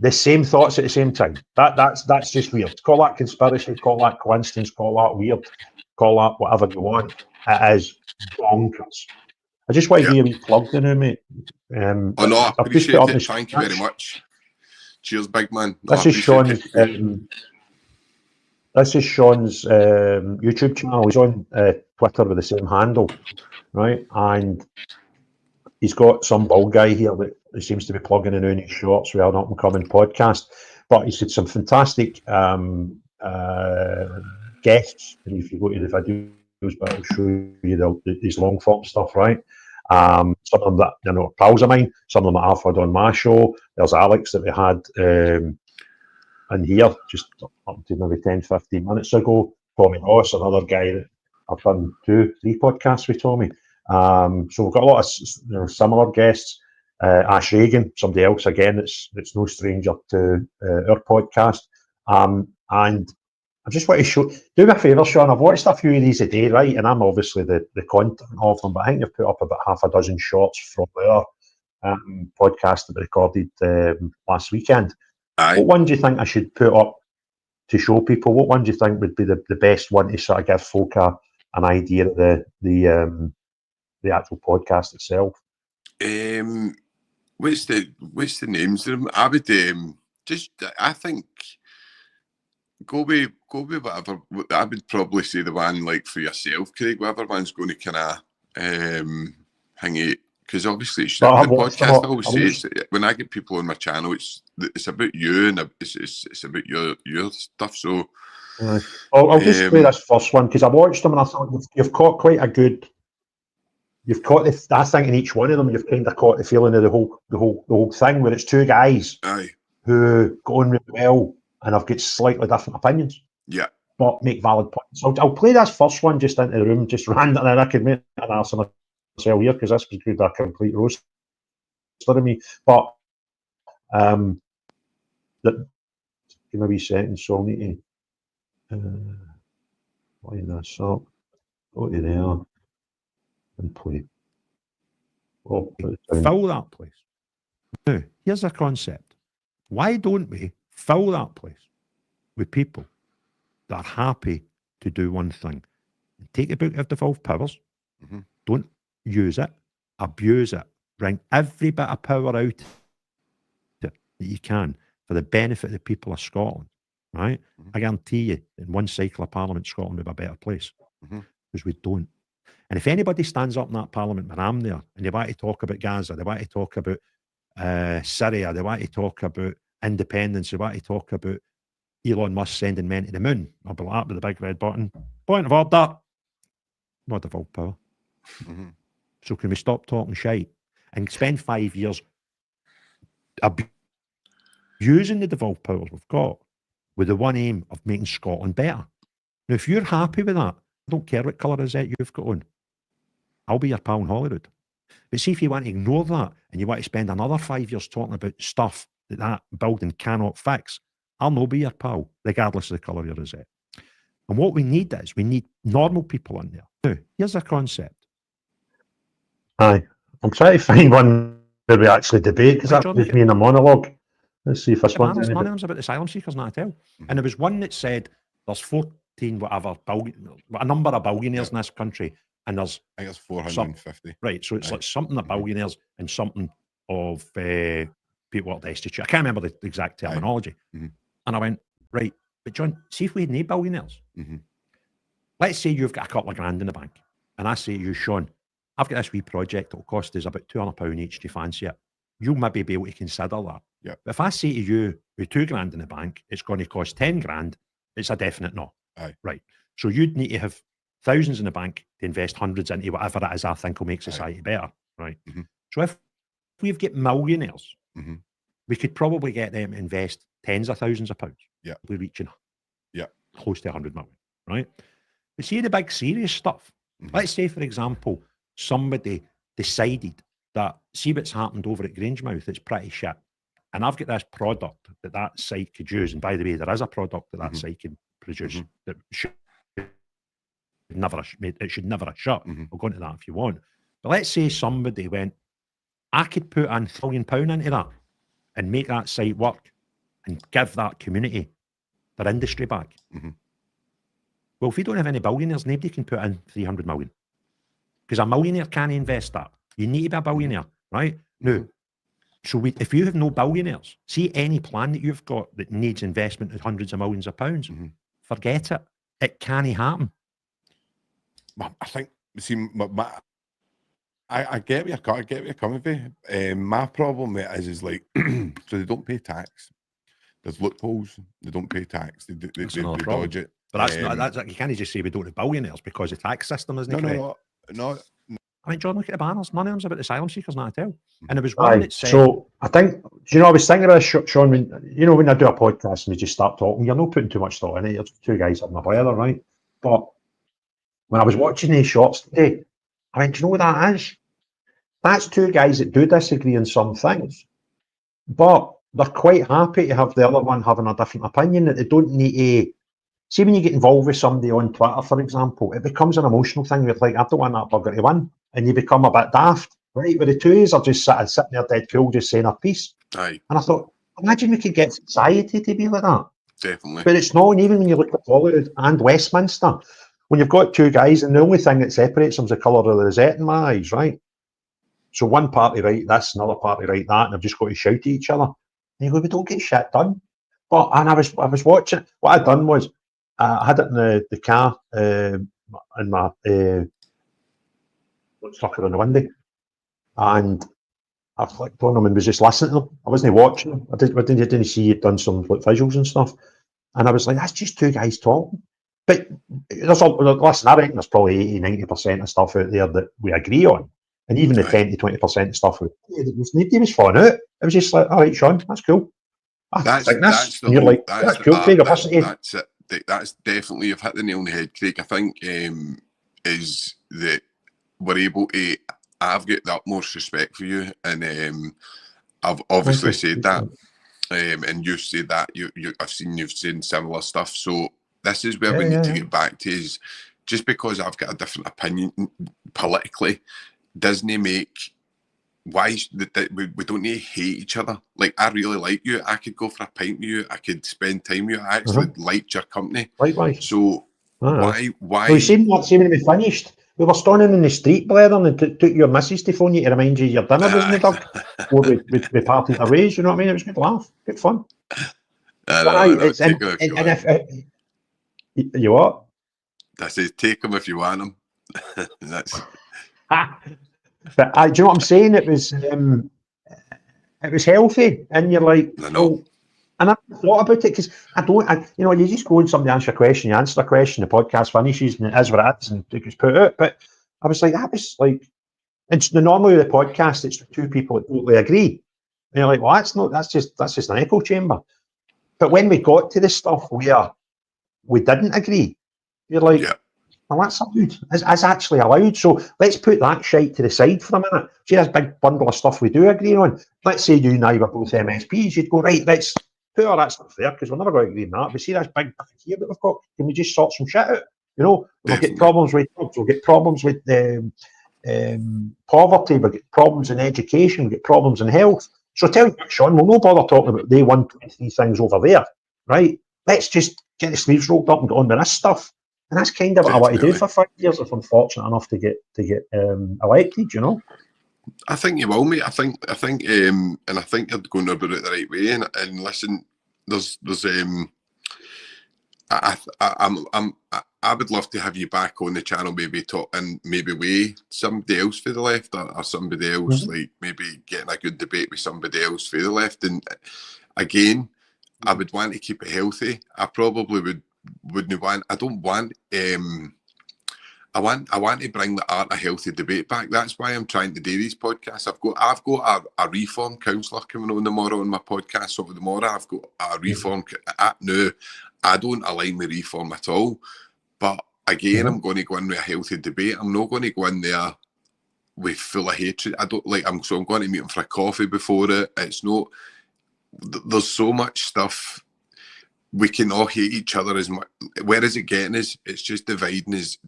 the same thoughts at the same time? That's just weird. Call that conspiracy, call that coincidence, call that weird, call that whatever you want. It is bonkers. I just want to give you a plug there, mate. Oh no, I I've just appreciate put up it. this. Thank you very much. Cheers, big man. No, This I is appreciate Sean's. it. This is Sean's YouTube channel. He's on Twitter with the same handle, right? And he's got some bald guy here that he seems to be plugging in his shorts with an up and coming podcast. But he's had some fantastic guests. And if you go to the videos, but I'll show you these long form stuff, right? Some of them that are pals of mine, some of them that I've had on my show. There's Alex that we had in here just up to maybe 10, 15 minutes ago. Tommy Ross, another guy that I've done 2, 3 podcasts with Tommy. So we've got a lot of similar guests. Ash Reagan, somebody else again that's no stranger to our podcast. And I just want to do me a favour, Sean. I've watched a few of these a day, right? And I'm obviously the content of them, but I think you've put up about half a dozen shorts from our podcast that we recorded last weekend. Aye. What one do you think I should put up to show people? What one do you think would be the best one to sort of give folk an idea of the actual podcast itself? What's the names of them? I would I think go with whatever. I would probably say the one like for yourself, Craig. Whatever one's going to kind of hang it, because obviously it's the podcast. I always say when I get people on my channel, it's about you and it's about your stuff. So I'll just play this first one because I watched them and I thought you've caught quite a good. You've caught I think in each one of them you've kind of caught the feeling of the whole thing where it's 2 guys who go on really well and have got slightly different opinions. Yeah. But make valid points. I'll play this first one just into the room, just random, and I can make an answer myself here because this was good, a complete roast of me. But give me a wee second, so I'll need to line this up. Go to there and play. Fill that place. Now, here's a concept. Why don't we fill that place with people that are happy to do one thing? Take the book of devolved powers, don't use it, abuse it, bring every bit of power out of it that you can for the benefit of the people of Scotland, right? I guarantee you, in one cycle of Parliament, Scotland would be a better place because we don't. And if anybody stands up in that Parliament when I'm there and they want to talk about Gaza, they want to talk about Syria, they want to talk about independence, they want to talk about Elon Musk sending men to the moon, I'll be like with the big red button. Point of order. Not devolved power. So can we stop talking shite and spend 5 years abusing the devolved powers we've got with the one aim of making Scotland better? Now, if you're happy with that, I don't care what colour is that you've got on. I'll be your pal in Holyrood. But see, if you want to ignore that and you want to spend another 5 years talking about stuff that building cannot fix, I'll not be your pal, regardless of the colour of your rosette. And what we need is, we need normal people in there. Now, here's a concept. Aye. I'm trying to find one where we actually debate, because that was me in a monologue. Let's see if this one's none of them's about the asylum seekers, not at all. And there was one that said there's 14 whatever, a number of billionaires in this country, and I think it's 450. Right, so it's like something of billionaires and something of people that are destitute. I can't remember the exact terminology. And I went, right, but John, see if we had no billionaires. Let's say you've got a couple of grand in the bank, and I say to you, Sean, I've got this wee project that'll cost us about £200 each. Do you fancy it? You'll maybe be able to consider that. But if I say to you, with 2 grand in the bank, it's going to cost 10 grand, it's a definite no. Right. So you'd need to have thousands in the bank to invest hundreds into whatever it is I think will make society better. Right. So if we've got millionaires, we could probably get them to invest tens of thousands of pounds. We're reaching close to 100 million. Right. But see the big serious stuff. Let's say, for example, somebody decided that, see what's happened over at Grangemouth, it's pretty shit. And I've got this product that site could use. And by the way, there is a product that site can produce that should never have shut. We'll go into that if you want. But let's say somebody went, I could put in £1 million into that and make that site work and give that community their industry back. Well, if we don't have any billionaires, nobody can put in 300 million. Because a millionaire can't invest that. You need to be a billionaire, right? Now, so if you have no billionaires, see any plan that you've got that needs investment of hundreds of millions of pounds, forget it. It can't happen. Well, I think, see, I get where you're coming from. My problem with it is like, so they don't pay tax. There's loopholes. They don't pay tax. They dodge it. But that's not. You can't just say we don't have billionaires because the tax system isn't correct. No. I mean, John, look at the banners. None of them's about the asylum seekers, not at all. And there was one that said. So I think, I was thinking of this, Sean, when I do a podcast and we just start talking, you're not putting too much thought in it. You're just two guys having a blather, right? But when I was watching these shots today, I mean, do you know what that is? That's two guys that do disagree on some things, but they're quite happy to have the other one having a different opinion, that they don't need to. See, when you get involved with somebody on Twitter, for example, it becomes an emotional thing. You're like, I don't want that bugger to win. And you become a bit daft, right? But the two is are just sitting there dead cool, just saying a piece. Aye. And I thought, imagine we could get society to be like that. Definitely. But it's not, and even when you look at Holyrood and Westminster, when you've got two guys and the only thing that separates them is the colour of the rosette in my eyes, right? So one party write this, another party write that, and they've just got to shout at each other. And you go, we don't get shit done. And I was watching, what I'd done was, I had it in the car, in my sucker on the window, and I flicked on them and was just listening to them. I wasn't watching them. I didn't see you'd done some like visuals and stuff. And I was like, that's just two guys talking. But listen, I reckon there's probably 80-90% of stuff out there that we agree on. And even the 10-20% of stuff, nobody was falling out. It was just like, all right, Sean, that's cool. That's cool, Craig. That's definitely, you've hit the nail on the head, Craig. I think is that we're able to. I've got the utmost respect for you, and I've obviously said that, and you've said that. I've seen you've said similar stuff. So this is where we need to get back to, is just because I've got a different opinion politically doesn't make why we don't need to hate each other. Like, I really like you. I could go for a pint with you. I could spend time with you. I actually liked your company. Likewise. So why? Well, you seem when we finished, we were standing in the street, Blether, and took your missus to phone you to remind you your dinner wasn't done. Or we parted our ways, you know what I mean? It was good laugh, good fun. You what? I says, take them if you want them. That's. But do you know what I'm saying? It was healthy, and you're like, I know. And I thought about it because you just go and somebody answer a question, you answer a question, the podcast finishes, and it is what it is, and it gets put out. But I was like, that was like, and normally with the podcast, it's two people that totally agree. And you're like, well, that's just an echo chamber. But when we got to the stuff where we didn't agree, you're like, well, that's allowed. That's actually allowed. So let's put that shite to the side for a minute. See, this big bundle of stuff we do agree on. Let's say you and I were both MSPs. You'd go, right, let's put all that stuff there because we're never going to agree on that. But see this big bucket here that we've got, can we just sort some shit out? You know, we'll get problems with drugs, we'll get problems with poverty, we'll get problems in education, we'll get problems in health. So tell you, Sean, we'll no bother talking about day 123 things over there, right? Let's just get the sleeves rolled up and get on with this stuff. And that's kind of what I want to do for 5 years if I'm fortunate enough to get elected, you know. I think you will, mate. I think, and I think you're going about it the right way. And listen, I would love to have you back on the channel, maybe talk and maybe weigh somebody else for the left, or somebody else, like maybe getting a good debate with somebody else for the left. And again, I would want to keep it healthy. I probably wouldn't want. I don't want. I want to bring the art of healthy debate back. That's why I'm trying to do these podcasts. I've got a reform counsellor coming on tomorrow on my podcast. So tomorrow I've got a reform. No, I don't align with reform at all. But again, I'm going to go in with a healthy debate. I'm not going to go in there with full of hatred. I don't like. So I'm going to meet him for a coffee before it. It's not. There's so much stuff. We can all hate each other as much. Where is it getting us? It's just dividing us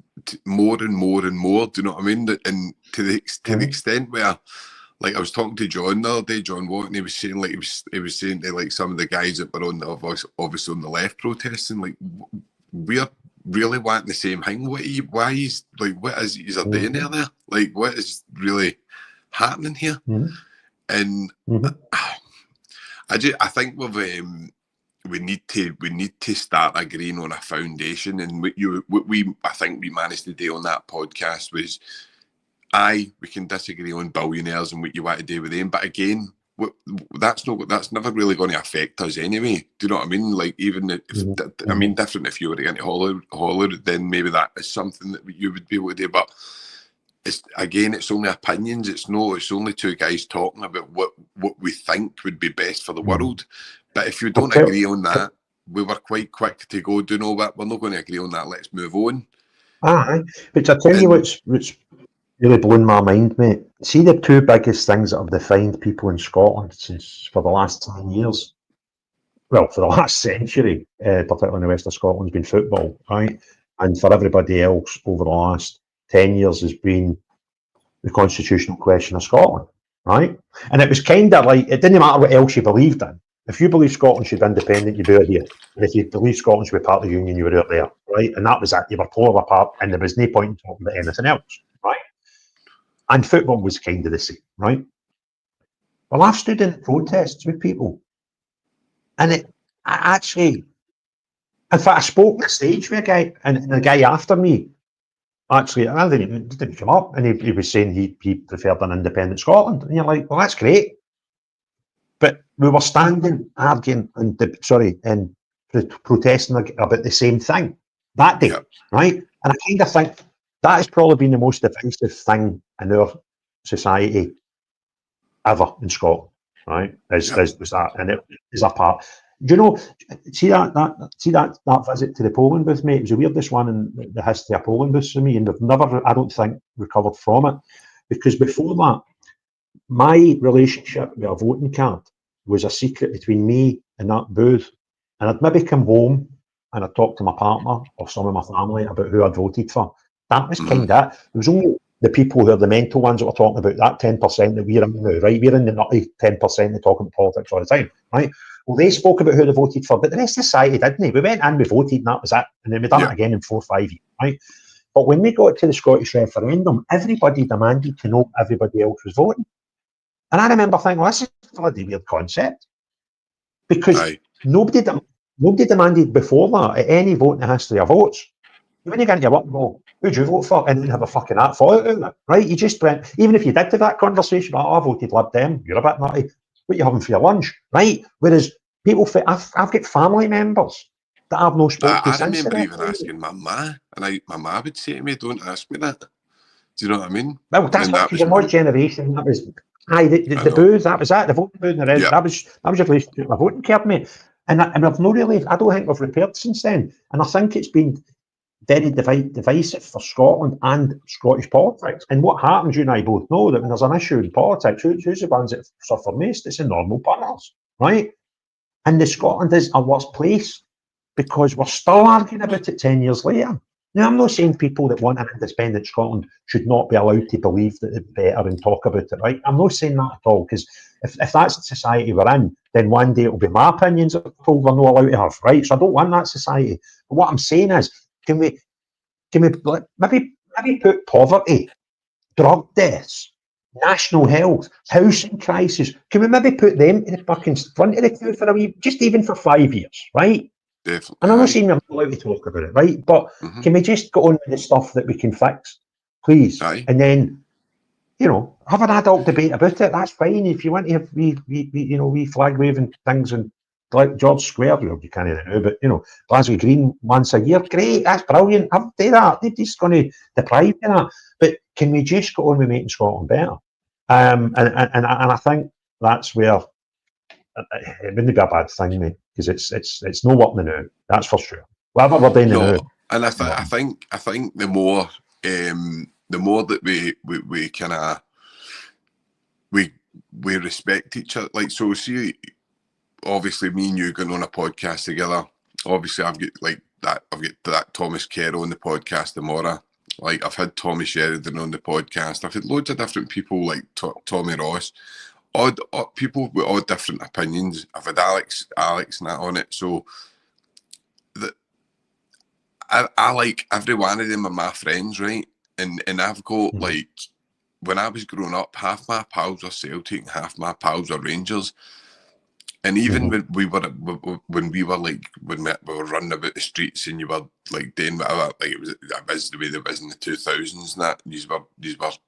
more and more and more. Do you know what I mean? And to the extent where, like, I was talking to John the other day, John Watt, and he was saying, like, he was saying to like some of the guys that were on the obviously on the left protesting, like, we're really wanting the same thing. What is there doing there? Like, what is really? happening here, and I think we need to start agreeing on a foundation, and what I think we managed to do on that podcast was, we can disagree on billionaires and what you want to do with them, but again, that's never really going to affect us anyway. Do you know what I mean? Like, even if I mean, different if you were to get into Hollywood, then maybe that is something that you would be able to do. But it's only opinions. It's only two guys talking about what we think would be best for the world. But if you don't agree on that, we were quite quick to go, do you know what? We're not going to agree on that. Let's move on. But I tell you what's really blown my mind, mate. See, the two biggest things that have defined people in Scotland for the last 10 years, well, for the last century, particularly in the west of Scotland, has been football, right? And for everybody else over the last 10 years has been the constitutional question of Scotland, right? And it was kind of like, it didn't matter what else you believed in. If you believe Scotland should be independent, you'd be out here. And if you believe Scotland should be part of the Union, you were out there, right? And that was it. You were polar apart, and there was no point in talking about anything else, right? And football was kind of the same, right? Well, I've stood in protests with people, and in fact, I spoke on stage with a guy, and the guy after me, actually, I didn't come up, and he was saying he preferred an independent Scotland, and you're like, well, that's great, but we were standing, arguing, and protesting about the same thing that day, right? And I kind of think that has probably been the most divisive thing in our society ever in Scotland, right? Was that, and it is a part. Do you know? See that visit to the polling booth, mate? It was the weirdest one in the history of polling booths for me, and we've never, I don't think, recovered from it, because before that, my relationship with a voting card was a secret between me and that booth, and I'd maybe come home and I'd talk to my partner or some of my family about who I'd voted for. That was kind of it. It was only the people who are the mental ones that were talking about that 10% that we're in now, right? We're in the nutty 10% that talking about politics all the time, right? Well, they spoke about who they voted for, but the rest of society didn't. We went in, we voted, and that was it. And then we done it again in 4 or 5 years, right? But when we got to the Scottish referendum, everybody demanded to know everybody else was voting. And I remember thinking, well, this is a bloody weird concept. Because nobody demanded before that at any vote in the history of votes. When you get into your work, well, who'd you vote for? And then have a fucking that thought out of it, right? You just went, even if you did have that conversation, I voted Lib Dem, you're a bit nutty. What are you having for your lunch, right? Whereas people, I've got family members that I've no spoken to since. I remember even asking my ma, and my ma would say to me, don't ask me that. Do you know what I mean? Well, that's what, because your generation, that was, the booth, that was that, the voting booth, and that was your relationship with my voting card, mate. And I've not really, I don't think we've repaired since then. And I think it's been very divisive for Scotland and Scottish politics. And what happens, you and I both know that when there's an issue in politics, who's the ones that suffer most? It's the normal partners, right? And the Scotland is a worse place because we're still arguing about it 10 years later. Now, I'm not saying people that want an independent Scotland should not be allowed to believe that it's better and talk about it, right? I'm not saying that at all, because if that's the society we're in, then one day it'll be my opinions that people we're not allowed to have, right? So I don't want that society. But what I'm saying is, can we maybe put poverty, drug deaths, national health, housing crisis, can we maybe put them in the fucking front of the queue for a wee, just even for 5 years, right? Definitely. And I'm not saying we're not allowed to talk about it, right? But can we just go on with the stuff that we can fix, please? And then, you know, have an adult debate about it. That's fine. If you want to have wee flag waving things and like George Square, you can't do that now, but you know, Glasgow Green once a year, great, that's brilliant. I'll do that. They're just going to deprive you of that. But can we just go on with making Scotland better? And I think that's where it wouldn't be a bad thing, mate, because it's no working now. That's for sure. Whatever we're doing now. And I think the more that we kind of we respect each other. Like, so see, obviously me and you going on a podcast together. Obviously I've got that Thomas Kerr on the podcast tomorrow. Like, I've had Tommy Sheridan on the podcast. I've had loads of different people like Tommy Ross. Odd people with all different opinions. I've had Alex and that on it. So I like every one of them are my friends, right? And I've got like when I was growing up, half my pals were Celtic and half my pals were Rangers. And even when we were like, when we were running about the streets and you were like doing whatever, like it was the way it was in the 2000s and that, these were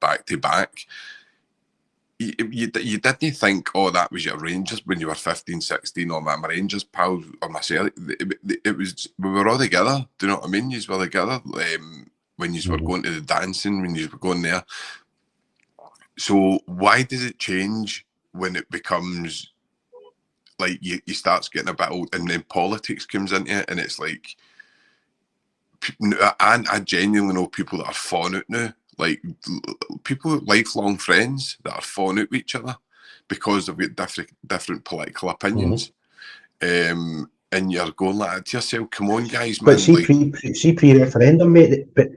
back to back. You didn't think, oh, that was your Rangers when you were 15, 16, or my Rangers pals or my Celtic. It was, we were all together. Do you know what I mean? You were together when you were going to the dancing, when you were going there. So why does it change when it becomes like you start getting a bit old and then politics comes into it and it's like, and I genuinely know people that are falling out now, like people, lifelong friends that are falling out with each other because they've got different political opinions. And you're going like to yourself, come on guys, man. But see pre-referendum, mate, but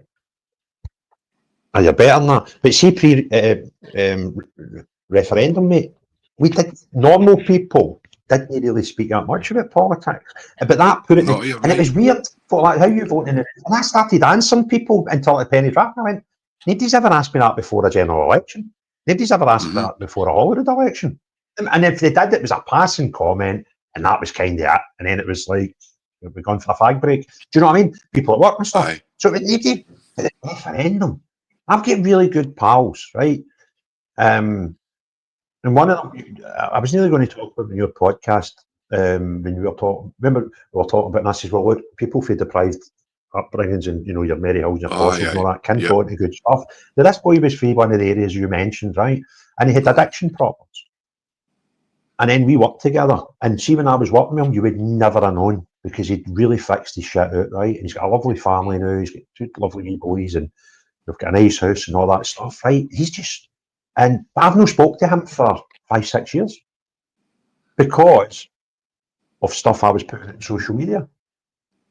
you're better than that. But see pre-referendum, mate, we did, normal people didn't really speak that much about politics. But that put it, and it was weird for like how you voting. And I started answering people until the penny dropped. I went, nobody's ever asked me that before a general election. Nobody's ever asked me that before a Holyrood election. And if they did, it was a passing comment, and that was kind of it. And then it was like, we're going for a fag break. Do you know what I mean? People at work and stuff. Aye. So it needed a referendum. I've got really good pals, right? And one of them, I was nearly going to talk about your podcast when we were talking. Remember, we were talking about, and I says, well, look, people for deprived upbringings and, you know, your Mary Hills, your Fossils and all that can go into good stuff. Now, this boy was from one of the areas you mentioned, right? And he had addiction problems. And then we worked together. And see, when I was working with him, you would never have known because he'd really fixed his shit out, right? And he's got a lovely family now. He's got two lovely wee boys and they've got a nice house and all that stuff, right? He's just... And I've not spoke to him for 5-6 years because of stuff I was putting on social media.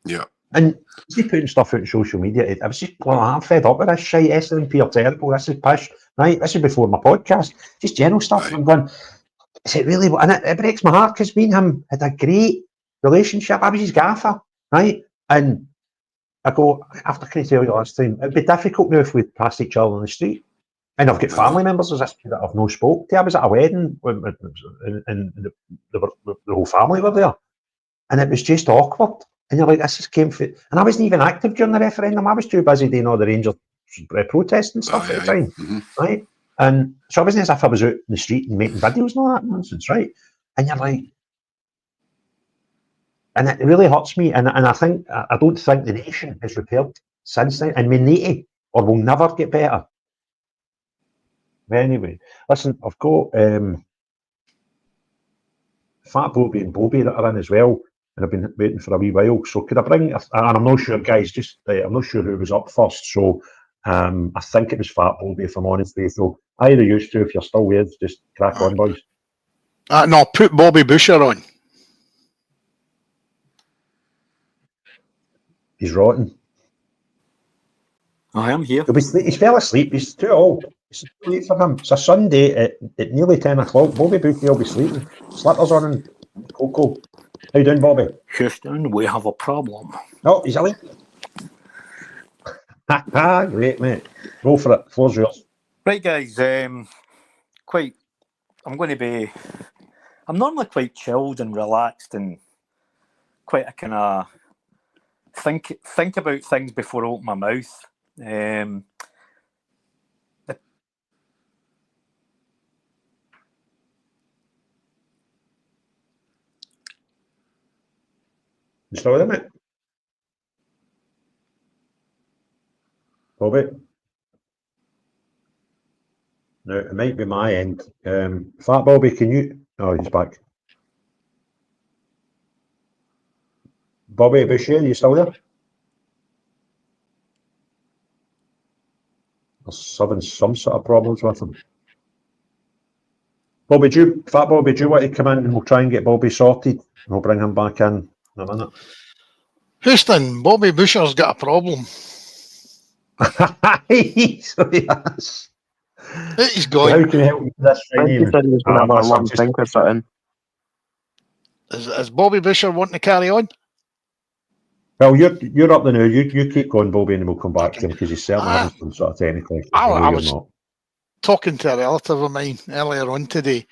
Yeah. And he putting stuff out on social media. I was just, well, I'm fed up with this shit. SNP are terrible. This is pish. Right? This is before my podcast. Just general stuff. And I'm going, is it really? And it breaks my heart because me and him had a great relationship. I was his gaffer. Right? And I go, after can I tell you last time, it'd be difficult now if we'd passed each other on the street. And I've got family members as that I've no spoke to. I was at a wedding and the whole family were there. And it was just awkward. And you're like, this just came for... And I wasn't even active during the referendum. I was too busy doing all the Rangers protests and stuff at the time. Right? And so it wasn't as if I was out in the street and making videos and all that nonsense, right? And you're like... And it really hurts me. And I don't think the nation has repaired since then. And we need to, or we'll never get better. Anyway, listen, I've got Fat Bobby and Bobby that are in as well, and I've been waiting for a wee while. So could I bring? And I'm not sure, guys. Just I'm not sure who was up first. So I think it was Fat Bobby, if I'm honest with you. So either used to, if you're still with, just crack on, boys. No, put Bobby Busher on. He's rotten. I am here. He fell asleep. He's too old. It's too late for him. It's a Sunday at nearly 10 o'clock. Bobby Bushy will be sleeping. Slippers on and cocoa. How you doing, Bobby? Houston, we have a problem. Oh, he's awake. Great, mate. Go for it. Floor's yours. Right, guys. I'm normally quite chilled and relaxed and quite a kind of think about things before I open my mouth. You still with it? Bobby? No, it might be my end. Fat Bobby, can you... Oh, he's back. Bobby Boucher, you still there? There's having some sort of problems with him. Bobby, Fat Bobby, do you want to come in and we'll try and get Bobby sorted? And we'll bring him back in a minute. Houston, Bobby Busher's got a problem. Yes. He's going. How can I help you with this? Is Bobby Busher wanting to carry on? Well, you're up the now. You keep going, Bobby, and we'll come back to him because he's certainly having some sort of technical issues. talking to a relative of mine earlier on today,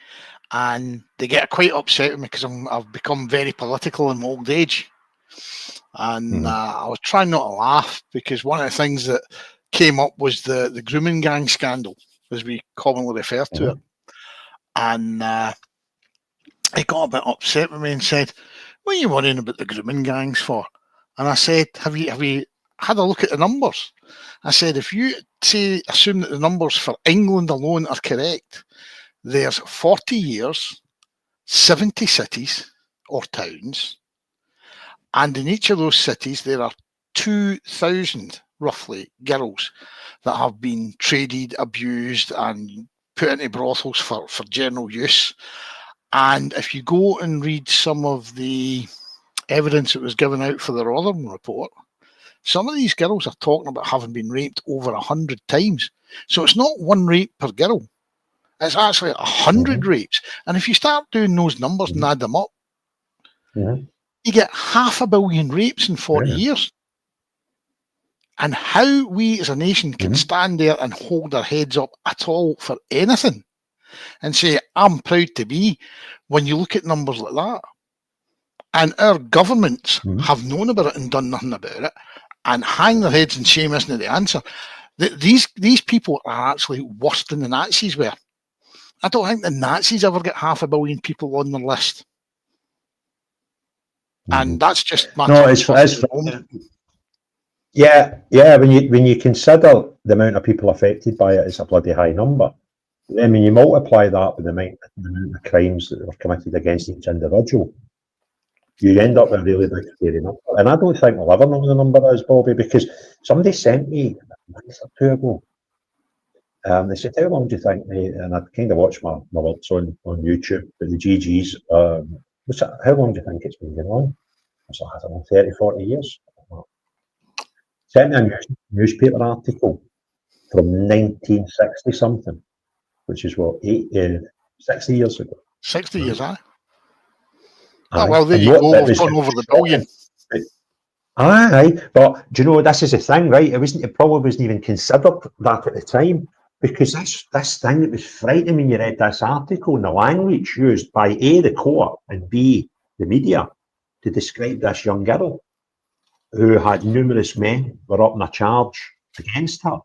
and they get quite upset with me because I've become very political in my old age. And I was trying not to laugh because one of the things that came up was the grooming gang scandal, as we commonly refer to it. And he got a bit upset with me and said, "What are you worrying about the grooming gangs for?" And I said, "Have you had a look at the numbers?" I said, "If you assume that the numbers for England alone are correct, there's 40 years, 70 cities or towns, and in each of those cities there are 2,000 roughly girls that have been traded, abused, and put into brothels for general use. And if you go and read some of the evidence that was given out for the Rotherham report, some of these girls are talking about having been raped over 100 times. So it's not one rape per girl. It's actually 100 rapes. And if you start doing those numbers and add them up, you get 500 million rapes in 40 years. And how we as a nation can stand there and hold our heads up at all for anything and say, I'm proud to be, when you look at numbers like that. And our governments have known about it and done nothing about it, and hang their heads in shame isn't the answer. These people are actually worse than the Nazis were. I don't think the Nazis ever get 500 million people on the list. And that's just my Yeah. When you consider the amount of people affected by it, it's a bloody high number. Then when you multiply that with the amount of crimes that were committed against each individual, you end up with a really big scary number. And I don't think we'll ever know what the number is, Bobby, because somebody sent me a month or two ago. They said, "How long do you think?" And I kind of watched my works on YouTube, but the GGs, how long do you think it's been going on? I was like, I don't know, 30, 40 years. Sent me a newspaper article from 1960 something, which is what, 60 years ago. 60 years, aye. Oh, well, there you go. We've gone over the billion. Aye, but do you know, this is the thing, right? It probably wasn't even considered that at the time, because this thing that was frightening when you read this article and the language used by A, the court, and B, the media, to describe this young girl who had numerous men were up in a charge against her,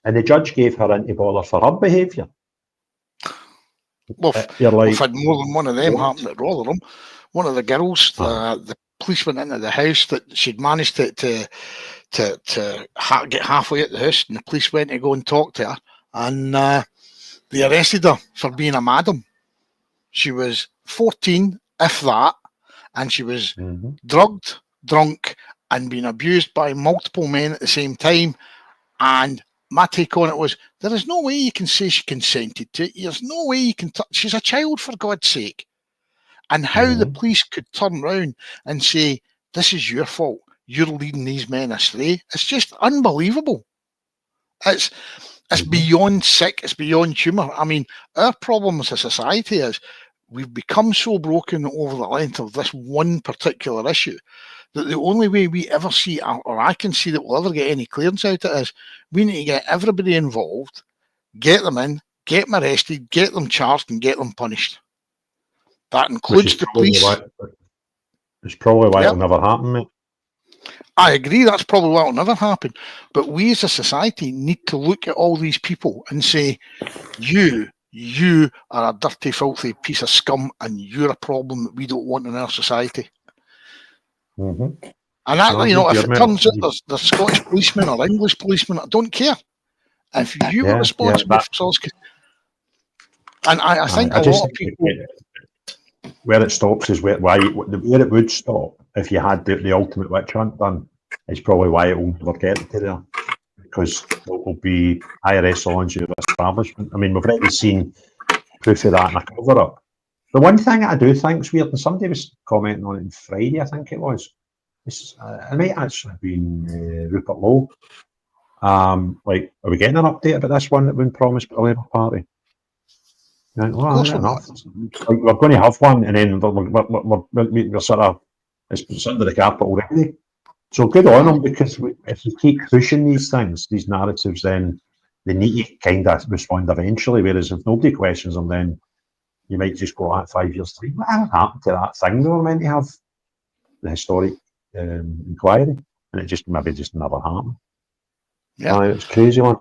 and the judge gave her into bother for her behaviour. Well, we've had more than one of them happen at Rotherham. One of the girls, the police went into the house that she'd managed to get halfway at the house, and the police went to go and talk to her, and they arrested her for being a madam. She was 14, if that, and she was drugged, drunk, and being abused by multiple men at the same time. And my take on it was, there is no way you can say she consented to it. There's no way you can she's a child, for God's sake. And how the police could turn around and say, this is your fault, you're leading these men astray. It's just unbelievable. It's beyond sick, it's beyond humour. I mean, our problem as a society is we've become so broken over the length of this one particular issue that the only way we ever see, or I can see that we'll ever get any clearance out of it, is we need to get everybody involved, get them in, get them arrested, get them charged, and get them punished. That includes the police. It's probably why it'll never happen, mate. I agree, that's probably why it'll never happen. But we as a society need to look at all these people and say, you are a dirty, filthy piece of scum, and you're a problem that we don't want in our society. And that, if it turns out there's Scottish policemen or English policemen, I don't care. If you were responsible for something, and I think a lot of people. Where it stops is where it would stop if you had the ultimate witch hunt done. Is probably why it won't ever get to there, because it will be higher echelons of establishment. I mean, we've already seen proof of that in a cover-up. The one thing I do think is weird, and somebody was commenting on it on Friday, I think it was. It might actually have been Rupert Lowe. Are we getting an update about this one that been promised by the Labour Party? Well, enough. We're going to have one, and then we're sort of, it's under the carpet already. So good on them, because if we keep pushing these things, these narratives, then they need to kind of respond eventually. Whereas if nobody questions them, then you might just go at 5 years' time. What happened to that thing they were meant to have? The historic inquiry, and it just maybe just never happened. Yeah, it's crazy one.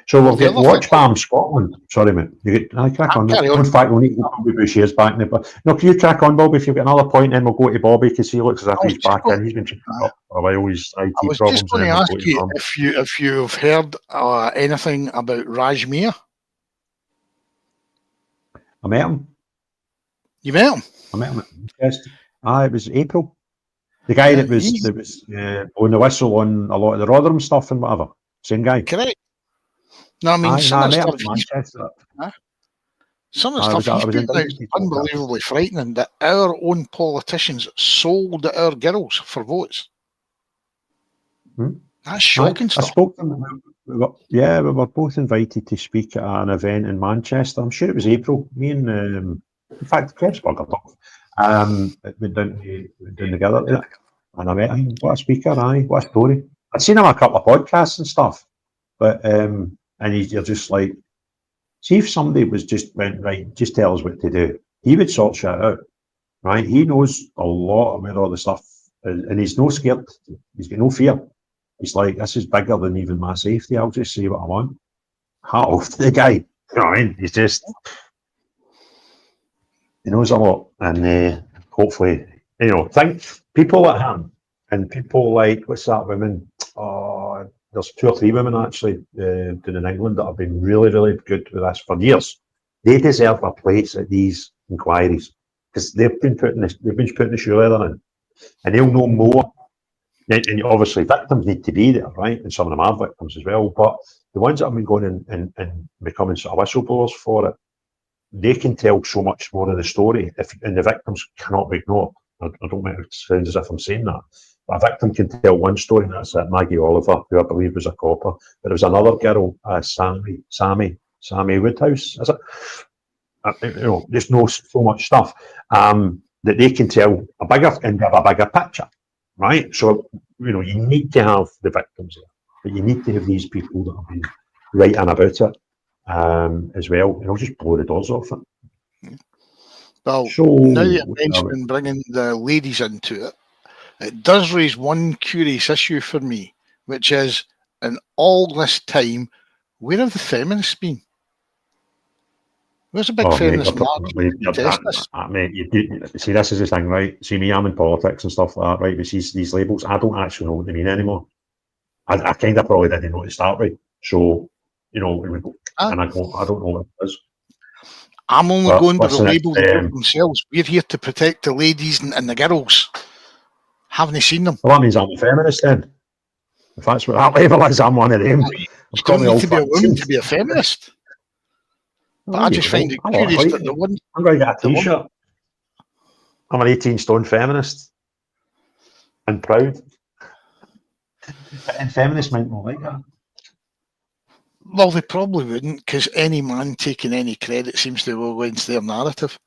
So we'll get Watch Balm Scotland. Sorry, mate. You get. I crack on. In fact, we'll need to go Bobby Boucher's back now. But no, can you crack on, Bobby? If you've got another point, then we'll go to Bobby because he looks as if he's back in. He's been tripping up for a while. His IT I was problems. just going to ask you if you've heard anything about Rajmir. I met him. You met him? I met him at Manchester. It was April. The guy that was on the whistle on a lot of the Rotherham stuff and whatever. Same guy. Correct. No, I mean, some of the stuff Manchester. Some of the stuff he's put out is unbelievably frightening, that our own politicians sold our girls for votes. That's shocking stuff. I spoke to them. We were both invited to speak at an event in Manchester. I'm sure it was April. Me and, in fact, Krebsburg went down together, and I met him. What a speaker, what a story. I'd seen him on a couple of podcasts and stuff, but and you're just like, see if somebody was just went, right, just tell us what to do. He would sort shit out, right? He knows a lot about all the stuff, and he's no scared. He's got no fear. He's like, this is bigger than even my safety. I'll just say what I want. Hat off to the guy. You know what I mean? He's just, he knows a lot, and hopefully, think people like him and people like, what's that woman? Oh, there's 2 or 3 women actually down in England that have been really, really good with this for years. They deserve a place at these inquiries because they've been putting the shoe leather in, and they'll know more. And obviously, victims need to be there, right? And some of them are victims as well. But the ones that have been going and becoming sort of whistleblowers for it, they can tell so much more of the story, and the victims cannot be ignored. I don't make it sound as if I'm saying that. But a victim can tell one story, and that's Maggie Oliver, who I believe was a copper. But there was another girl, Sammy Woodhouse, is it? Just knows so much stuff that they can tell a bigger and have a bigger picture, right? So, you need to have the victims there, but you need to have these people that have been writing about it as well. It'll just blow the doors off it. Well, now that you're mentioning bringing the ladies into it, it does raise one curious issue for me, which is, in all this time, where have the feminists been? Where's a big feminist march? See, this is the thing, right? See, me, I'm in politics and stuff like that, right? But these labels, I don't actually know what they mean anymore. I kind of probably didn't know to start with. So, and I don't know what it is. I'm only going by the label they give themselves. We're here to protect the ladies and the girls. Haven't you seen them? Well, that means I'm a feminist then. If that's what that label is, I'm one of them. You don't need to be a woman to be a feminist. But I just find it curious that the one... I'm going to get a t-shirt. I'm an 18-stone feminist. And proud. And feminists might not like that. Well, they probably wouldn't, because any man taking any credit seems to go against their narrative.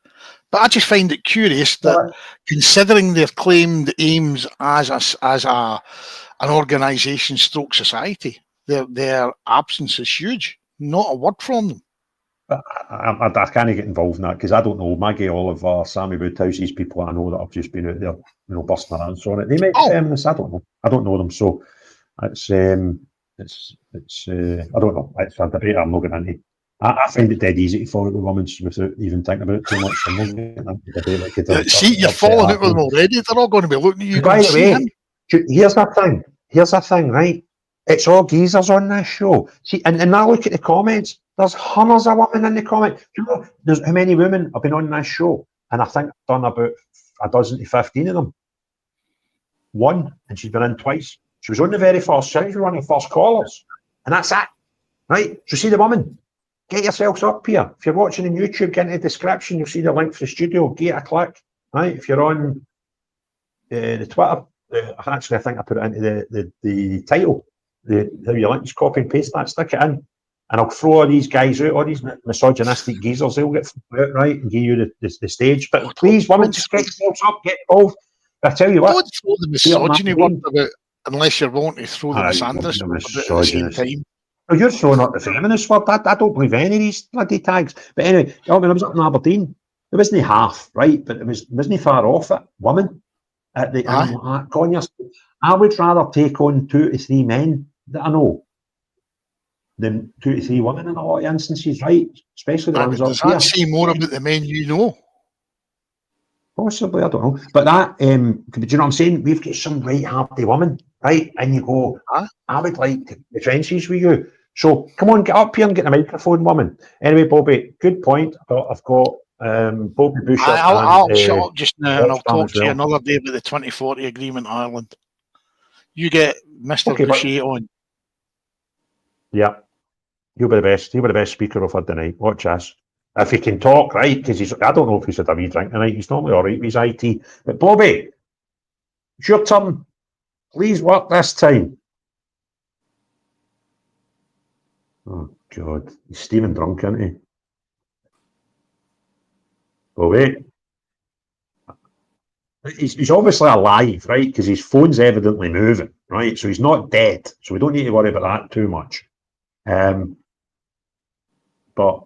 But I just find it curious that, considering their claimed aims as an organisation stroke society, their absence is huge. Not a word from them. I can't get involved in that because I don't know. Maggie Oliver, Sammy Woodhouse, these people I know that have just been out there, busting their hands on it. They might be feminists. I don't know. I don't know them, so it's I don't know. It's a debate I'm not going into. I find it dead easy to fall out with women without even thinking about it too much. I'm not getting into a debate like See, you're falling out with them already. They're all going to be looking at you. By the way, here's the thing, right? It's all geezers on this show. See, and now look at the comments. There's hundreds of women in the comments. There's how many women have been on this show? And I think I've done about a dozen to 15 of them. One, and she's been in twice. She was on the very first show. She was one of the first callers. And that's it. Right? So see the woman. Get yourselves up here. If you're watching on YouTube, get into the description. You'll see the link for the studio. Give it a click. Right? If you're on the Twitter, I think I put it into the title. How you like, just copy and paste that, stick it in. And I'll throw all these guys out, all these misogynistic geezers, they'll get out, right, and give you the stage. But please, women, just get yourselves up, get involved. I tell you what. Don't throw the misogyny word about unless you're willing to throw the misandrist at the same time. Oh, you're throwing out the feminist word. I don't believe any of these bloody tags. But anyway, when I was up in Aberdeen, it wasn't half, right? But it wasn't far off it. Women. And I'm like, God, I would rather take on 2 to 3 men that I know than 2 to 3 women in a lot of instances, right? Especially the ones up does here. that say more about the men you know? Possibly, I don't know. But that, do you know what I'm saying? We've got some right happy women, right? And you go, I would like to be trenches with you. So come on, get up here and get the microphone, woman. Anyway, Bobby, good point. I've got Bobby Busher I'll and shut up just now and I'll Watchman talk as to you well. another day about the 2040 agreement, Ireland. You get Mr. Okay, Boucher on. Yeah, you'll be the best. You'll be the best speaker of the night. Watch us. If he can talk, right? Because I don't know if he's had a wee drink tonight. He's normally all right with his IT. But Bobby, it's your turn. Please work this time. Oh, God. He's Stephen drunk, isn't he? Bobby. He's obviously alive, right? Because his phone's evidently moving, right? So he's not dead. So we don't need to worry about that too much. But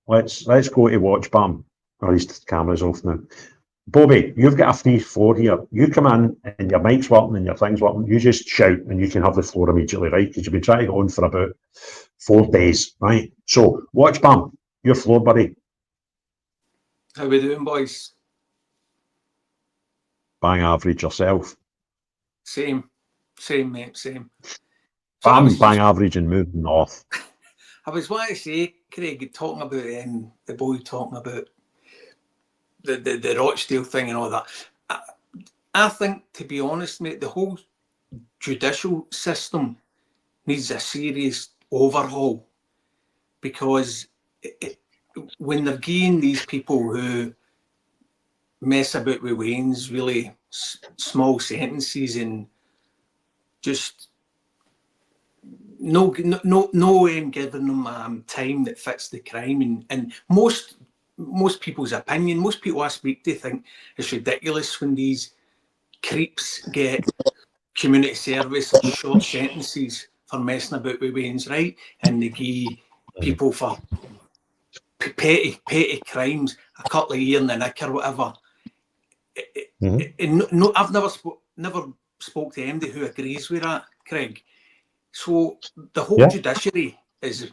let's go to watch Bam. Or his camera's off now. Bobby, you've got a free floor here. You come in and your mic's working and your thing's working. You just shout and you can have the floor immediately, right? Because you've been trying to go on for about 4 days, right? So, watch Bam. Your floor, buddy. How we doing, boys? Bang average yourself. Same, mate, same. Bam, bang average and moving north. I was wanting to say, Craig, talking about the boy talking about the Rochdale thing and all that. I think, to be honest, mate, the whole judicial system needs a serious overhaul, because when they're getting these people who mess about with Wayne's really small sentences and just no giving them time that fits the crime, and most people's opinion, most people I speak to think it's ridiculous when these creeps get community service or short sentences for messing about with Wayne's, right? And they give people for petty crimes a couple of years in the nick or whatever. And I've never spoke to anybody who agrees with that, Craig. So the whole judiciary is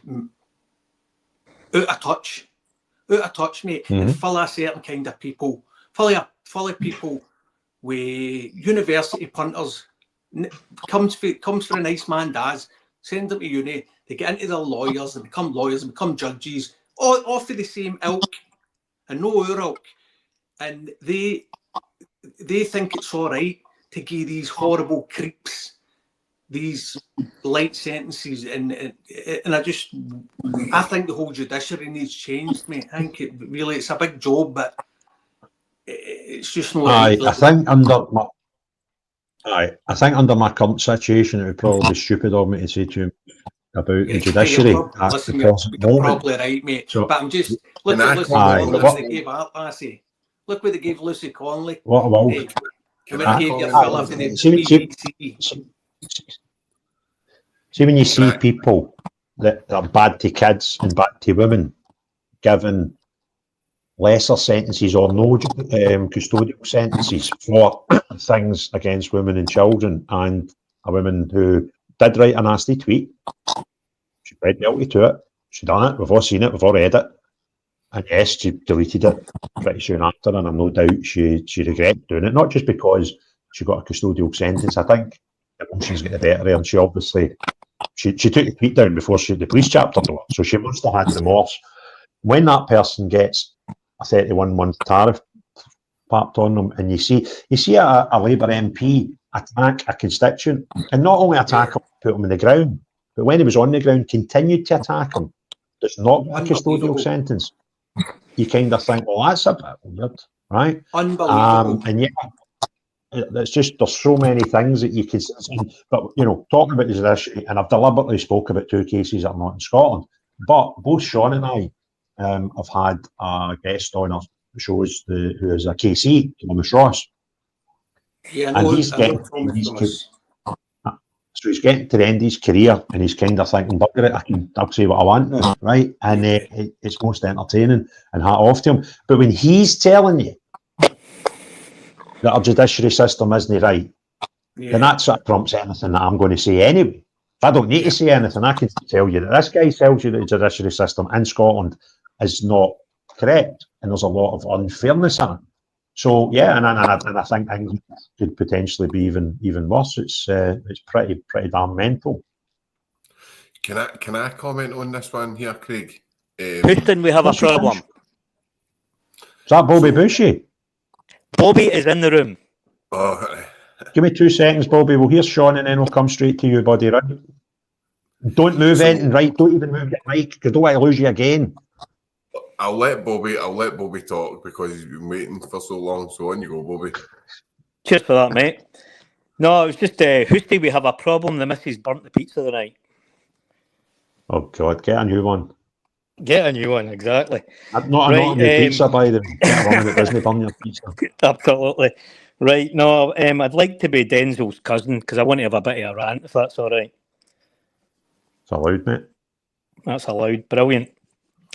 out of touch, mate, and full of certain kind of people, full of people with university punters. Comes for a nice man, does send them to uni. They get into their lawyers and become lawyers and become judges, all for the same ilk and no our ilk, and they think it's all right to give these horrible creeps these light sentences, and I think the whole judiciary needs changed, mate. I think it's a big job, but it's just not right. I think under my current situation, it would probably be stupid of me to say to him about the judiciary. Listen, you're probably right, mate. So, but I'm just look at Lucy Conley. What they gave Art Lassie. Look what they gave Lucy Conley. What about? And what they gave your fella for the BBC. See, when you see people that are bad to kids and bad to women given lesser sentences or no custodial sentences for things against women and children, and a woman who did write a nasty tweet, she pled guilty to it, she done it, we've all seen it, we've all read it, and yes, she deleted it pretty soon after, and I've no doubt she regretted doing it, not just because she got a custodial sentence. I think emotions get the better of her, and she obviously she took the tweet down before the police chapter to her, so she must have had remorse. When that person gets a 31-month tariff papped on them, and you see a Labour MP attack a constituent, and not only attack him, put him on the ground, but when he was on the ground, continued to attack him. There's not a custodial sentence. You kind of think, well, that's a bit weird, right? Unbelievable. And yet, it's just, there's so many things that you can see. But, talking about the judiciary, and I've deliberately spoke about 2 cases that are not in Scotland, but both Sean and I have had a guest on our shows who is a KC, Thomas Ross. Yeah, and he's getting So he's getting to the end of his career and he's kind of thinking, bugger it, I'll say what I want now, right? And it's most entertaining and hat off to him. But when he's telling you that our judiciary system isn't right, then that sort of trumps anything that I'm going to say anyway. If I don't need to say anything, I can tell you that this guy tells you that the judiciary system in Scotland is not correct and there's a lot of unfairness in it. So yeah, and I think England could potentially be even worse. It's pretty damn mental. Can I comment on this one here, Craig? Houston, we have a problem. Is that Bobby Bushy? Bobby is in the room. Oh, give me 2 seconds, Bobby. We'll hear Sean and then we'll come straight to you, buddy. Right? Don't move anything, right? Don't even move your mic because I don't want to lose you again. I'll let Bobby talk because he's been waiting for so long. So on you go, Bobby. Cheers for that, mate. No, it was just Houston, we have a problem. The missus burnt the pizza tonight. Oh God, get a new one. Get a new one, exactly. Not a new pizza, by the way. Get one that doesn't burn your pizza. Absolutely. Right, no, I'd like to be Denzel's cousin because I want to have a bit of a rant, if that's all right. It's allowed, mate. That's allowed. Brilliant.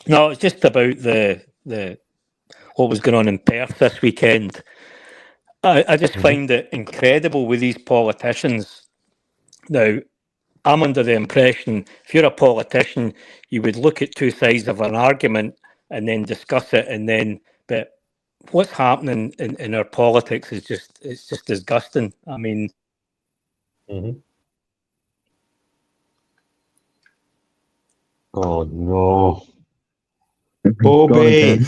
No, it's just about the what was going on in Perth this weekend. I just find it incredible with these politicians. Now, I'm under the impression if you're a politician, you would look at 2 sides of an argument and then discuss it, but what's happening in our politics is just disgusting. I mean, oh no, Bobby.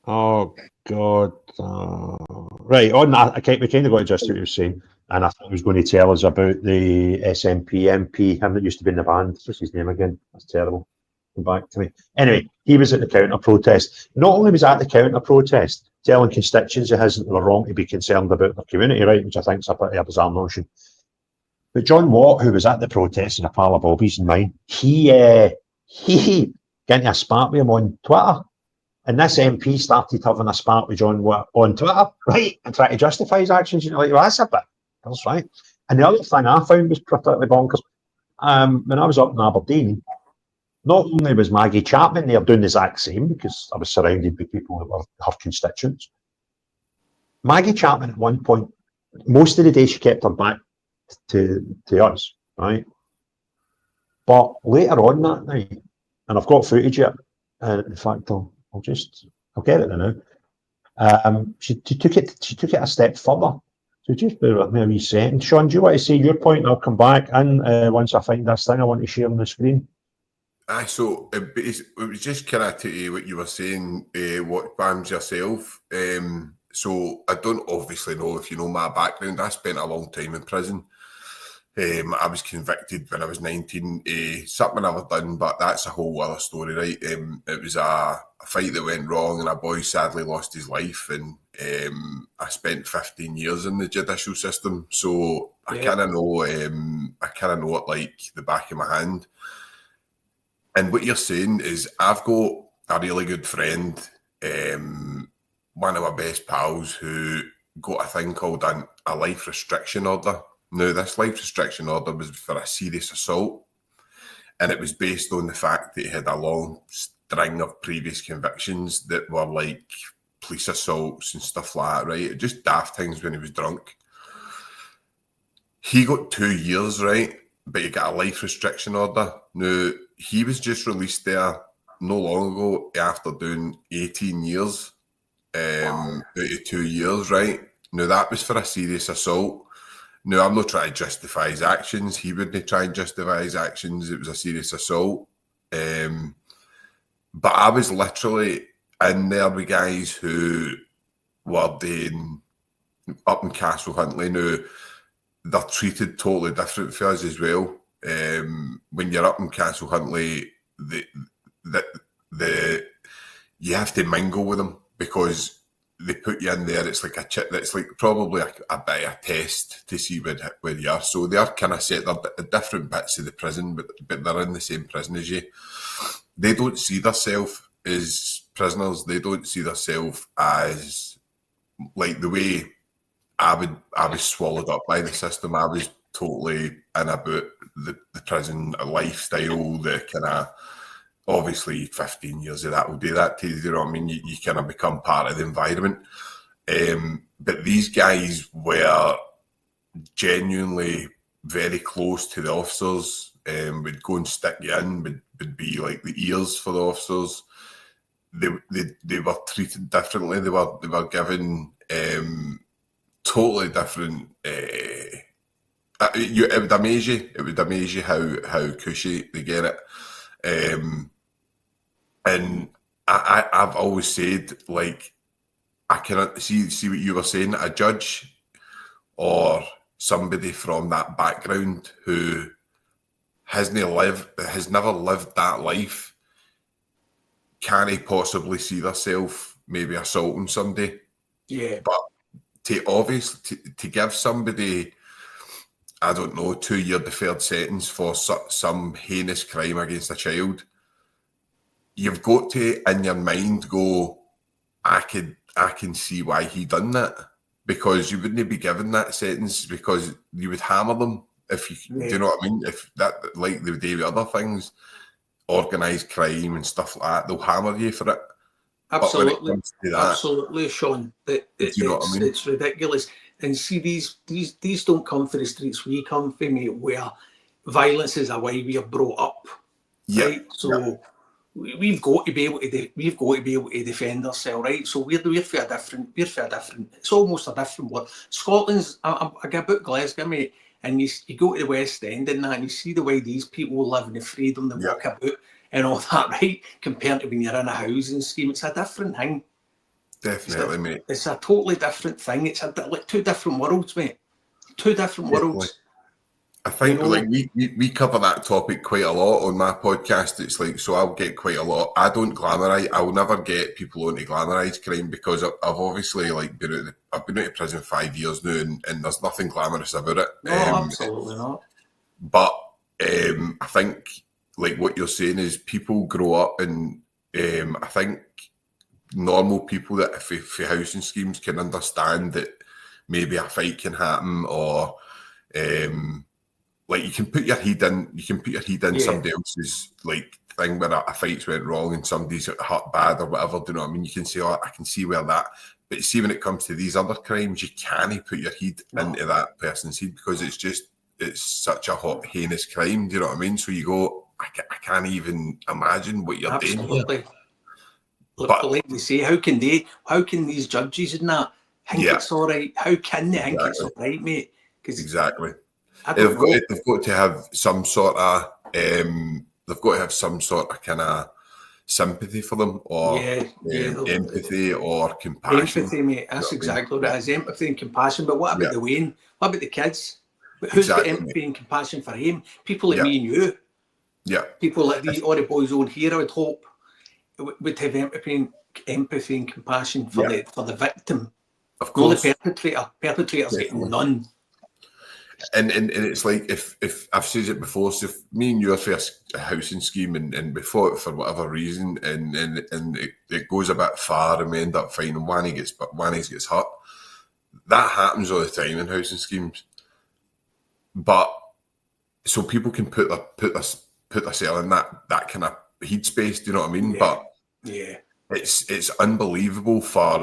Oh God. Right on that. We kind of got to just what you were saying, and I thought he was going to tell us about the SNP MP, him that used to be in the band. What's his name again? That's terrible. Come back to me. Anyway, he was at the counter protest. Not only was at the counter protest, telling constituents it isn't wrong to be concerned about their community, right, which I think is a pretty bizarre notion. But John Watt, who was at the protest in a pile of Bobbies and mine, he got into a spat with him on Twitter. And this MP started having a spat with John Watt on Twitter, right, and tried to justify his actions. You're like, well, that's right. And the other thing I found was particularly bonkers. When I was up in Aberdeen, not only was Maggie Chapman there doing the exact same, because I was surrounded by people that were her constituents. Maggie Chapman at one point, most of the day she kept her back to us, right? But later on that night, and I've got footage of it, and in fact, I'll get it now. She took it a step further. So just bear with me a wee second. Sean, do you want to say your point? I'll come back, and once I find this thing, I want to share on the screen. So it was just kind of to what you were saying, what bans yourself. So I don't obviously know if you know my background. I spent a long time in prison. I was convicted when I was 19. Something I never done, but that's a whole other story, right? It was a fight that went wrong, and a boy sadly lost his life. And I spent 15 years in the judicial system, so I kind of know. I kind of know it like the back of my hand. And what you're saying is, I've got a really good friend, one of my best pals, who got a thing called a life restriction order. Now, this life restriction order was for a serious assault, and it was based on the fact that he had a long string of previous convictions that were like police assaults and stuff like that, right? Just daft things when he was drunk. He got 2 years, right? But he got a life restriction order. Now, he was just released there no long ago after doing 18 years out of 2 years, right? Now, that was for a serious assault. Now, I'm not trying to justify his actions. He wouldn't try and justify his actions. It was a serious assault. But I was literally in there with guys who were doing up in Castle Huntly. Now, they're treated totally different for us as well. When you're up in Castle Huntly, you have to mingle with them because they put you in there. It's like it's like probably a bit of a test to see where you are. So they are kind of set. They're different bits of the prison, but they're in the same prison as you. They don't see themselves as prisoners. They don't see themselves as like the way I was swallowed up by the system. I was totally in about the prison lifestyle, the kind of, obviously 15 years of that will do that to you, you know what I mean? You kind of become part of the environment. But these guys were genuinely very close to the officers, would go and stick you in, would be like the ears for the officers. They were treated differently. They were given totally different. It would amaze you. It would amaze you how cushy they get it. And I've always said, like, I cannot see what you were saying. A judge or somebody from that background who has never lived that life, can he possibly see themselves maybe assaulting somebody? Yeah. But to give somebody, I don't know, 2-year deferred sentence for some heinous crime against a child, you've got to, in your mind, go, I can see why he done that, because you wouldn't be given that sentence because you would hammer them if you, do you know what I mean? If that, like they do with other things, organised crime and stuff like that, they'll hammer you for it. Absolutely, but when it comes to that, absolutely, Sean. you know what I mean? It's ridiculous. And see, these don't come from the streets we come from, mate, where violence is a way we are brought up. Yeah. Right? So we've got to be able to defend ourselves, right? So we're for a different. It's almost a different world. Scotland's. I get about Glasgow, mate, and you go to the West End and that, and you see the way these people live in the freedom they walk about and all that, right? Compared to when you're in a housing scheme, it's a different thing. Definitely, mate. It's a totally different thing. It's like two different worlds, mate. Two different worlds. I think like we cover that topic quite a lot on my podcast. It's like, so I'll get quite a lot. I don't glamorize. I'll never get people on to glamorize crime because I've obviously like I've been out of prison 5 years now, and there's nothing glamorous about it. No, absolutely not. But I think like what you're saying is people grow up, and I think normal people that for housing schemes can understand that maybe a fight can happen, or like you can put your head in somebody else's like thing where a fight's went wrong and somebody's hurt bad or whatever. Do you know what I mean? You can say, oh, I can see where that. But see, when it comes to these other crimes, you can't put your head into that person's head because it's such a heinous crime. Do you know what I mean? So you go, I can't even imagine what you're doing. Absolutely. But like we say, how can these judges and that think it's all right? How can they think it's all right, mate? Exactly. They've got to have some sort of kind of sympathy for them, or empathy or compassion. Empathy, mate. That's exactly what it is. Empathy and compassion. But what about the Wayne? What about the kids? Who's got empathy and compassion for him? People like me and you. Yeah. People like all the boys on here, I would hope, would have empathy and compassion for the victim. Of course. Not the perpetrator. Perpetrators getting none. And it's like, if I've said it before, so if me and you are for a housing scheme and we fought for whatever reason and it goes a bit far and we end up finding one of gets hurt, that happens all the time in housing schemes. But so people can put themselves in that kind of headspace, do you know what I mean? But it's unbelievable for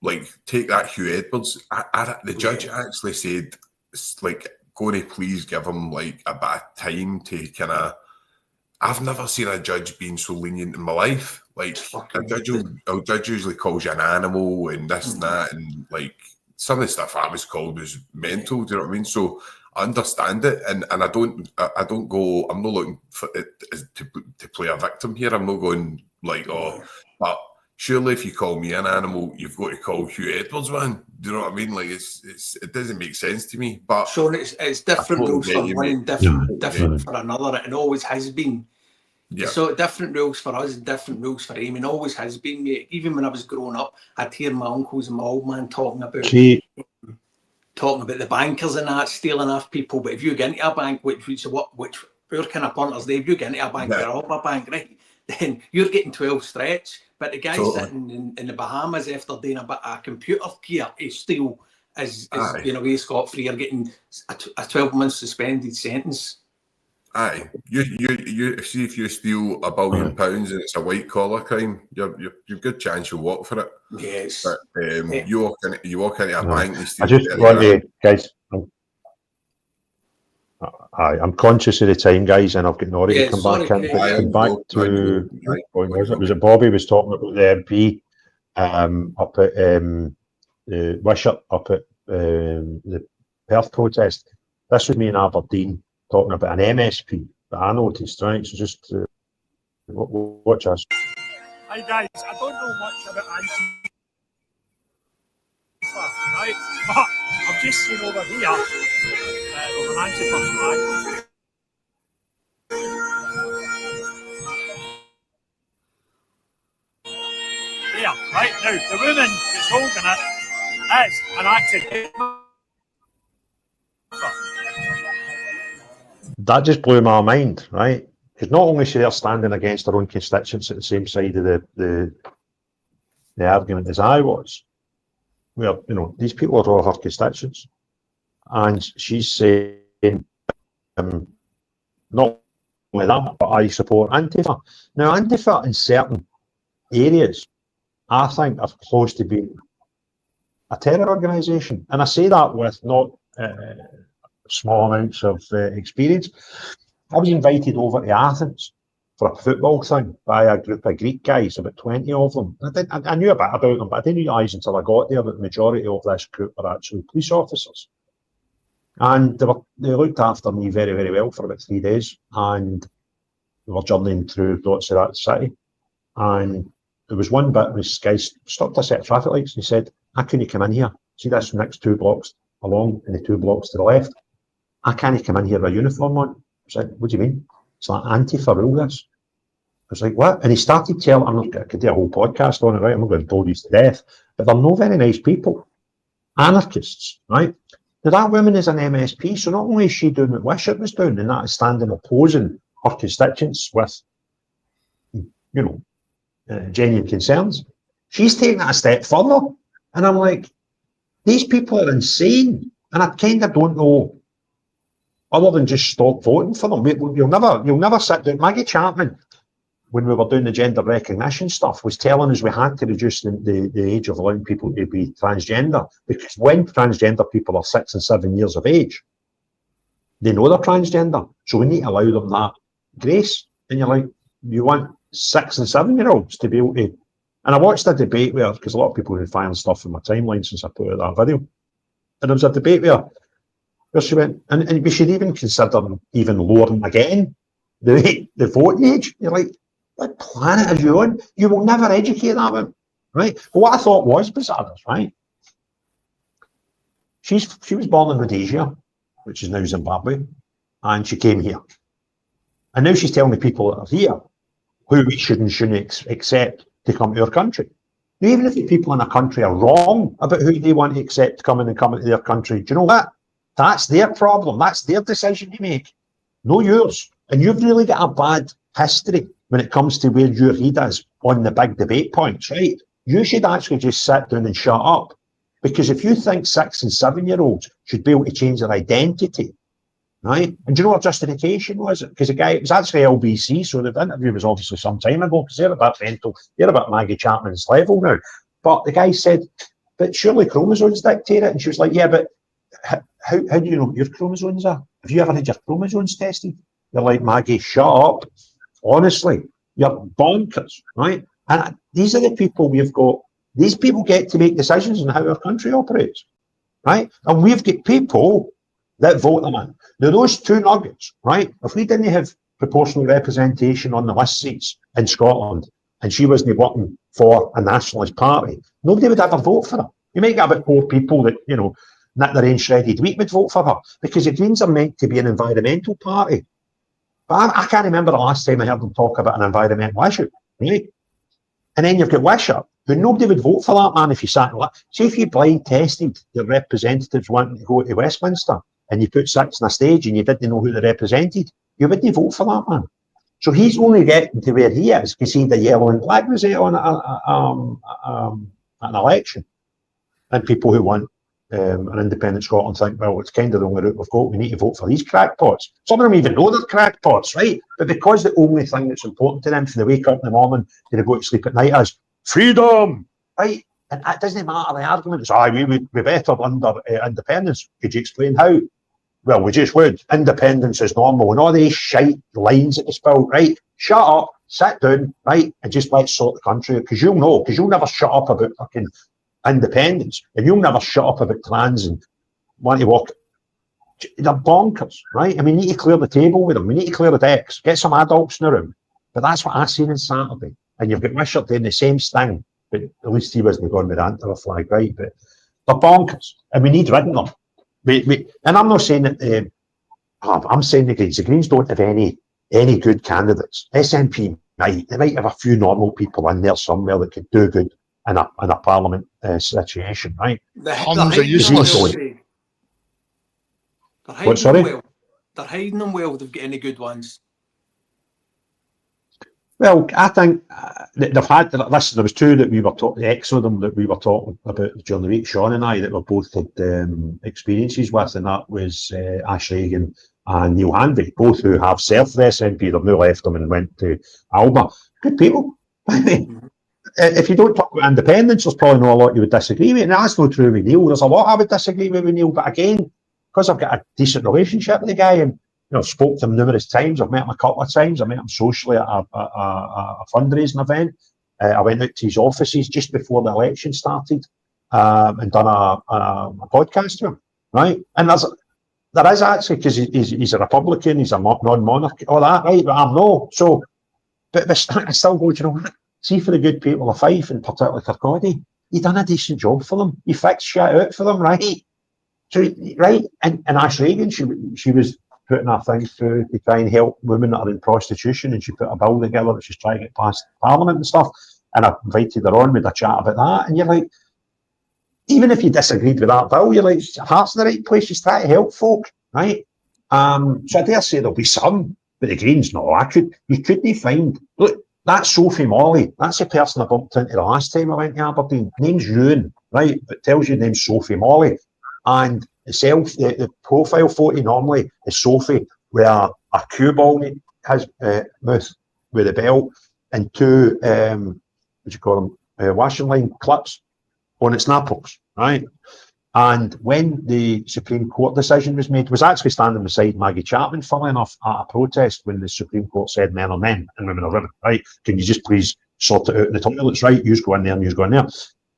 like, take that Hugh Edwards. The judge actually said, like, going to please give him like a bit of time to kind of. I've never seen a judge being so lenient in my life. Like a judge usually calls you an animal and this and that, and like some of the stuff I was called was mental. Do you know what I mean? So I understand it, and I don't go. I'm not looking for it to play a victim here. I'm not going like, oh, but surely if you call me an animal, you've got to call Hugh Edwards one. Do you know what I mean? Like it doesn't make sense to me. But Sean, it's different rules for one and different for another, and always has been. Yeah. So different rules for us and different rules for him, and always has been, mate. Even when I was growing up, I'd hear my uncles and my old man talking about the bankers and that stealing off people. But if you get into a bank, which our kind of punters, if you get into a bank, you're up a bank, right? Then you're getting 12 stretch. But the guy sitting in the Bahamas after doing a bit of computer gear, he steal is being away scot-free or getting a 12-month suspended sentence. Aye, you see if you steal £1 billion and it's a white collar crime, you've good chance you'll walk for it. Yes. But you walk into a bank and steal I just 30 want grand. to, guys. I'm conscious of the time, guys, and I've got Nori to come back in. But come back to was it Bobby was talking about the MP up at the Wishart up at the Perth protest. This was me in Aberdeen talking about an MSP that I noticed, right? So just watch us. Hi guys, I don't know much about Antifa, right? But I've just seen over here with an Antifa flag. There, right now, the woman that's holding it is an activist. That just blew my mind, right? Because not only is she there standing against her own constituents at the same side of the argument as I was, where, you know, these people are all her constituents. And she's saying, not only that, but I support Antifa. Now, Antifa in certain areas, I think, are close to being a terror organisation. And I say that with not small amounts of experience. I was invited over to Athens for a football thing by a group of Greek guys, about 20 of them. I knew a bit about them, but I didn't realise until I got there that the majority of this group were actually police officers. And they looked after me very, very well for about 3 days. And we were journeying through lots of that city. And there was one bit where this guy stopped a set of traffic lights and he said, "How can you come in here? See this next 2 blocks along and the 2 blocks to the left? I can't come in here with a uniform on." I said, "What do you mean?" It's like Antifa rule this. I was like, "What?" And he started telling, I could do a whole podcast on it, right? I'm not going to bore you to death. But they're no very nice people. Anarchists, right? Now that woman is an MSP, so not only is she doing what Wishart was doing, and that is standing opposing her constituents with, genuine concerns, she's taking that a step further. And I'm like, these people are insane. And I kind of don't know, other than just stop voting for them. You'll never sit down. Maggie Chapman, when we were doing the gender recognition stuff, was telling us we had to reduce the age of allowing people to be transgender, because when transgender people are 6 and 7 years of age, they know they're transgender, so we need to allow them that grace. And you're like, you want 6 and 7-year-olds to be able to... And I watched a debate where, because a lot of people have been firing stuff in my timeline since I put out that video, and there was a debate where she went, and we should even consider even lowering again the voting age. You're like, what planet are you on? You will never educate that one, right? But what I thought was bizarre, right? She was born in Rhodesia, which is now Zimbabwe, and she came here. And now she's telling the people that are here who we should and shouldn't accept to come to our country. Now, even if the people in a country are wrong about who they want to accept to come in and come into their country, do you know what? That's their problem. That's their decision to make, no yours. And you've really got a bad history when it comes to where your head is on the big debate points, right? You should actually just sit down and shut up. Because if you think 6 and 7-year-olds should be able to change their identity, right? And do you know what justification was? Because the guy, it was actually LBC, so the interview was obviously some time ago, because they're a bit mental, they're about Maggie Chapman's level now. But the guy said, but surely chromosomes dictate it. And she was like, yeah, but how do you know what your chromosomes are? Have you ever had your chromosomes tested? You're like, Maggie, shut up. Honestly, you're bonkers, right? And these are the people we've got. These people get to make decisions on how our country operates, right? And we've got people that vote them in. Now, those 2 nuggets, right? If we didn't have proportional representation on the list seats in Scotland, and she wasn't working for a nationalist party, nobody would ever vote for her. You might get about 4 people that, knit their own shredded wheat would vote for her, because the Greens are meant to be an environmental party. But I can't remember the last time I heard them talk about an environmental issue, right? And then you've got Wishart, who nobody would vote for that man if you sat in. See, if you blind tested your representatives wanting to go to Westminster and you put 6 on a stage and you didn't know who they represented, you wouldn't vote for that man. So he's only getting to where he is because he had a yellow and black rosette on an election. And people who want an independent Scotland think, well, it's kind of the only route we've got. We need to vote for these crackpots. Some of them even know they're crackpots, right? But because the only thing that's important to them from they wake up in the morning to they go to sleep at night is freedom, right? And it doesn't matter. The argument is, we would be better under independence. Could you explain how? Well, we just would. Independence is normal. And all these shite lines that they spell, right? Shut up, sit down, right? And just let's sort the country out. Because you'll know, because you'll never shut up about fucking independence. And you'll never shut up about trans and want to walk. They're bonkers, right? And we need to clear the table with them. We need to clear the decks. Get some adults in the room. But that's what I seen on Saturday. And you've got Wishart doing the same thing. But at least he wasn't going with the anti-flag, right? But they're bonkers. And we need rid of them. And I'm not saying that I'm saying the Greens don't have any good candidates. SNP they might have a few normal people in there somewhere that could do good in a parliament situation, right? They're hiding them well. They've got any good ones. Well, I think they've had. Listen, there was two that we were talking. The ex of them that we were talking about during the week. Sean and I that we both had experiences with, and that was Ash Regan and Neil Hanvey, both who have served the SNP. They've now left them and went to Alba. Good people. If you don't talk about independence, there's probably not a lot you would disagree with, and that's not true with Neil. There's a lot I would disagree with Neil, but again, because I've got a decent relationship with the guy and spoke to him numerous times. I've met him a couple of times. I met him socially at a fundraising event. I went out to his offices just before the election started and done a podcast to him, right? And there is actually, because he's a Republican, he's a non-monarch, all that, right? But I'm not. So, but I still go, you know what? See, for the good people of Fife, and particularly Kirkcaldy, he done a decent job for them. He fixed shit out for them, right? So, right? And Ash Regan, she was putting her things through to try and help women that are in prostitution, and she put a bill together that she's trying to get past Parliament and stuff, and I invited her on with a chat about that, and you're like, even if you disagreed with that bill, you're like, heart's in the right place, she's trying to help folk, right? So I dare say there'll be some, but the Greens, no, you couldn't find, look, that's Sophie Molly, that's the person I bumped into the last time I went to Aberdeen, name's Ewan, right, it tells you the name's Sophie Molly, and the profile photo normally is Sophie with a cue ball has mouth with a belt and two washing line clips on its nipples, right? And when the Supreme Court decision was made, was actually standing beside Maggie Chapman, funnily enough, at a protest when the Supreme Court said men are men and women are women, right? Can you just please sort it out in the toilets, right? You go in there and you go in there.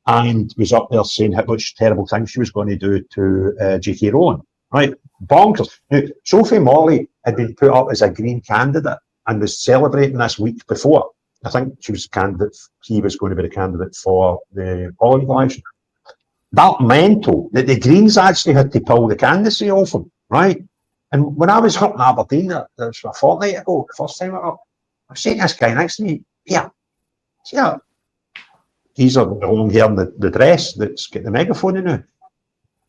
And was up there saying how much terrible things she was going to do to J.K. Rowling, right? Bonkers. Now, Sophie Molly had been put up as a Green candidate and was celebrating this week before. I think he was going to be the candidate for the Parliament election. That mental that the Greens actually had to pull the candidacy off him, right? And when I was up in Aberdeen, that was a fortnight ago, the first time I was up, I was saying to this guy next to me, yeah, he's the long hair and the dress that's got the megaphone in it.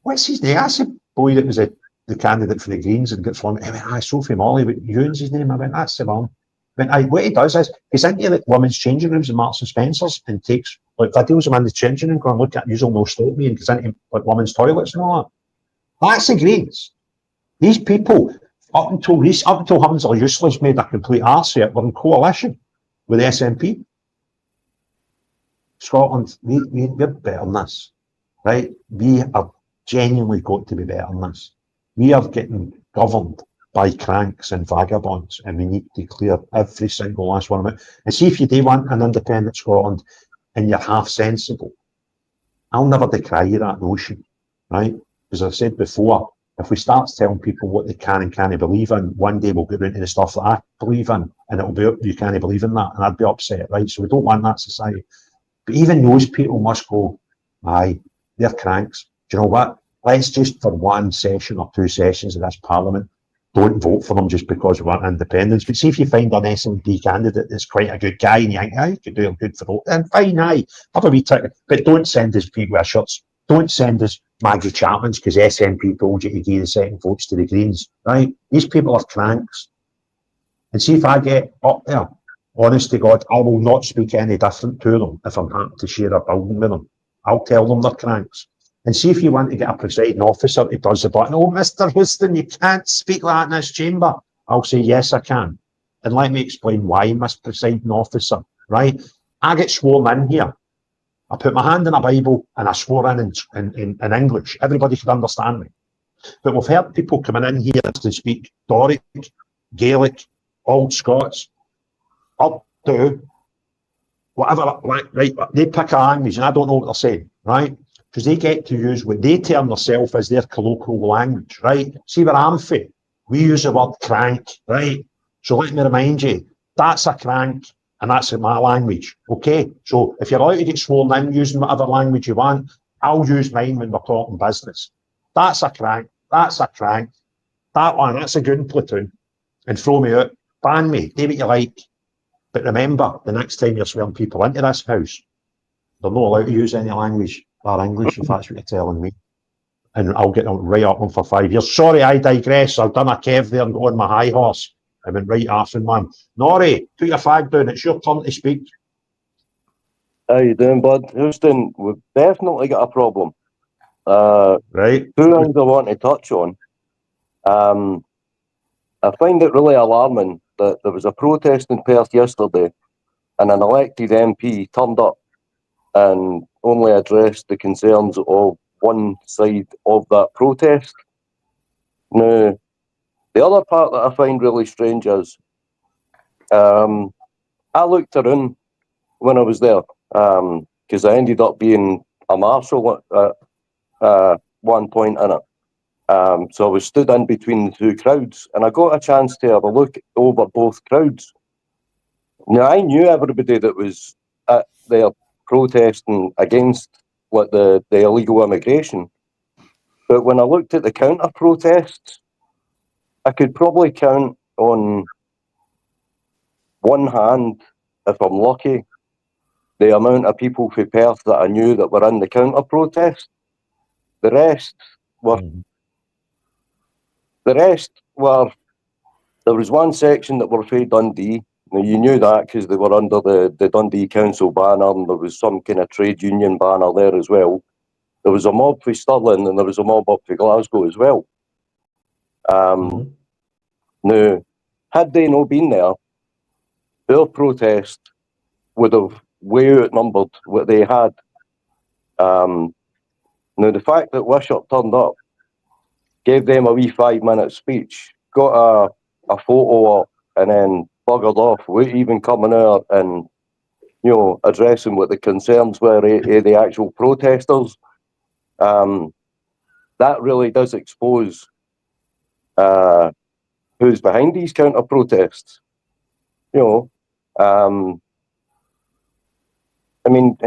What's his name? That's the boy that was the candidate for the Greens and got flung. I went, Sophie Molly, but Ewan's his name. I went, that's the one. What he does is he's into like women's changing rooms and Marks and Spencer's and takes like videos of them in the changing room, going, look at you'll no stop me, and goes into like women's toilets and all that. That's the Greens. These people, up until Huns are useless, made a complete arse of it, were in coalition with the SNP. Scotland, we're better than this, right? We have genuinely got to be better than this. We are getting governed by cranks and vagabonds, and we need to clear every single last one of it. And see if you do want an independent Scotland and you're half sensible. I'll never decry you that notion, right? As I've said before, if we start telling people what they can and can't believe in, one day we'll get into the stuff that I believe in, and it'll be, you can't believe in that, and I'd be upset, right? So we don't want that society. But even those people must go, aye, they're cranks. Do you know what? Let's just, for one session or two sessions of this Parliament, don't vote for them just because we want independence. But see if you find an SNP candidate that's quite a good guy and you think, you could do him good for vote, then fine, aye, have a wee ticket. But don't send us Pete Wisharts. Don't send us Maggie Chapmans because SNP told you to give the second votes to the Greens, right? These people are cranks. And see if I get up there, honest to God, I will not speak any different to them if I'm happy to share a building with them. I'll tell them they're cranks. And see if you want to get a presiding officer who does the button, oh, Mr. Houston, you can't speak like that in this chamber. I'll say, yes, I can. And let me explain why, Mr. Presiding Officer, right? I get sworn in here. I put my hand in a Bible and I swore in English. Everybody could understand me. But we've heard people coming in here to speak Doric, Gaelic, Old Scots, up to whatever, right? They pick a language and I don't know what they're saying, right? Because they get to use what they term themselves as their colloquial language, right? See where I'm from? We use the word crank, right? So let me remind you, that's a crank and that's in my language, okay? So if you're allowed to get sworn in using whatever language you want, I'll use mine when we're talking business. That's a crank, that's a crank, that one, that's a gun platoon. And throw me out, ban me, do what you like. But remember, the next time you're swearing people into this house, they're not allowed to use any language or English, if that's what you're telling me. And I'll get them right up on for 5 years. Sorry, I digress. I've done a kev there and got on my high horse. I went right off in one. Norrie, put your flag down. It's your turn to speak. How you doing, bud? Houston, we've definitely got a problem. Right. Two things I want to touch on. I find it really alarming that there was a protest in Perth yesterday and an elected MP turned up and only addressed the concerns of one side of that protest. Now, the other part that I find really strange is I looked around when I was there because I ended up being a marshal at one point in it. So I was stood in between the two crowds and I got a chance to have a look over both crowds. Now, I knew everybody that was at their protesting against like the illegal immigration. But when I looked at the counter protests, I could probably count on one hand, if I'm lucky, the amount of people from Perth that I knew that were in the counter protest. The rest were there was one section that were from Dundee. Now, you knew that because they were under the Dundee Council banner and there was some kind of trade union banner there as well. There was a mob for Stirling and there was a mob up for Glasgow as well. Now, had they not been there, their protest would have way outnumbered what they had. Now, the fact that Wishart turned up, gave them a wee 5-minute speech, got a photo up, and then buggered off, without even coming out and, you know, addressing what the concerns were of the actual protesters. That really does expose who's behind these counter protests. You know, I mean,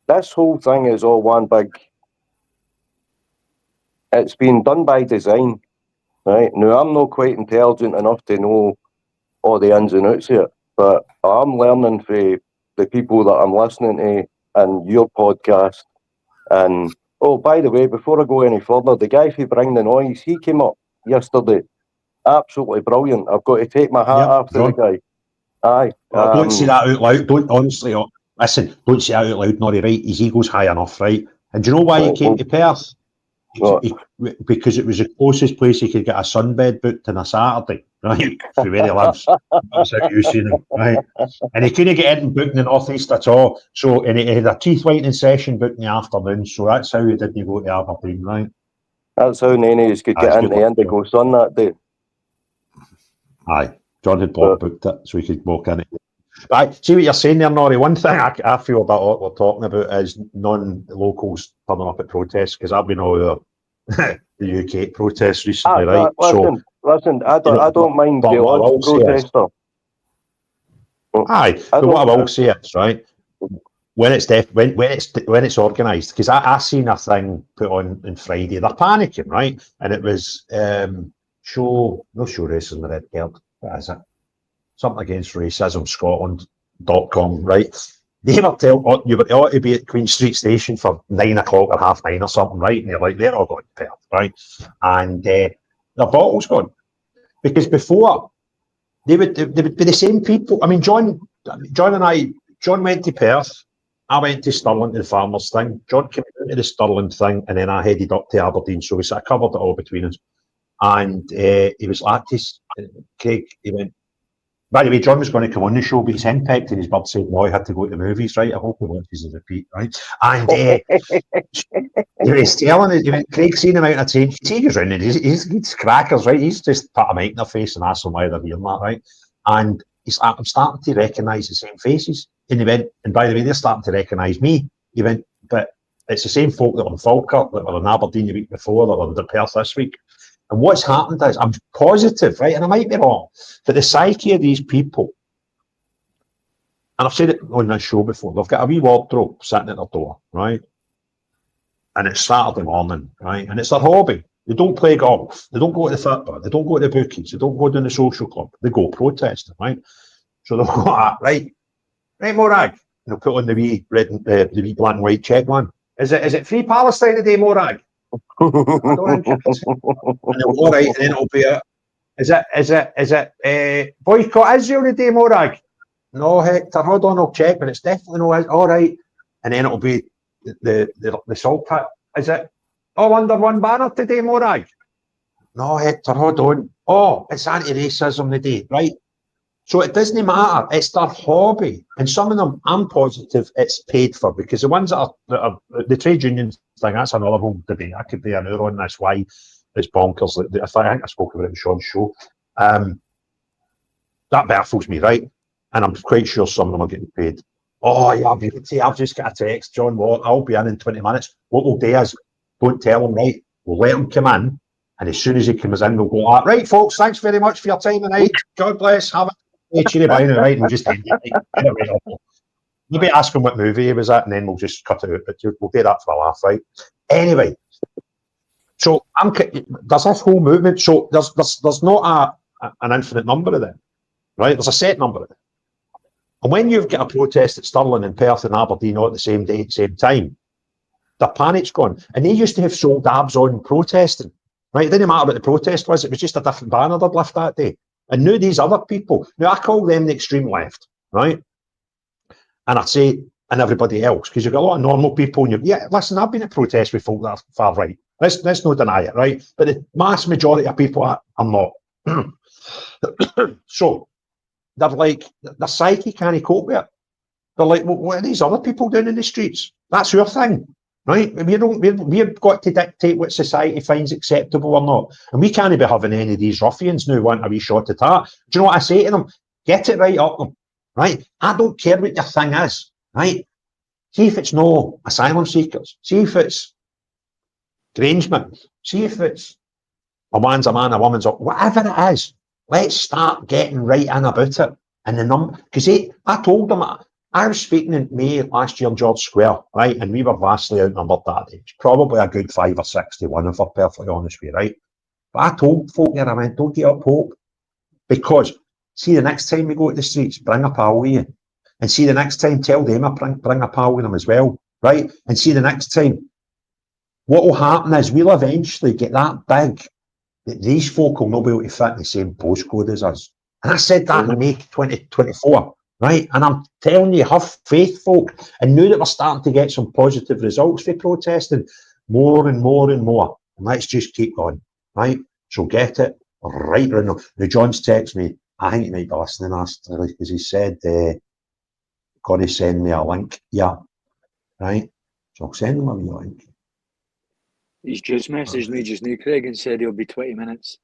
this whole thing is all one big. It's been done by design, right? Now, I'm not quite intelligent enough to know all the ins and outs of it, but I'm learning from the people that I'm listening to and your podcast. And oh, by the way, before I go any further, the guy who Bring the Noise, he came up yesterday. Absolutely brilliant. I've got to take my hat off to the guy. Aye. Don't say that out loud. Don't, honestly, listen, don't say that out loud, Norrie, right? His ego's high enough, right? And do you know why he came to Perth? Because it was the closest place he could get a sunbed booked on a Saturday, right? From where he lives. That's how you seen him, right? And he couldn't get anything booked in the North East at all. So, and he had a teeth whitening session booked in the afternoon. So that's how he didn't go to Aberdeen, right? That's how Nenes could get into the Indigo Sun that day. Aye, John had booked it so he could walk in it. Right, see what you're saying there, Norrie. One thing I feel about what we're talking about is non-locals turning up at protests, because I've been all the UK protests recently, right? Listen, I don't mind the odd protester. Aye, but what I will say is, right, when it's organised, because I seen a thing put on Friday, they're panicking, right? And it was show racism the red card. What is it? Something against racism, Scotland.com, right? They were telling you ought to be at Queen Street Station for 9 o'clock or 9:30 or something, right? And they're like, they're all going to Perth, right? And their bottle's gone. Because before, they would be the same people. I mean, John went to Perth, I went to Stirling to the farmers thing. John came into the Stirling thing, and then I headed up to Aberdeen. So we sort of covered it all between us. And he was like, Craig, he went, by the way, John was going to come on the show, but he's henpecked and his bird said, no, he had to go to the movies, right? I hope he watches the repeat, right? And he was telling us, he went, Craig, seen him out in a train, he goes round and he's crackers, right? He's just put a mic in their face and asked them why they're hearing that, right? And he's like, I'm starting to recognise the same faces. And he went, and by the way, they're starting to recognise me. He went, but it's the same folk that were in Falkirk, that were in Aberdeen the week before, that were in Perth this week. And what's happened is, I'm positive, right, and I might be wrong, but the psyche of these people, and I've said it on this show before, they've got a wee wardrobe sitting at their door, right? And it's Saturday morning, right? And it's their hobby. They don't play golf. They don't go to the football. They don't go to the bookies. They don't go to the social club. They go protesting, right? So they'll go, right, Morag. And they'll put on the wee red, the wee black and white check one. Is it Free Palestine today, Morag? I don't think it is. And they'll go, right, and then it'll be is it boycott Israel today, Morag? No, Hector, hold on, I'll check, but it's definitely no, all right. And then it'll be the salt pit. Is it all under one banner today, Morag? No, Hector, hold on. Oh, it's anti-racism today, right? So it doesn't matter. It's their hobby. And some of them, I'm positive it's paid for, because the ones that are the trade unions thing, that's another whole debate. I could be an hour on this, why it's bonkers. I think I spoke about it in Sean's show. That baffles me, right? And I'm quite sure some of them are getting paid. Oh, yeah, I've just got a text, John Watt, I'll be in 20 minutes. What we'll do is, don't tell him, right? We'll let him come in, and as soon as he comes in, we'll go, right, folks, thanks very much for your time tonight. God bless, have a cheery bye now, right? And we'll just end it. Maybe ask him what movie he was at, and then we'll just cut it out. But we'll do that for a laugh, right? Anyway, so there's this whole movement. So there's not an infinite number of them, right? There's a set number of them. And when you've got a protest at Stirling and Perth and Aberdeen all at the same day, same time, the panic's gone. And they used to have sold abs on protesting, right? It didn't matter what the protest was, it was just a different banner they'd lift that day. And now these other people, now I call them the extreme left, right? And I say, and everybody else, because you've got a lot of normal people, and listen, I've been at protests with folk that are far right. Let's not deny it, right? But the mass majority of people are not. So, they're like, their psyche can't cope with it. They're like, well, what are these other people doing in the streets? That's your thing, right? We've got to dictate what society finds acceptable or not. And we can't be having any of these ruffians now want a wee shot at that. Do you know what I say to them? Get it right up them, right? I don't care what your thing is, right? See if it's no asylum seekers. See if it's Grangemen. See if it's a man's a man, a woman's a... Whatever it is. Let's start getting right in about it. And the number, because I told them, I was speaking in May last year in George Square, right? And we were vastly outnumbered that age. Probably a good 5 or 6 to 1, if I'm perfectly honest with you, right? But I told folk there, I went, don't get up hope. Because, see, the next time we go to the streets, bring a pal with you. And see, the next time, tell them I bring a pal with them as well, right? And see, the next time, what will happen is we'll eventually get that big that these folk will not be able to fit in the same postcode as us. And I said that in May 2024, right? And I'm telling you, have faith, folk. And now that we're starting to get some positive results for protesting, more and more and more. And let's just keep going, right? So get it right around now. Now, John's texted me, I think he might be listening, because he said, got to send me a link. Yeah, right? So I'll send him a wee link. He's just messaged me just now, Craig, and said he'll be 20 minutes.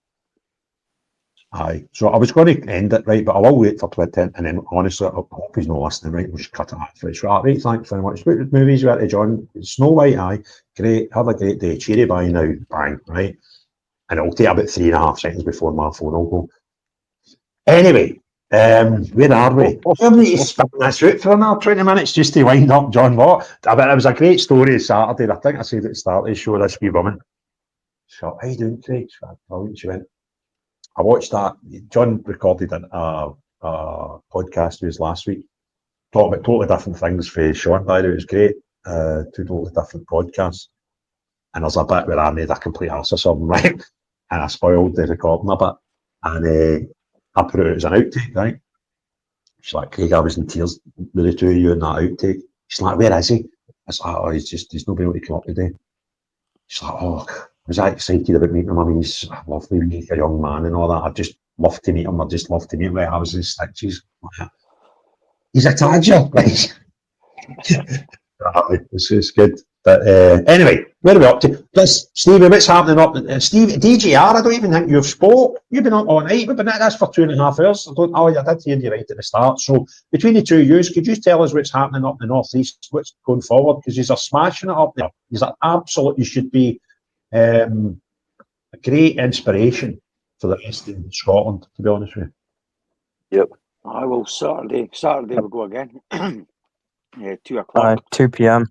Aye. So I was going to end it, right, but I will wait for 20, and then honestly, I hope he's not listening, right? We'll just cut it off. Right, thanks very much. Movies were to John. Snow White, aye. Great. Have a great day. Cheery bye now. Bang, right? And it'll take about 3.5 seconds before my phone will go. Anyway, where are we? I need to spin this out for another 20 minutes just to wind up John Watt. I bet it was a great story Saturday. I think I said at the start of the show, this wee woman. So, how you doing, Craig? She went, I watched that. John recorded a podcast with us last week, talking about totally different things for Sean, by the way. It was great. Two totally different podcasts. And there's a bit where I made a complete ass of something, right? And I spoiled the recording a bit. And I put it as an outtake, right? She's like, Craig, I was in tears with the two of you in that outtake. She's like, where is he? I was like, oh, he's not been able to come up today. She's like, oh, was I excited about meeting him? I mean, he's a lovely, a young man and all that. I'd just love to meet him. I'd just love to meet him. I was in stitches. He's a tadger. It's good. But anyway, where are we up to? Stevie, what's happening up? Steve, DGR, I don't even think you've spoke. You've been up all night. We've been at this for 2.5 hours. I did hear you right at the start. So between the two of you, could you tell us what's happening up in the North East? What's going forward? Because you're smashing it up there. You're absolutely should be a great inspiration for the rest of Scotland, to be honest with you. Yep. I will Saturday we'll go again. 2 o'clock. 2 p.m.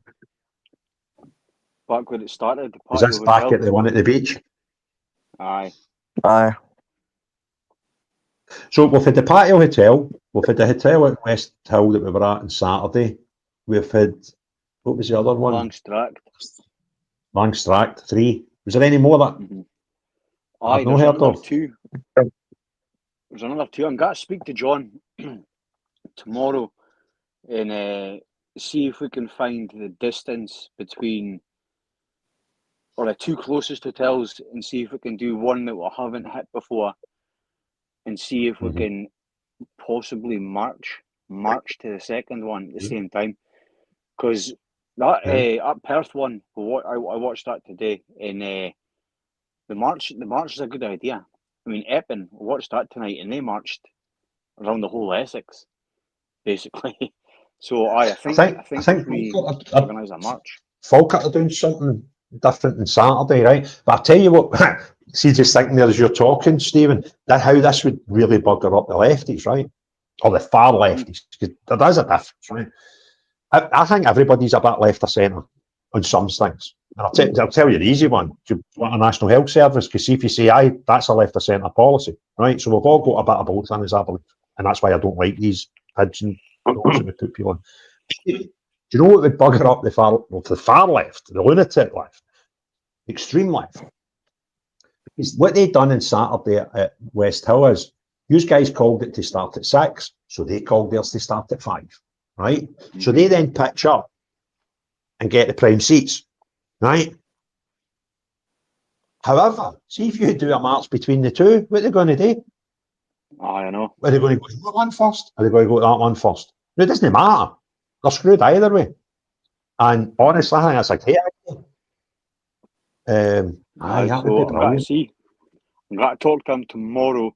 Back where it started. you. Is this back at the one at the beach? Aye. Aye. So we've had the Patio Hotel, we've had the hotel at West Hill that we were at on Saturday. We've had, what was the other one? Langstract 3. Was there any more that I've not heard of? 2. There's another 2. I'm going to speak to John tomorrow and see if we can find the distance between, or the 2 closest hotels, and see if we can do one that we haven't hit before, and see if we can possibly march to the second one at the same time. Because that Perth one, I watched that today, and the march is a good idea. I mean, Epping, I watched that tonight, and they marched around the whole Essex, basically. So I think if we organise a march. Falkirk are doing something different on Saturday, right? But I'll tell you what, see, just thinking there as you're talking, Stephen, how this would really bugger up the lefties, right? Or the far lefties, because there is a difference, right? I think everybody's a bit left of centre on some things. And I'll tell you the easy one. Do you want a National Health Service? Because see, if you say, aye, that's a left of centre policy, right? So we've all got a bit of both in, as I believe. And that's why I don't like these pigeon notes that we put people on. Do you know what would bugger up the far left, the lunatic left, extreme left? Is what they done on Saturday at West Hill is, you guys called it to start at 6, so they called theirs to start at 5, right? So they then pitch up and get the prime seats, right? However, see if you do a march between the two, what are they going to do? I know. Are they going to go to that one first? Are they going to go to that one first? No, it doesn't matter. They're screwed either way. And honestly, I think that's a great idea. I'm going to see. I'm going to talk to him tomorrow.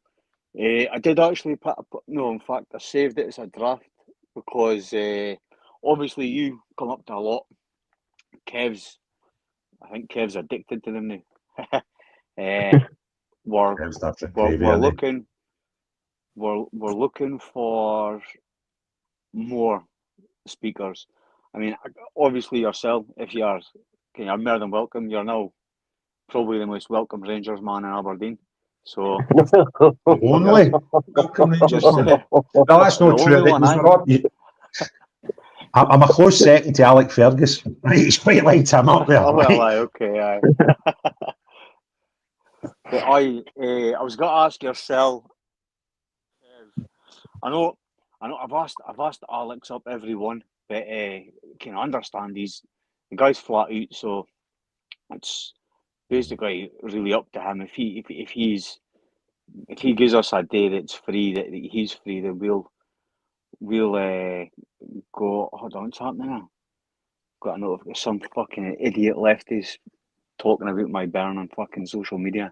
I did actually in fact, I saved it as a draft because obviously you come up to a lot. I think Kev's addicted to them now. We're looking for more speakers. I mean, obviously yourself, if you're more than welcome, you're now probably the most welcome Rangers man in Aberdeen. So only welcome Rangers man. No, that's not true. I'm a close second to Alec Ferguson. He's quite liked him up there. Oh, well, okay. But I was going to ask yourself. I know. I've asked Alex up everyone, but can understand the guy's flat out, so it's basically really up to him. If he gives us a day that's free, that he's free, then we'll go. Hold on, what's happening now? Got a note of some fucking idiot lefties talking about my burn on fucking social media.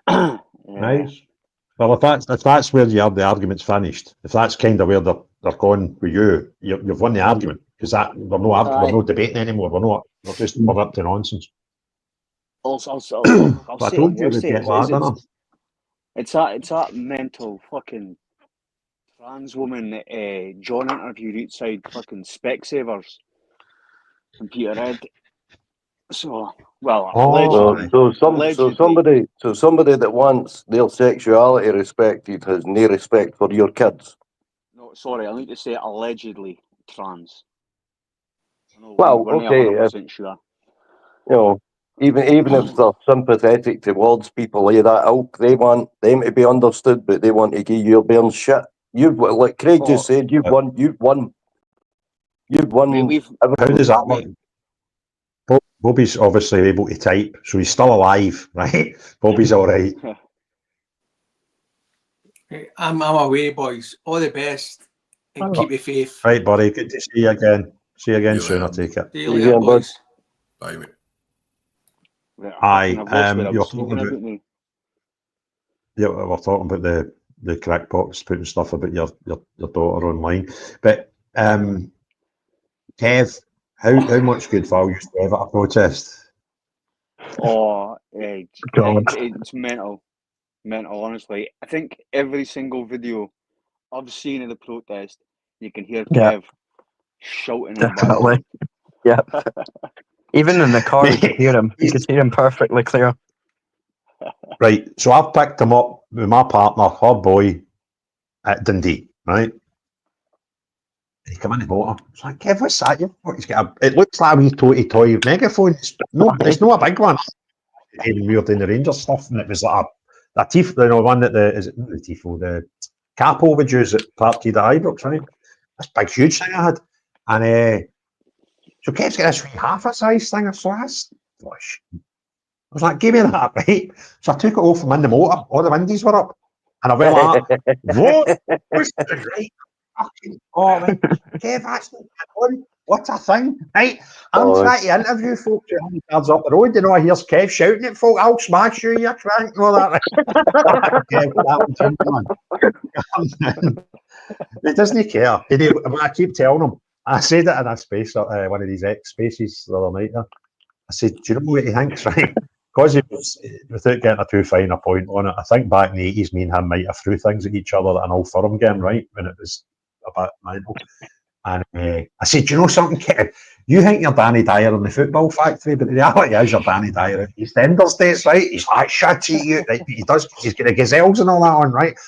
Nice. Well, if that's where you have the argument's finished, if that's kind of where they're going with you've won the argument, because we're not debating anymore. We're up to nonsense. I'll say it's that mental fucking trans woman that John interviewed outside fucking Specsavers and Peterhead. So somebody that wants their sexuality respected has no respect for your kids. No, sorry, I need to say allegedly trans. Well, okay, sure. You know, even if they're sympathetic towards people like that ilk, they want them to be understood, but they want to give your bairns shit. Like Craig just said, you've won. You've won. How does that work? Bobby's obviously able to type, so he's still alive, right? Bobby's all right. I'm away, boys. All the best. And keep the faith. Right, buddy. Good to see you again. See you again soon, I take it. See you later, boys. Bye, mate. Aye, you're talking about me. Yeah, we're talking about the crackpots putting stuff about your daughter online. But Kev, how much good value do you have at a protest? Oh, it's mental. Mental, honestly. I think every single video I've seen of the protest, you can hear Kev shouting in the Definitely. Yeah. Even in the car, you could hear him. You could hear him perfectly clear. Right, so I've picked him up with my partner, her boy, at Dundee, right? He come in the motor. It's like, Kev, what's that? He's got it looks like a wee toy megaphone. It's not a big one. Even weird in the Rangers stuff, and it was like a Tifo, one that the Capo would use at Parkhead at Ibrox, right? This big, huge thing I had. And so Kev's got this wee half a size thing. I saw this. I was like, give me that, right? So I took it off from in the motor. All the windows were up. And I went like, what's the right? Oh, man. Kev, that's not on. What a thing, right? I'm trying to interview folk who have cards up the road. I hear Kev shouting at folk, I'll smash you, you crank, and all that. He doesn't care. I keep telling him. I said it in a space, one of these X spaces the other night. I said, do you know what he thinks, right? Because he was, without getting a too fine a point on it, I think back in the 80s, me and him might have threw things at each other at an old firm game, right? When it was a bit mental. And I said, do you know something, Kev? You think you're Danny Dyer in the football factory, but the reality is you're Danny Dyer at EastEnders days, right? He's like, shut you, right? He does, he's got the gazelles and all that on, right?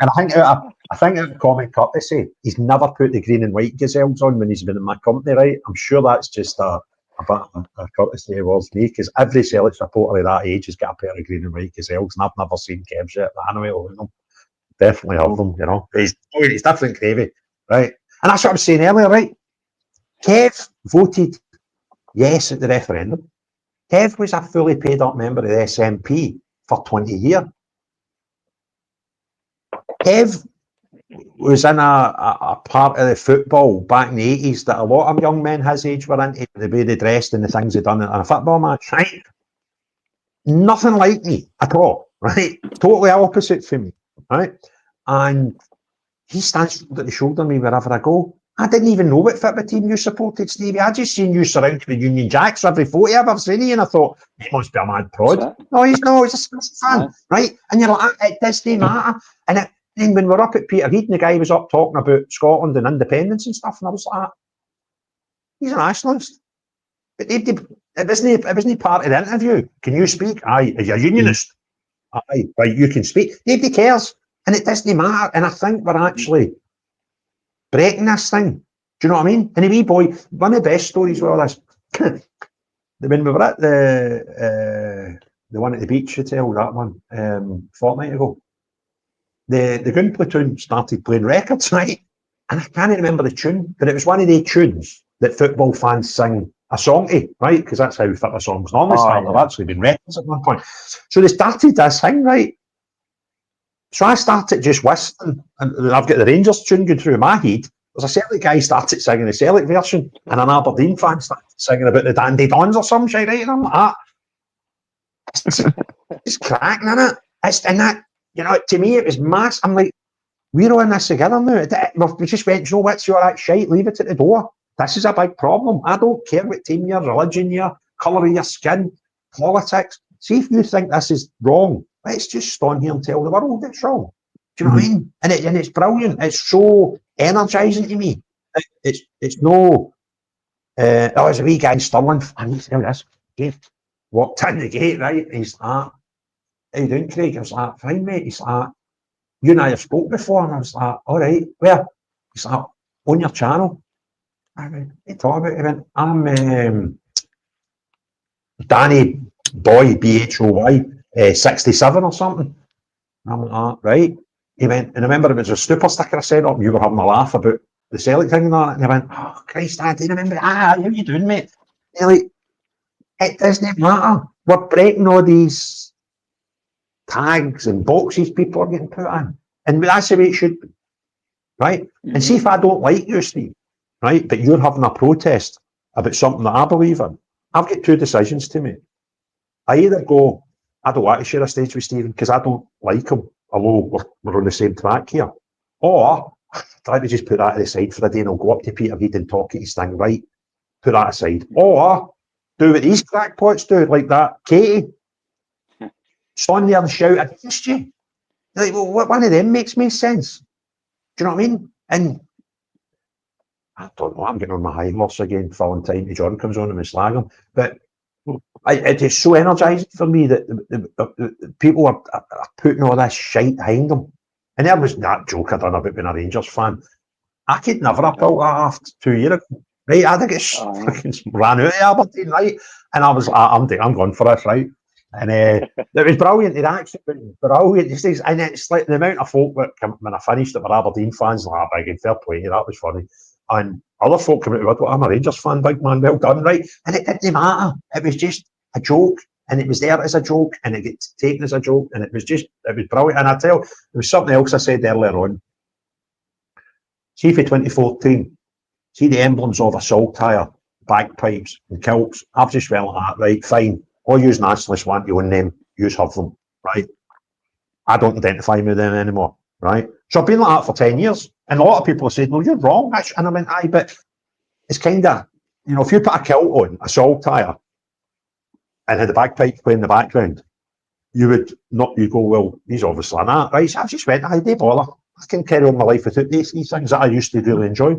And I think out of common courtesy, he's never put the green and white gazelles on when he's been in my company, right? I'm sure that's just a bit of a courtesy towards me, because every Celtics reporter of that age has got a pair of green and white gazelles, and I've never seen Kev's yet, but anyway, I'll them. Definitely have them, He's different gravy, right? And that's what I was saying earlier, right? Kev voted yes at the referendum. Kev was a fully paid up member of the SNP for 20 years. Kev was in a part of the football back in the 80s that a lot of young men his age were into, the way they dressed and the things they'd done in a football match, right? Nothing like me at all, right? Totally opposite for me, right? And he stands shoulder to shoulder with me wherever I go. I didn't even know what football team you supported, Stevie. I just seen you surrounded with Union Jacks every photo I've ever seen you, and I thought, he must be a mad prod. No, he's a Spurs fan, right? And you're like, it doesn't matter. And then when we're up at Peterhead, and the guy was up talking about Scotland and independence and stuff, and I was like, he's a nationalist. But it wasn't part of the interview. Can you speak? Aye. Are you a unionist? Aye. Right, you can speak. Nobody cares. And it doesn't matter. And I think we're actually breaking this thing. Do you know what I mean? And a wee boy, one of the best stories with all this, when we were at the one at the beach hotel, that one, fortnight ago, the gun platoon started playing records, right? And I can't remember the tune, but it was one of the tunes that football fans sing a song to, right? Because that's how football songs normally start. They've actually been records at one point. So they started this thing, right? So I started just whistling, and I've got the Rangers tune going through my head. There's a Celtic guy started singing the Celtic version, and an Aberdeen fan started singing about the Dandy Dons or some shit, right? And I'm like, it's cracking, isn't it? And that, to me, it was mass. I'm like, we're all in this together now. We just went, what's your that shite? Leave it at the door. This is a big problem. I don't care what team you're, religion you're, colour of your skin, politics. See if you think this is wrong. Let's just stand here and tell the world it's wrong. Do you know what I mean? And it's brilliant. It's so energising to me. It's no. There's a wee guy in Stirling. I need to tell this. Dave walked in the gate, right? And he's like, how you doing, Craig? I was like, fine, mate. He's like, you and I have spoke before. And I was like, all right, where? He's like, on your channel. I went, what are you talking about? He went, I'm Danny Boy, BHOY, 67 or something. And I'm like, right. He went, and I remember it was a stupor sticker I sent up, and you were having a laugh about the Celtic thing and that, and they went, oh Christ, I didn't remember. How you doing, mate? They're like, it doesn't matter. We're breaking all these tags and boxes people are getting put in. And that's the way it should be. Right? And see if I don't like you, Steve, right? But you're having a protest about something that I believe in. I've got two decisions to make. I either go, I don't want to share a stage with Stephen because I don't like him, although we're on the same track here. Or try to just put that to the side for a day and I'll go up to Peter Reid and talk at his thing, right? Put that aside. Or do what these crackpots do, like that Katie. Stand there and shout against you. Like, well, one of them makes me sense. Do you know what I mean? And I don't know, I'm getting on my high horse again, falling time to John comes on and we slag him. But it is so energising for me that the people are putting all this shite behind them. And there was that joke I done about being a Rangers fan. I could never have built that after 2 years ago. Right, I think it's fucking ran out of Aberdeen, right? And I was like, I'm going for this, right? And it was brilliant. It actually was brilliant. And it's like the amount of folk that when I finished that were Aberdeen fans, like, big, fair play, that was funny. And other folk came out, I'm a Rangers fan, big man, well done, right? And it didn't matter. It was just a joke, and it was there as a joke, and it gets taken as a joke, and it was brilliant. And I tell you, there was something else I said earlier on. See for 2014, see the emblems of a saltire, bagpipes, and kilts. I've just went like that, right? Fine. All you nationalists want to own them, you have them, right? I don't identify with them anymore, right? So I've been like that for 10 years. And a lot of people have said, no, you're wrong. And I went, aye, but it's kind of, if you put a kilt on, a saltire, and had the bagpipes playing in the background, you would not, you go, well, he's obviously not, right? So I just went, aye, they bother. I can carry on my life without these things that I used to really enjoy.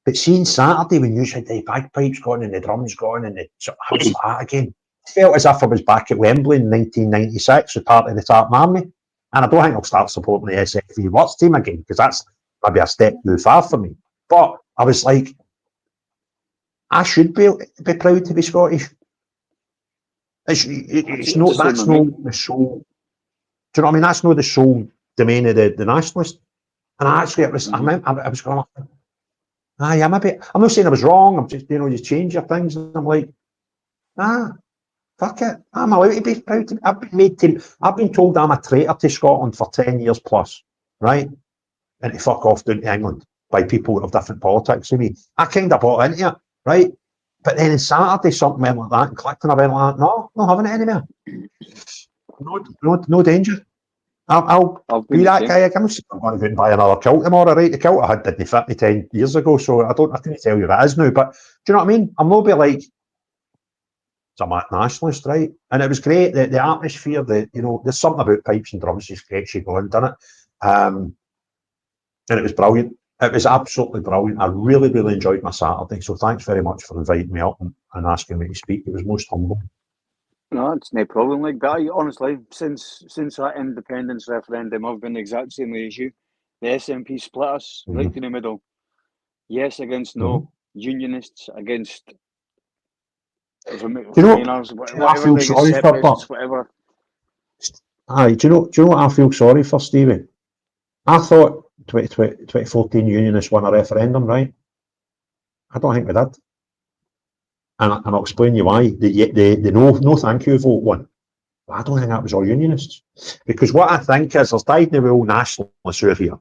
But seeing Saturday when you had the bagpipes going and the drums going and I was like that again. I felt as if I was back at Wembley in 1996 with part of the Tartan Army. And I don't think I'll start supporting the SFE Works team again because that's maybe a step too far for me. But I was like, I should be proud to be Scottish. It's not, that's not the sole, do you know what I mean? That's not the sole domain of the nationalist. And I actually, I was going, aye, I'm not saying I was wrong, I'm just, you change your things. And I'm like, fuck it. I'm allowed to be proud to I've been told I'm a traitor to Scotland for 10 years plus, right? And to fuck off down to England by people of different politics to me. I kind of bought into it, right? But then on Saturday, something went like that and clicked, and I went like, no, not having it anymore. No danger. I'll be that guy. I'm going to go and buy another kilt tomorrow, right? The kilt I had didn't fit me 10 years ago, so I couldn't tell you that is now. But do you know what I mean? I'm not be like, I'm a nationalist, right? And it was great. The atmosphere, there's something about pipes and drums just gets you going, doesn't it? And it was brilliant. It was absolutely brilliant. I really, really enjoyed my Saturday. So thanks very much for inviting me up and asking me to speak. It was most humbling. No, it's no problem like that. Honestly, since that independence referendum, I've been the exact same way as you. The SNP split us right in the middle. Yes against no. Unionists against Remainers, whatever they get separatists, whatever. Aye, do you know what I feel sorry for, Stevie? I thought 2014 Unionists won a referendum, right? I don't think we did. And I'll explain you why. The no thank you vote won. But I don't think that was all Unionists. Because what I think is there's Diagonal nationalists over here,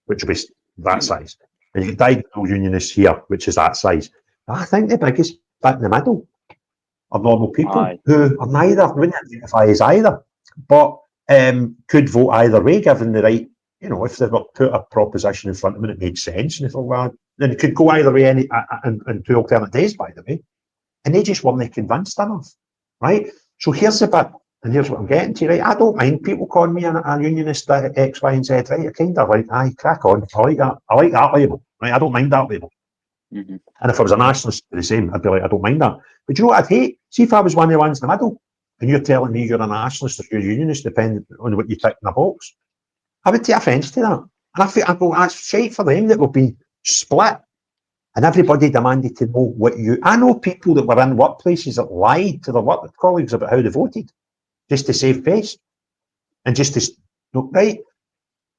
which was that size. And you get Diagonal Unionists here, which is that size. But I think the biggest bit in the middle are normal people who are neither, wouldn't identify as either, but could vote either way given the right, if they were put a proposition in front of them and it made sense, and they thought, well, then it could go either way and 2 alternate days, by the way. And they just weren't convinced enough, right? So here's the bit, and here's what I'm getting to, right? I don't mind people calling me a unionist X, Y, and Z, right? I kind of like, aye, crack on. I like that label, right? I don't mind that label. And if I was a nationalist, the same, I'd be like, I don't mind that. But you know what I'd hate? See if I was one of the ones in the middle, and you're telling me you're a nationalist or you're a unionist, depending on what you tick in a box. I would take offence to that. And I go, that's shite for them that will be split. And everybody demanded to know what I know people that were in workplaces that lied to their work colleagues about how they voted, just to save face. And just to, right?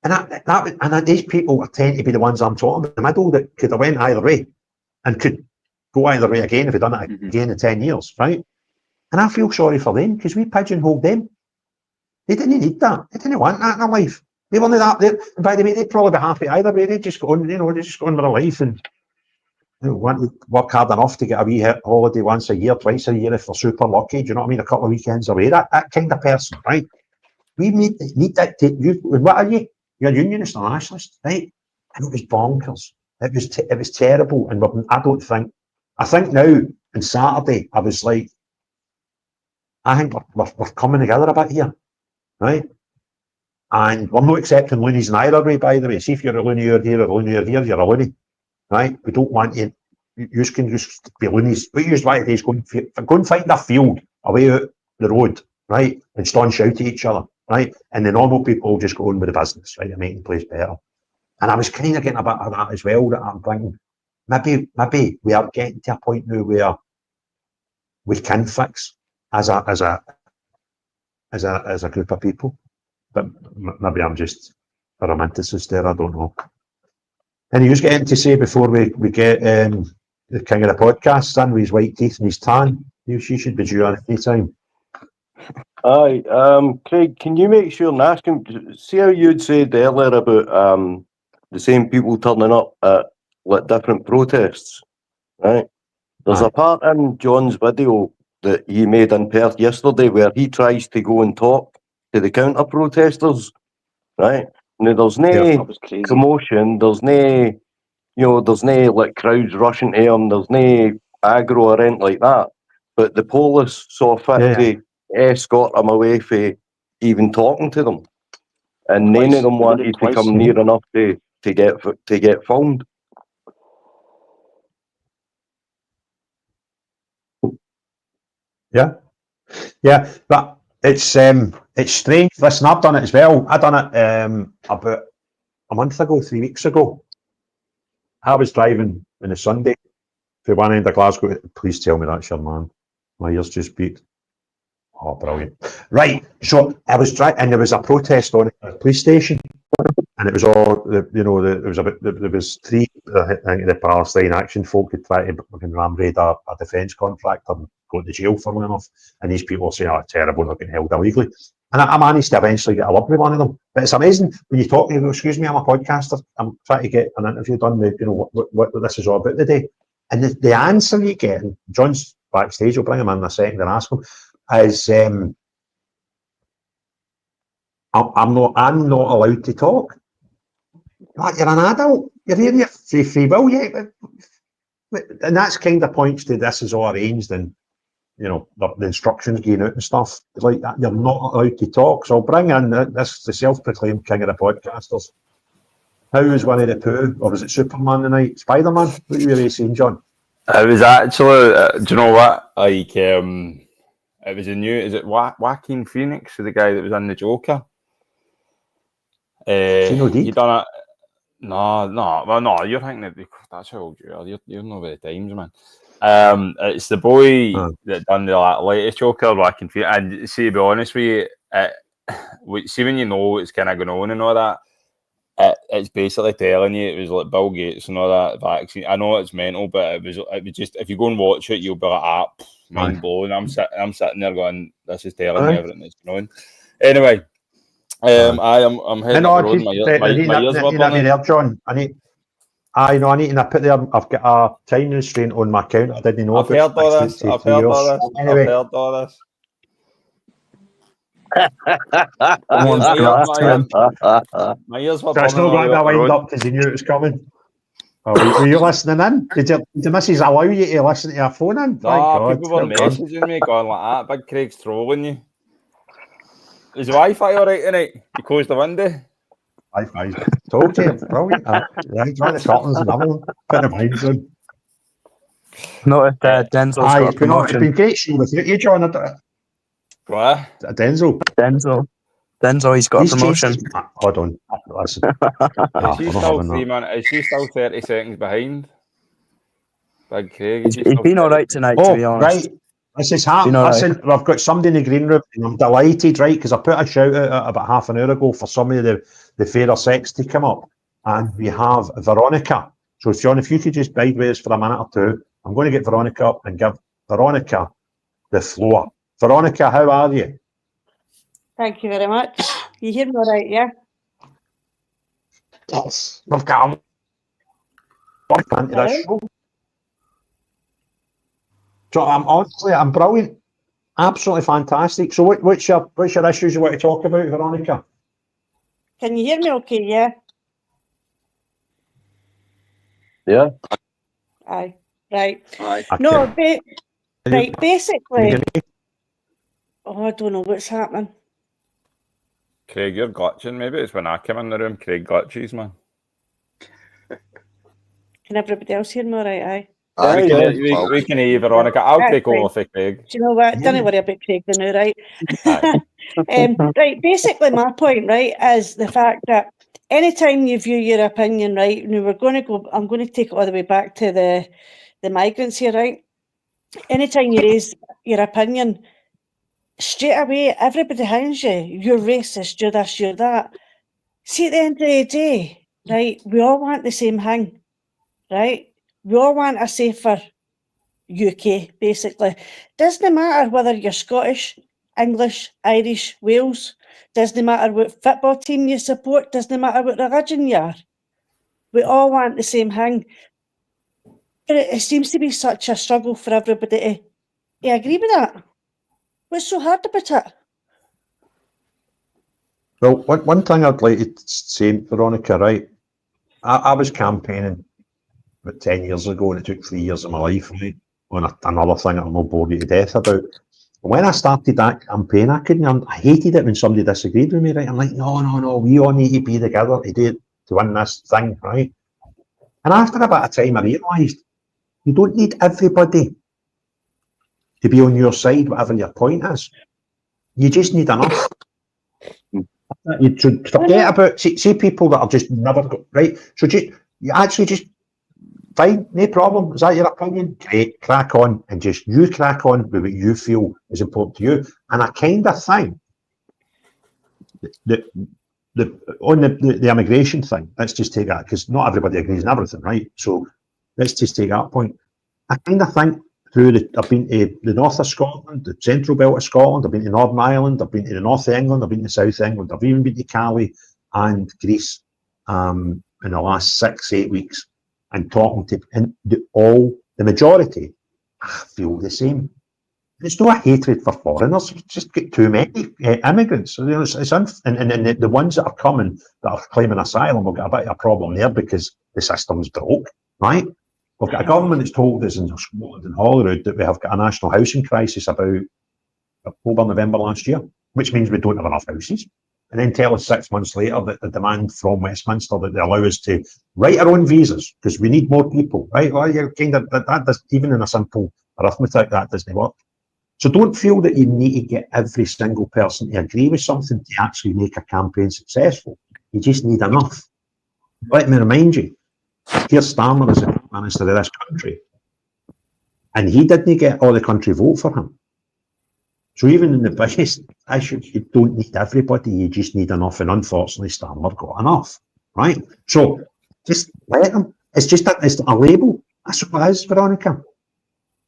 And these people tend to be the ones I'm talking about in the middle that could have went either way and could go either way again if they'd done it again in 10 years, right? And I feel sorry for them because we pigeonholed them. They didn't need that. They didn't want that in their life. They weren't that. And by the way, they'd probably be happy either way. They'd just go on, they just go on with their life and want to work hard enough to get a wee holiday once a year, twice a year if they're super lucky. Do you know what I mean? A couple of weekends away. That kind of person, right? We need that. What are you? You're a unionist or nationalist, right? And it was bonkers. It was terrible. And I think now on Saturday I was like, I think we're coming together a bit here, right? And we're not accepting loonies in either way, by the way. See if you're a loony here or a loony here, you're a loony, right? We don't want you. You can just be loonies. What you just want to do is go and find a field away out the road, right? And stand shout at each other, right? And the normal people just go on with the business, right? And making the place better. And I was kind of getting a bit of that as well, that I'm thinking, maybe we are getting to a point now where we can fix as a group of people. But maybe I'm just a romanticist there, I don't know. And he was getting to say before we get the king of the podcast, son, with his white teeth and his tan, she should be due on any time. Aye, Craig, can you make sure and ask him, see how you'd said earlier about the same people turning up at like different protests, right? There's a part in John's video that he made in Perth yesterday where he tries to go and talk to the counter protesters, right? Now there's no commotion, there's no, there's no like crowds rushing to him, there's no aggro or anything like that. But the police saw fit to escort him away for even talking to them, and none of them wanted to come near enough to get filmed. Yeah, but it's strange. Listen, I've done it as well. I done it about a month ago, 3 weeks ago. I was driving on a Sunday to one end of Glasgow. Please tell me that's your man. My ears just beat. Oh, brilliant. Right, so I was driving, and there was a protest on at the police station, and it was all, there was three, I think, the Palestine Action folk had tried to ram raid a defence contractor and go to jail for enough, and these people were saying, oh, terrible, they're getting held illegally. And I managed to eventually get a word with one of them. But it's amazing when you talk to them, excuse me, I'm a podcaster, I'm trying to get an interview done with, what this is all about today. And the answer you get, and John's backstage, we'll bring him in a second and ask him, is I'm not allowed to talk. Like, you're an adult, you're here, you're free will, yeah. And that's kind of points to this is all arranged and the instructions going out and stuff. It's like that, you're not allowed to talk. So I'll bring in the self-proclaimed king of the podcasters. How was Winnie the Pooh, or was it Superman tonight? Spider-Man? What were you really saying, John? It was actually, do you know what? Like, it was a new, is it Joaquin Phoenix, the guy that was in the Joker? He done it. No, you're thinking that's how old you are. You're not with the times, man. It's the boy that done the latest Joker, Joaquin Phoenix. And see, to be honest with you, see when you know what's kind of going on and all that, it's basically telling you it was like Bill Gates and all that vaccine. I know it's mental, but it was just, if you go and watch it, you'll be like, mind blown. I'm sitting there going, this is telling me everything that's going on. Anyway, I'm heading up the road. My ears were burning. There, John. I need to put there. I've got a time restraint on my account. I didn't know. I've heard all this. Anyway. I've heard all this. My ears were burning. That's not going to wind up because he knew it was coming. Oh, were you listening in? Did the missus allow you to listen to your phone in? No, people were messaging me going like that. Big Craig's trolling you. Is the Wi-Fi all right tonight? You closed the window? Wi-Fi's told you. Brilliant. Right, trying the curtains and everything. Put the blinds on. No, Denzel's got a promotion. It's been great show with you, John. What? Denzel, he's got a promotion. Hold on. Listen. Is she still 30 seconds behind? Big Craig. He's been all right tonight, to be honest. This is happening. Listen, we've got somebody in the green room, and I'm delighted, right? Because I put a shout out about half an hour ago for some of the fairer sex to come up, and we have Veronica. So, John, if you could just bide with us for a minute or two, I'm going to get Veronica up and give Veronica the floor. Veronica, how are you? Thank you very much. You hear me all right, yeah? Yes. We've got into this show. So I'm brilliant. Absolutely fantastic. So what's your issues you want to talk about, Veronica? Can you hear me okay, yeah? Yeah. Aye. Right. Aye. No, right, basically... Oh, I don't know what's happening. Craig, you're glitching. Maybe it's when I came in the room. Craig glitches, man. Can everybody else hear me all right, aye? We can hear you, Veronica. I'll That's take over fine. for Craig. Do you know what? Don't worry about Craig now, right? Right, basically my point, right, is the fact that anytime you view your opinion, right, and I'm going to take it all the way back to the migrants here, right? Anytime you raise your opinion, straight away, everybody hands you, you're racist, you're this, you're that. See, at the end of the day, right, we all want the same thing, right? We all want a safer UK, basically. Doesn't matter whether you're Scottish, English, Irish, Wales. Doesn't matter what football team you support. Doesn't matter what religion you are. We all want the same thing. But it seems to be such a struggle for everybody to agree with that. What's so hard about it? Well, one thing I'd like to say, Veronica, right? I was campaigning about 10 years ago, and it took 3 years of my life, right, on another thing that I'm not bored you to death about. When I started that campaign, I hated it when somebody disagreed with me, right? I'm like, no, we all need to be together to win this thing, right? And after a bit of time, I realised you don't need everybody to be on your side, whatever your point is. You just need enough. You should forget about, see people that are just never got, right? So you actually just, fine, no problem. Is that your opinion? Great, crack on, and just you crack on with what you feel is important to you. And I kind of think on the immigration thing, let's just take that, because not everybody agrees on everything, right? So let's just take that point. I kind of think I've been to the north of Scotland, the central belt of Scotland, I've been to Northern Ireland, I've been to the north of England, I've been to South England, I've even been to Cali and Greece in the last 6-8 weeks, and talking to the majority, I feel the same. It's not a hatred for foreigners, it's just got too many immigrants. So, and the ones that are coming, that are claiming asylum, will get a bit of a problem there because the system's broke, right? We've got a government that's told us in Scotland and Holyrood that we have got a national housing crisis about October, November last year, which means we don't have enough houses. And then tell us 6 months later that the demand from Westminster that they allow us to write our own visas because we need more people, right? Well, you're kind of that does, even in a simple arithmetic, that doesn't work. So don't feel that you need to get every single person to agree with something to actually make a campaign successful. You just need enough. Let me remind you, Keir Starmer is the Prime Minister of this country, and he didn't get all the country vote for him. So even in the biggest issue, you don't need everybody, you just need enough, and unfortunately Starmer got enough, right? So just let them. It's a label. That's what it is, Veronica.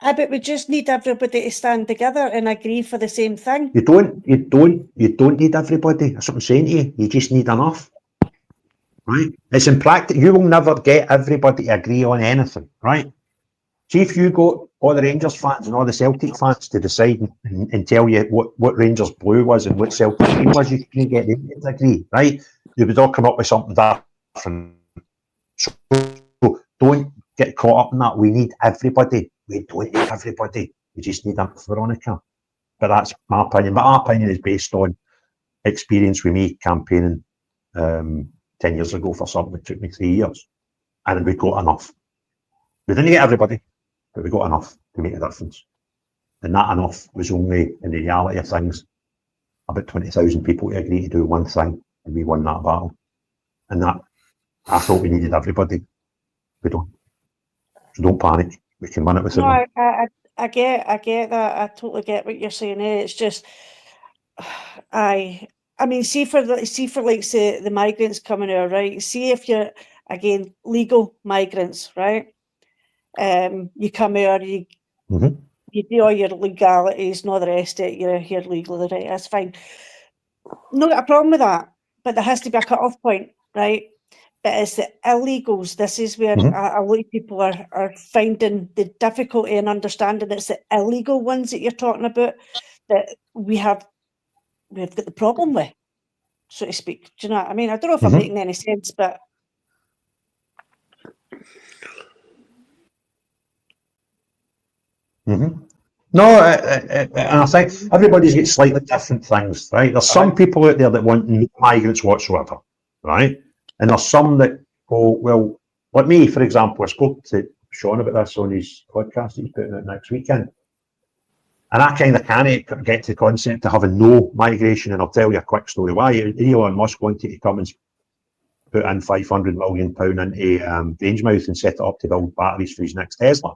But we just need everybody to stand together and agree for the same thing. You don't need everybody. That's what I'm saying to you. You just need enough. Right? It's in practice. You will never get everybody to agree on anything, right? See if you got all the Rangers fans and all the Celtic fans to decide and tell you what Rangers blue was and what Celtic green was, you couldn't get them to agree, right? You would all come up with something different. So don't get caught up in that. We need everybody. We don't need everybody. We just need enough, Veronica. But that's my opinion. But my opinion is based on experience with me campaigning 10 years ago for something that took me 3 years. And we got enough. We didn't get everybody, but we got enough to make a difference. And that enough was only, in the reality of things, about 20,000 people to agree to do one thing, and we won that battle. And that, I thought we needed everybody. We don't. So don't panic. We can win it with No, I I get that. I totally get what you're saying. It's just, I mean, see for like say the migrants coming here, right? See if you're again legal migrants, right? You come here, you do all your legalities and all the rest of it. You're here legally, right? That's fine. No got a problem with that, but there has to be a cut-off point, right? But it's the illegals. This is where a lot of people are finding the difficulty in understanding. It's the illegal ones that you're talking about that we've got the problem with, so to speak. Do you know what I mean? I don't know if I'm making any sense, but No, and I think everybody's got slightly different things, right? There's some people out there that want no migrants whatsoever, right? And there's some that go, well, like me, for example, I spoke to Sean about this on his podcast he's putting out next weekend. And I kind of can't get to the concept of having no migration, and I'll tell you a quick story why. Elon Musk wanted to come and put in £500 million into Grangemouth and set it up to build batteries for his next Tesla.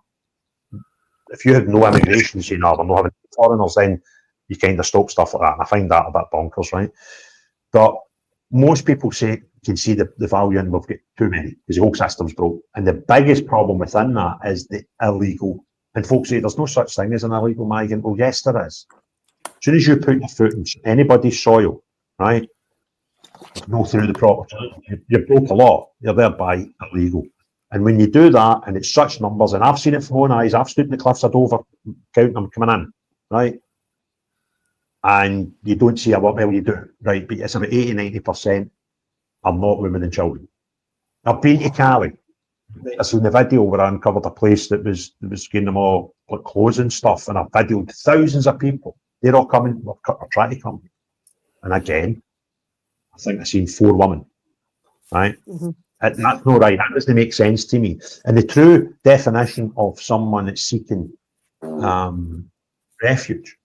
If you had no immigration, saying, no, we're not having foreigners, then you kind of stop stuff like that. And I find that a bit bonkers, right? But most people can see the value in we've got too many because the whole system's broke. And the biggest problem within that is the illegal. And folks say there's no such thing as an illegal migrant. Well, yes, there is. As soon as you put your foot in anybody's soil, right, go through the proper channel, you broke a law. You're thereby illegal. And when you do that, and it's such numbers, and I've seen it from my own eyes, I've stood in the cliffs of Dover, counting them coming in, right? And you don't see what well you do, right? But it's about 80-90% are not women and children. I've been to Cali. I seen the video where I uncovered a place that was getting them all like clothes and stuff, and I videoed thousands of people. They're all coming, or trying to come. And again, I think I've seen 4 women, right? That's not right. That doesn't make sense to me. And the true definition of someone that's seeking refuge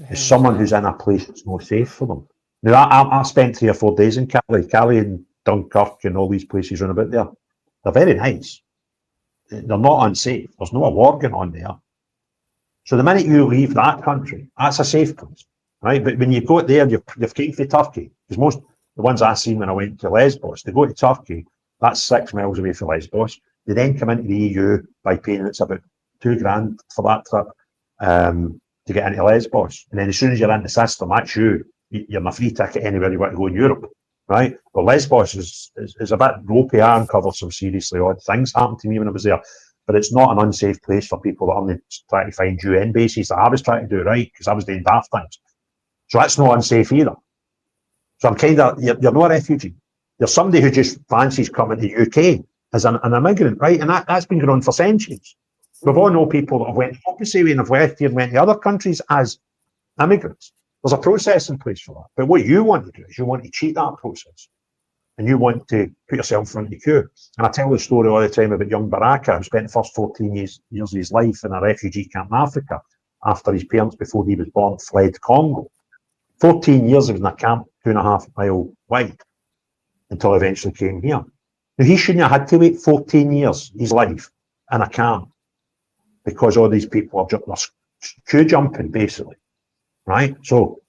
is someone who's in a place that's not safe for them. Now, I spent 3 or 4 days in Cali and Dunkirk and all these places around about there. They're very nice. They're not unsafe. There's no war going on there. So the minute you leave that country, that's a safe place, right? But when you go there, you've came to Turkey. Because most the ones I seen when I went to Lesbos, they go to Turkey. That's 6 miles away from Lesbos. They then come into the EU by paying, it's about $2,000 for that trip to get into Lesbos. And then as soon as you're in the system, that's you're on a free ticket anywhere you want to go in Europe, right? But Lesbos is a bit ropey. I uncovered some seriously odd things happened to me when I was there. But it's not an unsafe place for people that are trying to find UN bases that I was trying to do, right? Because I was doing daft things. So that's not unsafe either. So I'm kind of, you're not a refugee. You're somebody who just fancies coming to the UK as an immigrant, right? And that's been going on for centuries. We've all known people that have went the opposite way and have left here and went to other countries as immigrants. There's a process in place for that. But what you want to do is you want to cheat that process. And you want to put yourself in front of the queue. And I tell the story all the time about young Baraka, who spent the first 14 years of his life in a refugee camp in Africa after his parents, before he was born, fled Congo. 14 years he was in a camp 2.5 miles wide until he eventually came here. Now, he shouldn't have had to wait 14 years of his life in a camp because all these people are queue jumping, basically, right? So,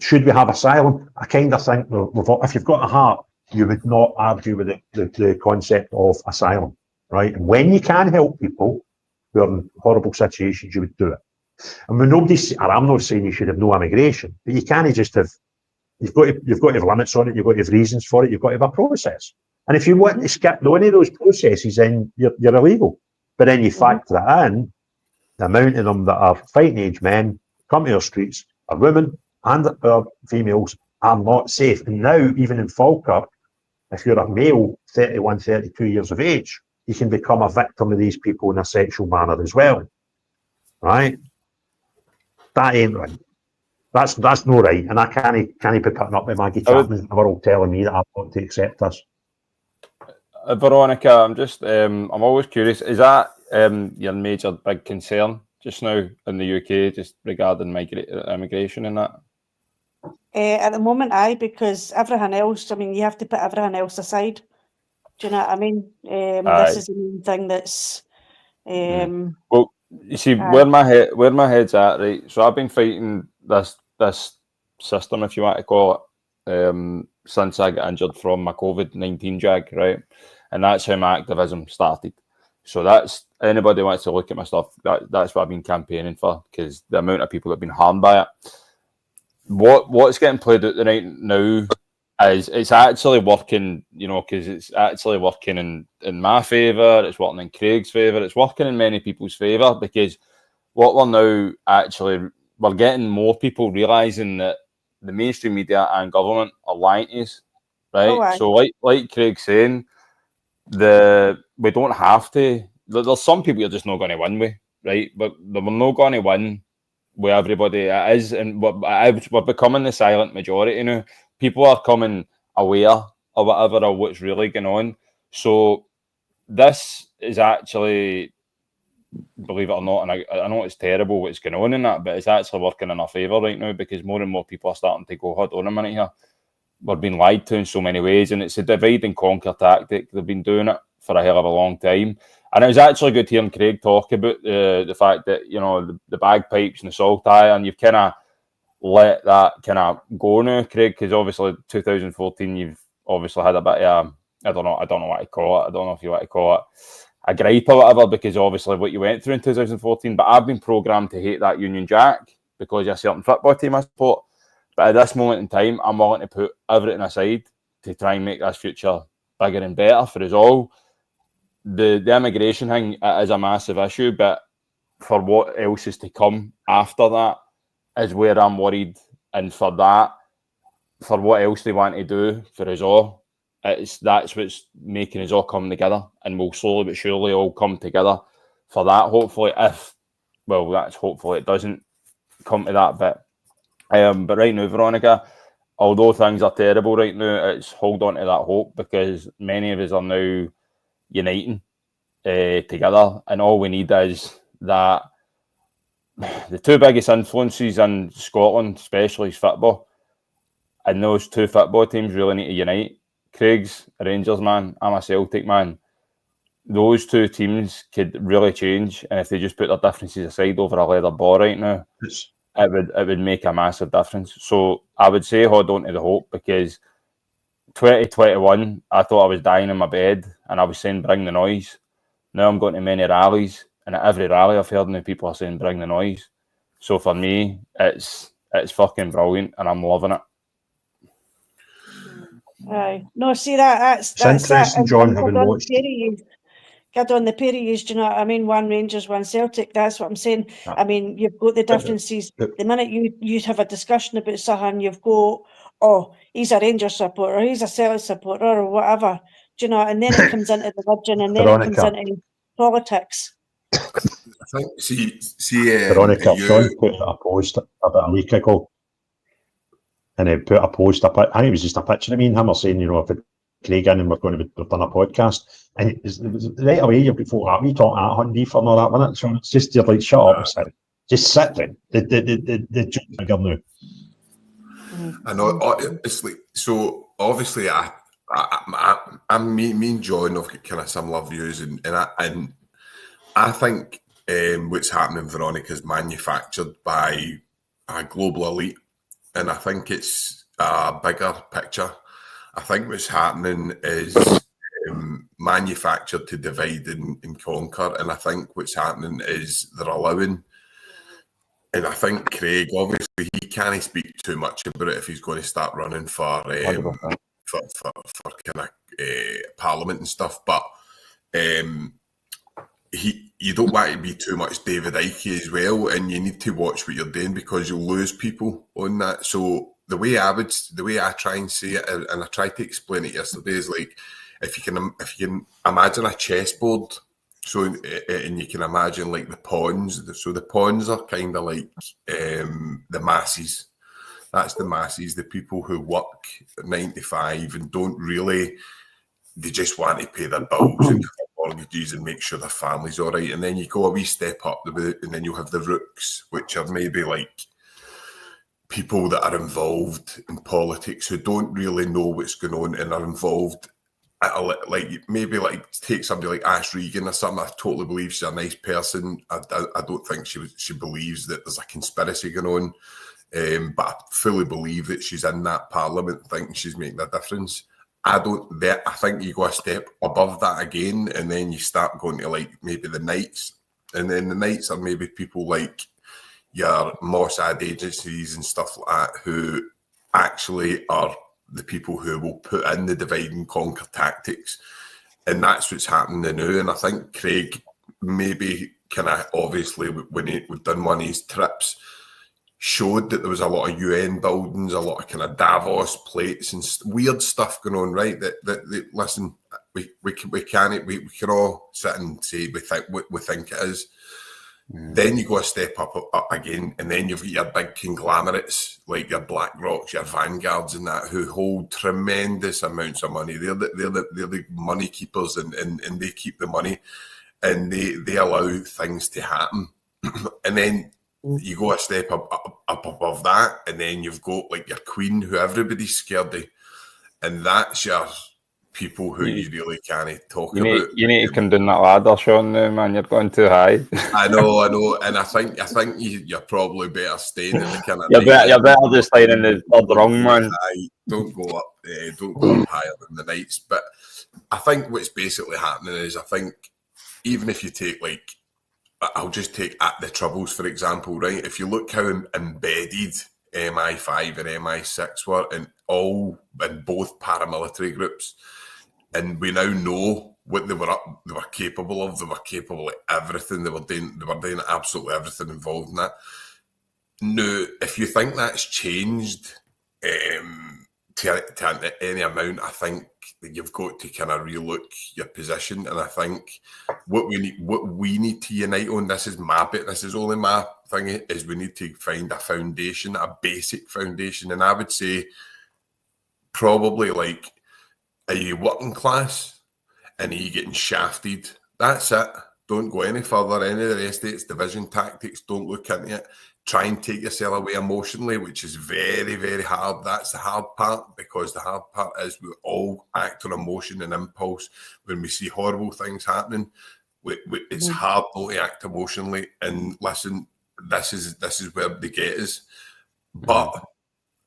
should we have asylum? I kind of think, if you've got a heart, you would not argue with the concept of asylum, right? And when you can help people who are in horrible situations, you would do it. And when I'm not saying you should have no immigration, but you can't just have, you've got to have limits on it, you've got to have reasons for it, you've got to have a process. And if you want to skip any of those processes, then you're illegal. But then you factor that in, the amount of them that are fighting age men, come to our streets, are women and females, are not safe. And now, even in Falkirk, if you're a male, 31, 32 years of age, you can become a victim of these people in a sexual manner as well, right? That ain't right. That's no right, and I can't be putting up with Maggie Chapman. They're all telling me that I've got to accept this. Veronica, I'm always curious. Is that your major big concern just now in the UK, just regarding immigration and that? At the moment, because everything else, I mean, you have to put everything else aside. Do you know what I mean? This is the main thing that's... Well, You see where my head's at, right? So I've been fighting this system, if you want to call it, since I got injured from my COVID-19 jag, right? And that's how my activism started. So that's, anybody wants to look at my stuff, that's what I've been campaigning for, because the amount of people that have been harmed by it. What's getting played out right now is it's actually working, you know, because it's actually working in my favour, it's working in Craig's favour, it's working in many people's favour, because what we're now actually, we're getting more people realising that the mainstream media and government are lying to us, right? Oh, aye. So like Craig's saying, we don't have to, there's some people you're just not going to win with, right? But we're not going to win with everybody. It is, and we're becoming the silent majority now. People are coming aware or whatever of what's really going on. So this is actually, believe it or not, and I know it's terrible what's going on in that, but it's actually working in our favour right now, because more and more people are starting to go, hold on a minute here, we're being lied to in so many ways, and it's a divide and conquer tactic. They've been doing it for a hell of a long time. And it was actually good hearing Craig talk about the fact that, you know, the bagpipes and the salt iron, you've kind of let that kind of go now, Craig, because obviously 2014 you've obviously had a bit of I don't know what to call it. I don't know if you want to call it a gripe or whatever, because obviously what you went through in 2014. But I've been programmed to hate that Union Jack because of a certain football team I support. But at this moment in time, I'm willing to put everything aside to try and make this future bigger and better for us all. The immigration thing is a massive issue, but for what else is to come after that is where I'm worried. And for what else they want to do for us all, that's what's making us all come together, and we'll slowly but surely all come together for that. Hopefully, hopefully it doesn't come to that bit. But right now, Veronica, although things are terrible right now, it's hold on to that hope, because many of us are now uniting together, and all we need is that. The two biggest influences in Scotland, especially, is football, and those two football teams really need to unite. Craig's a Rangers man, I'm a Celtic man. Those two teams could really change, and if they just put their differences aside over a leather ball right now, it would make a massive difference. So I would say hold on to the hope, because 2021, I thought I was dying in my bed, and I was saying bring the noise. Now I'm going to many rallies, and at every rally I've heard now people are saying bring the noise. So for me, it's fucking brilliant, and I'm loving it. Aye. No, see that's interesting, that. John, and having watched. Get on the pair of you, do you know what I mean? One Rangers, one Celtic. That's what I'm saying. Yeah. I mean, you've got the differences. The minute you have a discussion about something, you've got, oh, he's a Rangers supporter, he's a Celtic supporter, or whatever. Do you know? And then it comes into religion, and then it comes into politics. I think, see, Veronica, Sean put a post about a week ago, and he put a post up. I think it was just a picture of me and him, saying, you know, if Craig in and we're going to be done a podcast, and it was right away you've got folk like me talking at Hundy for all that minute. So it's just you're like, shut up and sit. Just sit there. The joke now. I know it's like, so obviously I'm me and John have got kind of similar views, and I think what's happening, Veronica, is manufactured by a global elite, and I think it's a bigger picture. I think what's happening is manufactured to divide and conquer, and I think what's happening is they're allowing, and I think Craig, obviously he can't speak too much about it if he's going to start running for kind of parliament and stuff, but you don't want to be too much David Icke as well, and you need to watch what you're doing, because you'll lose people on that. So the way I try and see it, and I tried to explain it yesterday, is like if you can imagine a chessboard, so and you can imagine like the pawns. So the pawns are kind of like the masses. That's the masses, the people who work 9 to 5 and don't really. They just want to pay their bills and mortgages and make sure their family's all right. And then you go a wee step up, and then you have the rooks, which are maybe like people that are involved in politics who don't really know what's going on and are involved like maybe like take somebody like Ash Regan or something. I totally believe she's a nice person. I don't think she believes that there's a conspiracy going on, but I fully believe that she's in that parliament thinking she's making a difference. I think you go a step above that again, and then you start going to like maybe the Knights, and then the Knights are maybe people like your Mossad agencies and stuff like that who actually are the people who will put in the divide and conquer tactics, and that's what's happening now. And I think Craig maybe kind of obviously when we've done one of his trips showed that there was a lot of UN buildings, a lot of kind of Davos plates and weird stuff going on, right? That listen, we can all sit and say we think it is. Then you go a step up again, and then you've got your big conglomerates like your BlackRocks, your Vanguards, and that who hold tremendous amounts of money. They're the money keepers, and they keep the money, and they allow things to happen. And then you go a step up above that, and then you've got like your Queen, who everybody's scared of, and that's your people who you really can't talk about. You need to come down that ladder, Sean. Now, man, you're going too high. I know, and I think you're probably better staying in the kind of. You're better just staying in the third rung, man. Don't go up higher than the Knights. But I think what's basically happening is, I think even if you take like, I'll just take at the Troubles for example, right? If you look how embedded MI5 and MI6 were in both paramilitary groups. And we now know what they were capable of. They were capable of everything. They were doing absolutely everything involved in that. Now, if you think that's changed to any amount, I think that you've got to kind of relook your position. And I think what we need to unite on, this is only my thing, is we need to find a foundation, a basic foundation. And I would say probably like, are you working class and are you getting shafted? That's it. Don't go any further. Any of the rest of it's division tactics. Don't look into it. Try and take yourself away emotionally, which is very, very hard. That's the hard part, because the hard part is we all act on emotion and impulse. When we see horrible things happening, it's hard not to act emotionally. And listen, this is where they get us. But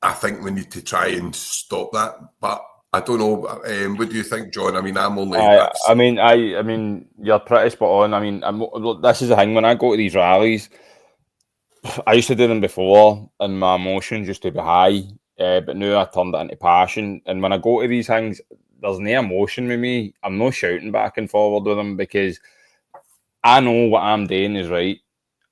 I think we need to try and stop that. But I don't know. What do you think, John? I mean, I'm only. I mean, you're pretty spot on. I mean, this is the thing. When I go to these rallies, I used to do them before, and my emotions used to be high. But now I turned it into passion. And when I go to these things, there's no emotion with me. I'm not shouting back and forward with them, because I know what I'm doing is right.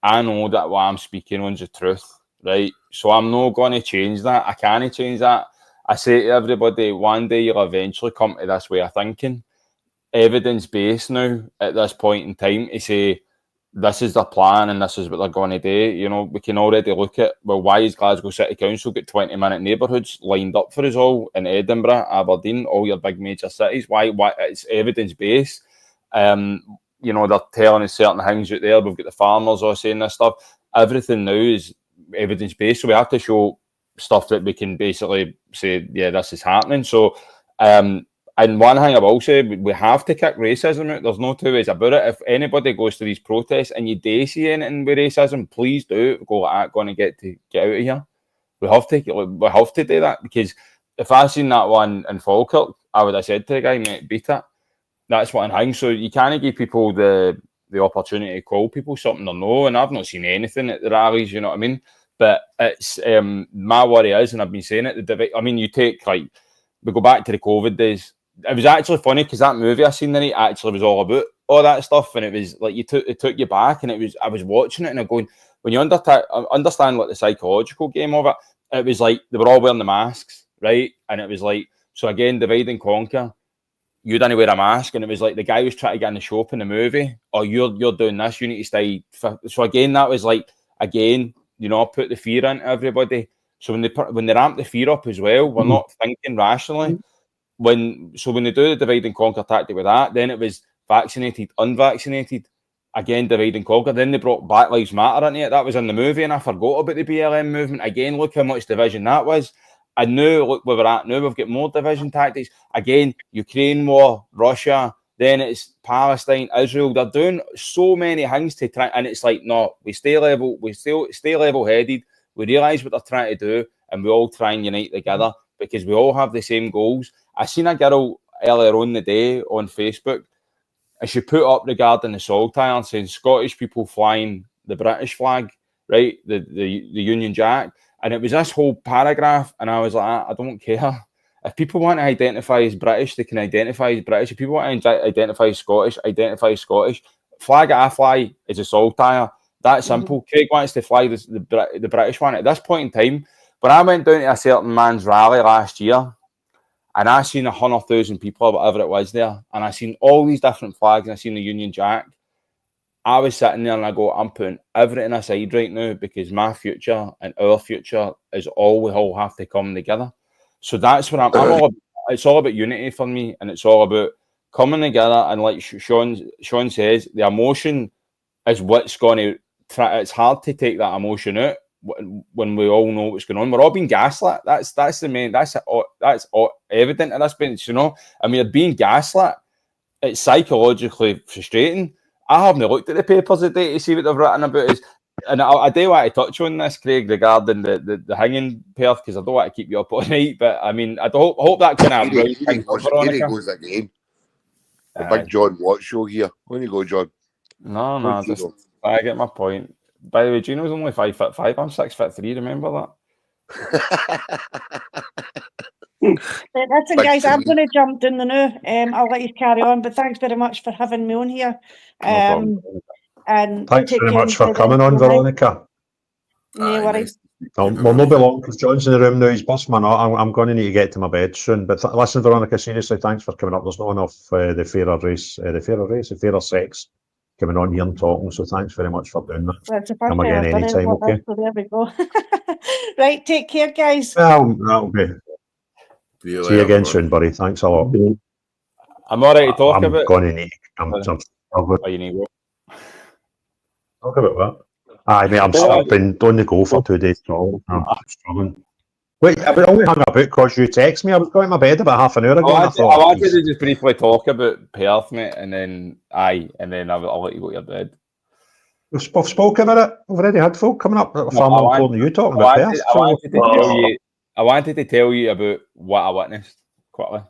I know that what I'm speaking on is the truth, right? So I'm not going to change that. I can't change that. I say to everybody, one day you'll eventually come to this way of thinking, evidence-based now at this point in time, to say this is the plan and this is what they're going to do. You know, we can already look at, well, why is Glasgow City Council got 20-minute neighbourhoods lined up for us all in Edinburgh, Aberdeen, all your big major cities? Why? It's evidence-based. You know, they're telling us certain things out there. We've got the farmers all saying this stuff. Everything now is evidence-based, so we have to show stuff that we can basically say, yeah, this is happening. So, and one thing I will say, we have to kick racism out. There's no two ways about it. If anybody goes to these protests and you do see anything with racism, please do go like, going to get out of here. We have to do that, because if I seen that one in Falkirk, I would have said to the guy, mate, beat it. That's what I'm saying. So you can't give people the opportunity to call people something or no. And I've not seen anything at the rallies, you know what I mean? But it's my worry is, and I've been saying it, I mean, you take, like, we go back to the COVID days. It was actually funny, because that movie I seen the night actually was all about all that stuff, and it was like it took you back, and I was watching it and I'm going, when you understand like the psychological game of it, it was like they were all wearing the masks, right? And it was like, so again, divide and conquer. You didn't wear a mask, and it was like the guy was trying to get in the shop in the movie, or you're doing this, you need to stay. So again, that was like, again, you know, put the fear into everybody. So when they ramp the fear up as well, we're not thinking rationally. When they do the divide and conquer tactic with that, then it was vaccinated, unvaccinated, again divide and conquer. Then they brought Black Lives Matter into it. That was in the movie, and I forgot about the BLM movement. Again, look how much division that was. And now, look where we're at now. We've got more division tactics. Again, Ukraine war, Russia, then it's Palestine, Israel. They're doing so many things to try, and it's like, no, we stay level, we still stay level-headed. We realise what they're trying to do, and we all try and unite together because we all have the same goals. I seen a girl earlier on the day on Facebook, and she put up regarding the Saltire saying Scottish people flying the British flag, right, the Union Jack. And it was this whole paragraph, and I was like, I don't care. If people want to identify as British, they can identify as British. If people want to identify as Scottish, identify as Scottish. Flag that I fly is a Saltire. That simple. Craig wants to fly the British one. At this point in time, when I went down to a certain man's rally last year, and I seen 100,000 people or whatever it was there, and I seen all these different flags, and I seen the Union Jack, I was sitting there and I go, I'm putting everything aside right now because my future and our future is all we all have to come together. So that's what I'm all about. It's all about unity for me, and it's all about coming together. And like Sean says, the emotion is what's going to try. It's hard to take that emotion out when we all know what's going on. We're all being gaslit. That's the main. That's evident at this point. You know, I mean, being gaslit. It's psychologically frustrating. I haven't looked at the papers today to see what they've written about us. And I do want to touch on this, Craig, regarding the hanging Perth, because I don't want to keep you up all night. But I mean, I hope that can happen. Here he goes again. The big John Watt show here. When you go, John? No, just I get my point. By the way, Gino's only 5'5". I'm 6'3". Remember that? Listen, guys, I'm going to jump in the now. I'll let you carry on, but thanks very much for having me on here. And thanks very much for coming on, Veronica. No worries. We'll not be long because John's in the room now. He's busting my nut. I'm going to need to get to my bed soon. But listen, Veronica, seriously, thanks for coming up. There's not enough the fairer sex coming on here and talking. So thanks very much for doing that. Well, it's the first Come time again I've done anytime, it, okay? so there we go. Right, take care, guys. Well, that'll be. See you again soon, buddy. Thanks a lot. I'm all right to talk about. I'm going to need. Talk about what? Aye, mate, I've been on the go for 2 days. So I'm struggling. Wait, I only hung about because you text me. I was going to my bed about half an hour ago. I wanted to just briefly talk about Perth, mate, and then I'll let you go to your bed. We've spoken about it. We've already had folk coming up. Far more important than you talking about Perth. I wanted to tell you about what I witnessed quickly.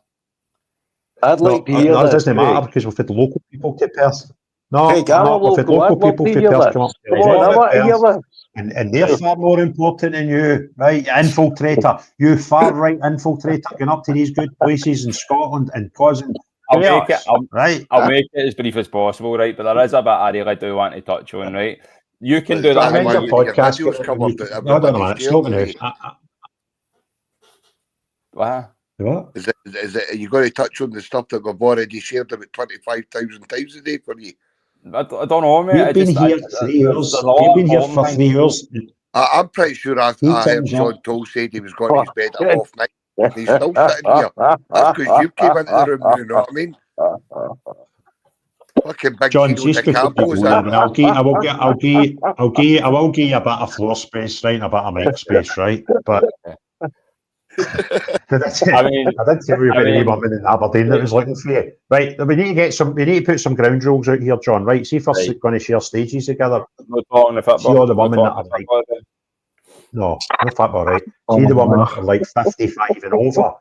I'd like to hear that. It doesn't matter because we've had local people to Perth. No, we've had local people to Perth come up. Come on, I want to hear this. And they're far more important than you, right? Infiltrator. You far right infiltrator going up to these good places in Scotland and causing I'll make it as brief as possible, right? But there is a bit I really do want to touch on, right? You can do that. Podcast. No, stop me now. What? Is it? You got to touch on the stuff that we've already shared about 25,000 times a day for you? I don't know, mate. You've been here 3 years. You've been here for 3 years. I'm pretty sure I heard John Toll said he was going to his bed at half night. And he's still sitting here. That's because you came into the room. You know what I mean? Fucking big John, Gino De Campo's I'll give you a bit of floor space, right, and a bit of mic space, right? But I did tell you about a woman in Aberdeen that was looking for you, right? We need to put some ground rules out here, John. Right? See if we're going to share stages together. We're talking the football. See all the women that are like, no football, right? See the women that are like 55 and over.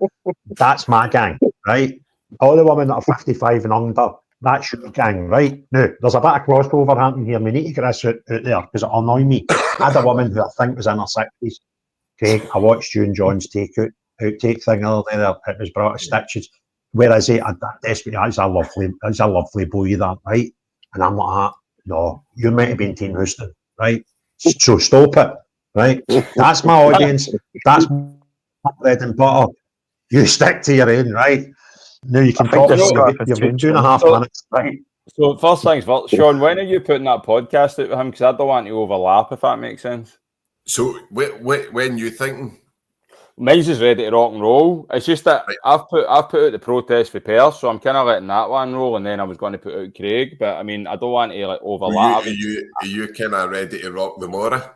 That's my gang, right? All the women that are 55 and under. That's your gang, right? Now, there's a bit of crossover happening here. We need to get this out there because it'll annoy me. I had a woman who I think was in her 60s. Craig, I watched you and John's outtake thing the other day there. It was brought to stitches. Whereas desperately, that's a lovely boy, that, right? And I'm like, no, you're meant to be in Teen Houston, right? So stop it, right? That's my audience. That's my bread and butter. You stick to your own, right? Now you can talk. You've got 2.5 minutes, right? So first things first, Sean, when are you putting that podcast out with him? Because I don't want to overlap, if that makes sense. So when you thinking? Mine's is ready to rock and roll. It's just that I've put out the protest for Perth, so I'm kind of letting that one roll, and then I was going to put out Craig, but I mean I don't want to overlap. Are you kind of ready to rock the Mora?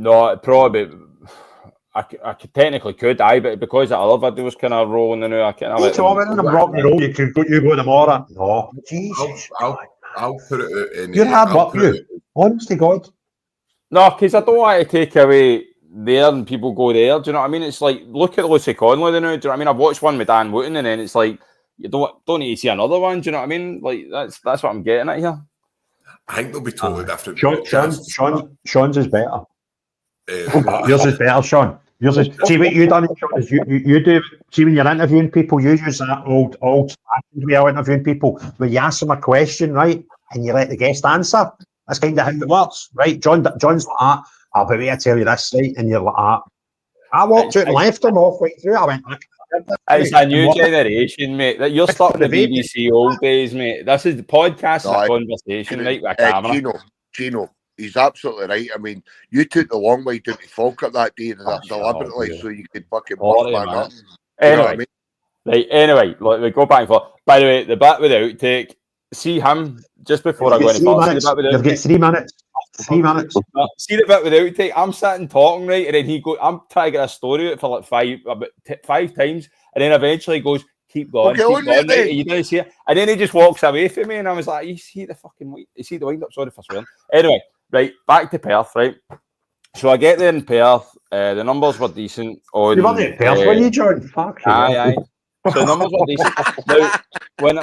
No, it probably. I technically could, but because the other videos kind of rolling in, I kind of let them. I'm rock and roll. You go tomorrow. No, Jesus. I'll put it out. You're hard work, you. Honest to God. No, because I don't want to take away there and people go there. Do you know what I mean? It's like, look at Lucy Conley now. Do you know what I mean? I've watched one with Dan Wooten, and then it's like, you don't need to see another one. Do you know what I mean? Like that's what I'm getting at here. I think they'll be totally different. Sean's is better. Yours is better, Sean. Yours is. See what you done, Sean, is you do. See when you're interviewing people, you use that old fashioned way of interviewing people, where you ask them a question, right, and you let the guest answer. That's kind of how it works, right? John's like that. I'll be waiting to tell you this, right? And you're like that. I walked out and left him halfway through. I went. It's a new generation, mate. You're stuck in the BBC old days, mate. This is the podcast, a conversation, right, with a camera. Gino, he's absolutely right. I mean, you took the long way down to Falkirk that day deliberately so you could fucking bust man up. Anyway, you know what I mean? Right. Anyway, we go back and forth. By the way, the bit with the outtake. See him just before I go any further. You've got 3 minutes. 3 minutes. See the bit with the outtake. I'm sitting talking, right, and then he goes. I'm trying to get a story out for like five times, and then eventually he goes, "Keep going, keep going." Right? You don't see it, and then he just walks away from me, and I was like, "You see the wind up?" Sorry for swearing. Anyway, right, back to Perth, right. So I get there in Perth. The numbers were decent. You weren't in Perth, were you, John? Fuck. Aye. So the numbers were decent. Now,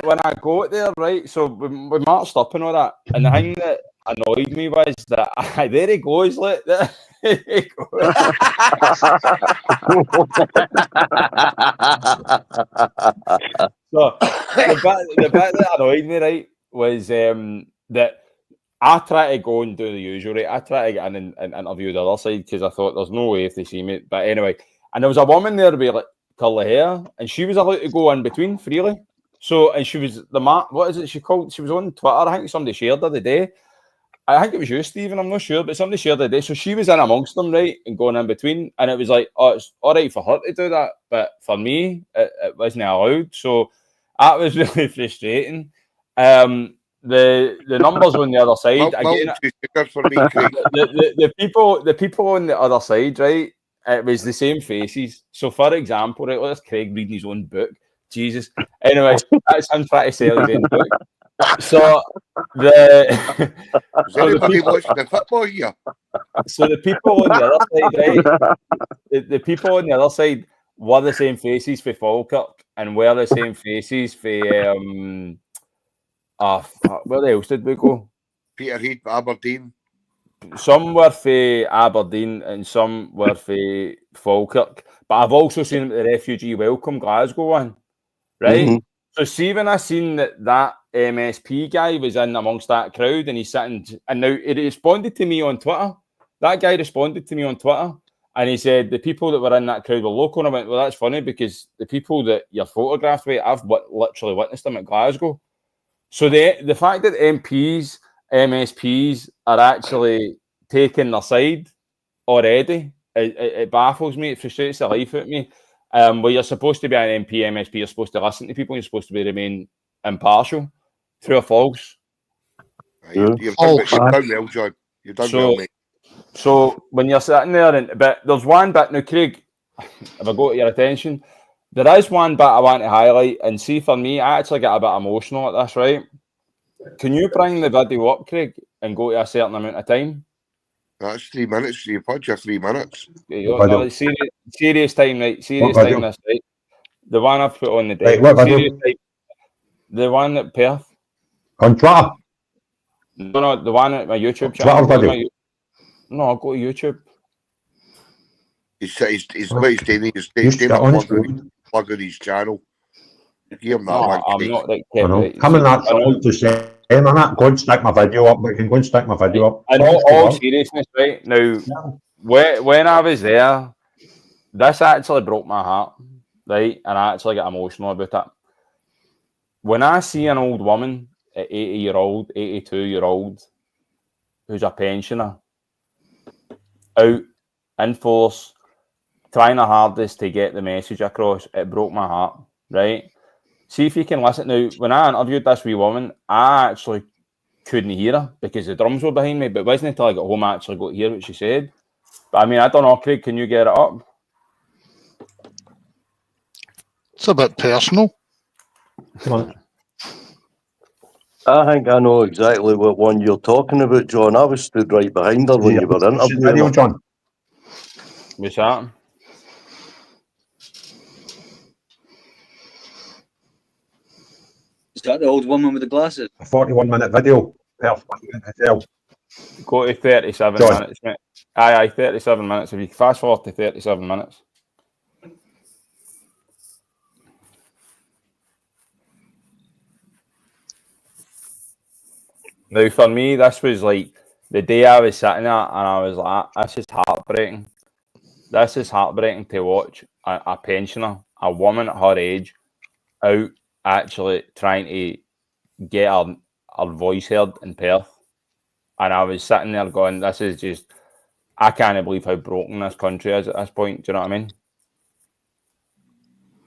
when I go there, right, so we marched up and all that, and the thing that annoyed me was that there he goes, like there he goes. So the bit that annoyed me, right, was that I try to go and do the usual, right? I try to get in and interview the other side because I thought there's no way if they see me. But anyway, and there was a woman there with like curly hair, and she was allowed to go in between freely. So, and she was what is it she called? She was on Twitter. I think somebody shared her the day. I think it was you, Stephen. I'm not sure, but somebody shared the day. So she was in amongst them, right, and going in between. And it was like, oh, it's all right for her to do that, but for me, it wasn't allowed. So that was really frustrating. The numbers on the other side again. The people on the other side, right? It was the same faces. So, for example, right, there's Craig reading his own book. Jesus. Anyway, that's him trying to sell his own book. So the football here. So the people on the other side, right? The people on the other side were the same faces for Falkirk and were the same faces for where else did we go? Peterhead, Aberdeen. Some were for Aberdeen and some were for Falkirk. But I've also seen the Refugee Welcome Glasgow one, right? Mm-hmm. So see when I seen that MSP guy was in amongst that crowd and he's sitting, and now it responded to me on Twitter. That guy responded to me on Twitter and he said the people that were in that crowd were local. And I went, well, that's funny because the people that you're photographed with, I've literally witnessed them at Glasgow. So the fact that MPs, MSPs are actually taking their side already, it baffles me. It frustrates the life out of me. Where you're supposed to be an MP, MSP, you're supposed to listen to people, you're supposed to remain impartial. True or false? You've done well, John. You've done well, mate. So when you're sitting there, but there's one bit now, Craig, if I go to your attention, there is one bit I want to highlight, and see for me, I actually get a bit emotional at this, right? Can you bring the video up, Craig, and go to a certain amount of time? That's 3 minutes. You've had your 3 minutes. Serious time, right? Serious time, this, right? The one I've put on the deck. Right, the one at Perth. On Twitter? No, the one at my YouTube channel. No, I'll go to YouTube. He's plugging his channel. Give him that one. I'm not like come in that channel to say, hey, man, go and stick my video up. We can go and stick my video up. In all seriousness, right now, when I was there, this actually broke my heart, right? And I actually get emotional about it. When I see an old woman at 80-year-old, 82-year-old, who's a pensioner, out in force, trying her hardest to get the message across, it broke my heart, right? See if you can listen. Now, when I interviewed this wee woman, I actually couldn't hear her because the drums were behind me, but it wasn't until I got home I actually got to hear what she said. I mean, I don't know, Craig, can you get it up? It's a bit personal. Come on. I think I know exactly what one you're talking about, John. I was stood right behind her when you were interviewing Video, her. John. What's that? Is that the old woman with the glasses? A 41-minute video. Perth. Go to 37 John. minutes, mate. Aye, 37 minutes. If you fast forward to 37 minutes. Now, for me, this was like the day I was sitting there and I was like, this is heartbreaking. This is heartbreaking to watch a pensioner, a woman at her age, out actually trying to get her voice heard in Perth. And I was sitting there going, this is just, I can't believe how broken this country is at this point. Do you know what I mean?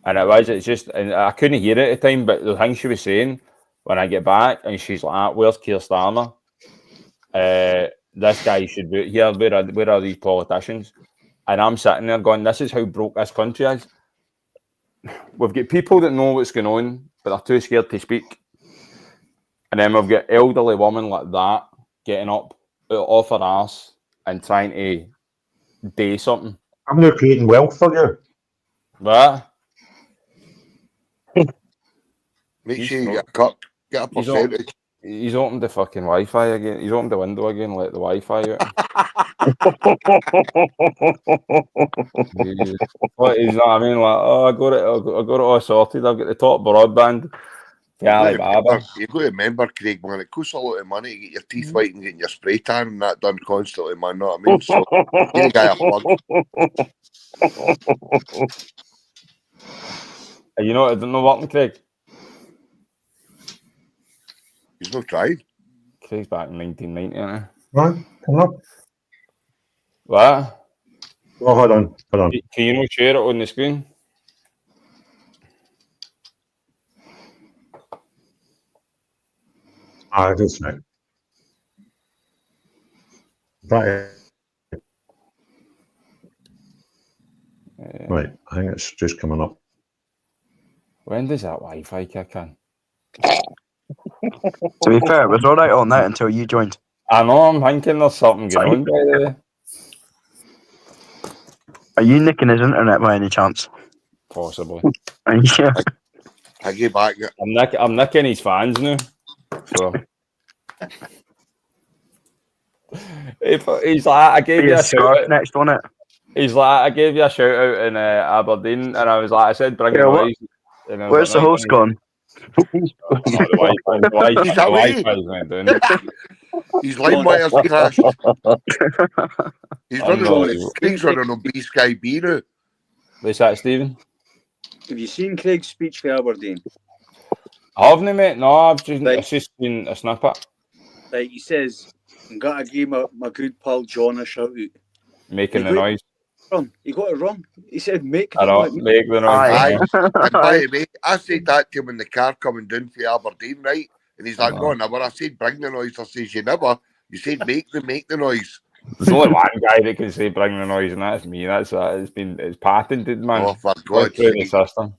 And it's just, and I couldn't hear it at the time, but the thing she was saying, when I get back, and she's like, where's Keir Starmer? This guy should be here. Where are these politicians? And I'm sitting there going, this is how broke this country is. We've got people that know what's going on, but they're too scared to speak. And then we've got elderly women like that getting up off her ass and trying to do something. I'm now creating wealth for you. What? Make sure you get a percentage. He's opened the fucking Wi-Fi again. He's opened the window again, let the Wi-Fi out. What is that? I mean, like, oh, I got it all sorted. I've got the top broadband. Yeah, You've got to remember, Craig, man, it costs a lot of money to get your teeth white and getting your spray tan and that done constantly, man. Know what I mean? So give the guy a plug. You know, it didn't know working, Craig. He's not tried. Craig's back in 1990, isn't he? Right, come up. What? Oh, hold on. Can you not share it on the screen? That's right. Right, I think it's just coming up. When does that Wi-Fi kick in? To be fair, it was all right on that until you joined. I know, I'm thinking there's something going on, by the way. Are you nicking his internet by any chance? Possibly. Yeah. I get back. I'm nicking his fans now. So he's like, I gave you a shout out. Next on it. He's like, I gave you a shout out in Aberdeen, and I was like, I said, bring the noise. Where's the host gone? The Wi-Fi's went down. His line wires crashed. He's running on B Sky B now. What's that, Stephen? Have you seen Craig's speech for Aberdeen? I haven't, mate. No, I've just seen a snippet. Like, he says, I'm going to give my good pal John a shout out. Making the noise. He got it wrong. He said, make the noise. Make the noise. And by the way, I said that to him in the car coming down for Aberdeen, right? And he's like, no, never. I said, bring the noise. I says, you never. You said, make the noise. There's only one guy that can say bring the noise, and that's me. It's patented, man. Oh, for God's sake. The system.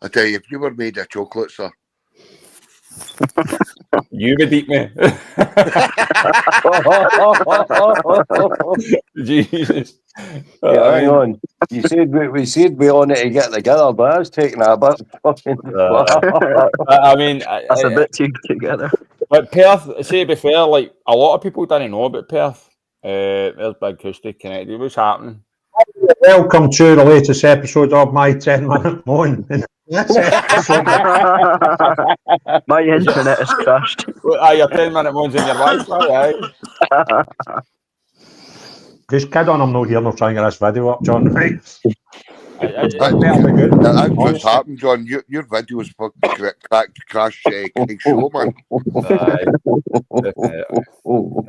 I tell you, if you were made of chocolate, sir. You would eat me. Jesus. Hang on. You said we said we wanted to get together, but I was taking a bit fucking. I mean, that's a bit too together. But Perth, say to be fair, like a lot of people didn't know about Perth. There's Big Acoustic connected. What's happening? Welcome to the latest episode of my 10-minute moan. My internet is crashed. Your 10-minute moans in your Wi-Fi, Just kid on, I'm not here, not trying to get this video up, John. Right? That's what's happened, John. Your video was fucking crash Craig's show, man.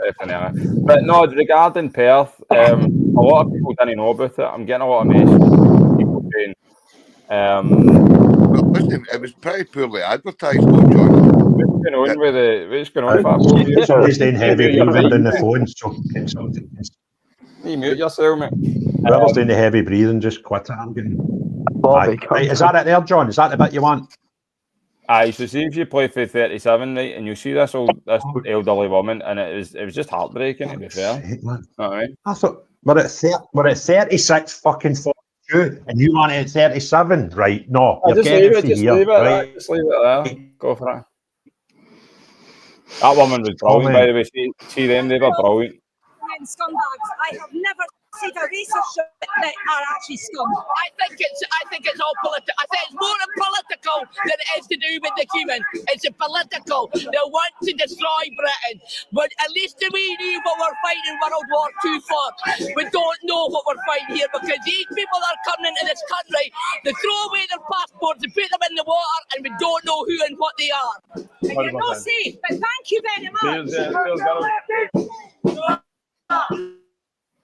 Definitely. But no, regarding Perth, a lot of people didn't know about it. I'm getting a lot of messages from people saying. Well, listen, it was pretty poorly advertised, though, John. What's going on with Somebody's doing heavy breathing down the phone, so can somebody. You mute yourself, mate. Whoever's doing the heavy breathing, just quit it. I'm getting. Right, is that it there, John? Is that the bit you want? Aye, so see if you play for 37, right, and you see this elderly woman, and it was just heartbreaking, to be fair. All right. I thought we're at 36 fucking 42, and you want it at 37, right? No, you're getting it for here, right? Just leave it there. Go for it. That woman was brilliant, by the way. See them, they were brilliant. Scumbags. I have never seen a racist shit that are actually scum. I think it's all political. I think it's more political than it is to do with the human. It's a political. They want to destroy Britain. But at least we knew what we're fighting World War II for. We don't know what we're fighting here because these people are coming into this country, they throw away their passports, they put them in the water, and we don't know who and what they are. And you're not safe, but thank you very much.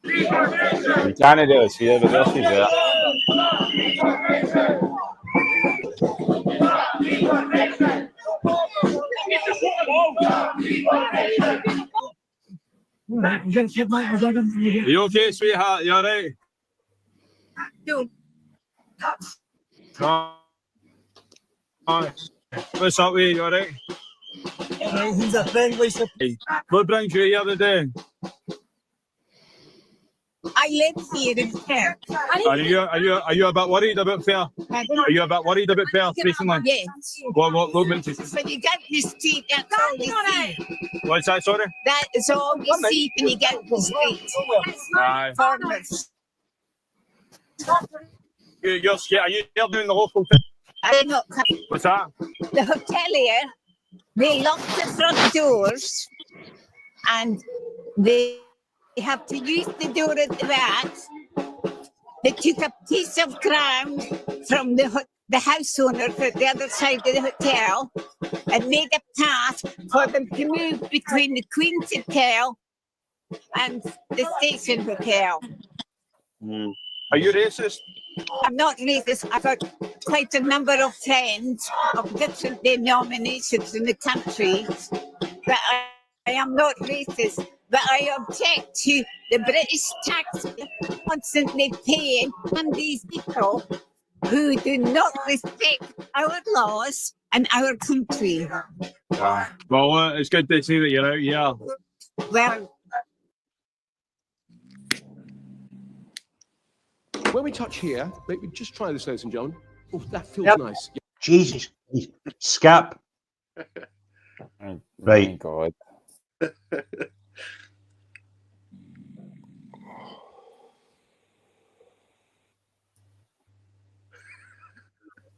You can't do this here, but there she's there. Are you okay, sweetheart? You alright? What's up, with you alright? He's a friendly surprise. What brings you here today? I live here in Perth. Are you a bit worried about Fair? Are you a bit worried about Perth recently? Yes. What makes you? When you get in the street, that's all you see. What's that, sorry? That is all you see when you get in the street. Aye. Foreigners. You're scared. Are you here doing the local thing? I'm not. What's that? The hotelier, they lock the front doors and they have to use the door at the back. They took a piece of ground from the house owner for the other side of the hotel and made a path for them to move between the Queen's Hotel and the Station Hotel. Are you racist? I'm not racist. I've got quite a number of friends of different denominations in the country, but I am not racist. But I object to the British tax constantly paying on these people who do not respect our laws and our country. Well, it's good to see that you're out here. Well, when we touch here, maybe just try this, ladies and gentlemen. Oh, that feels nice. Jesus, Skip. Right. God.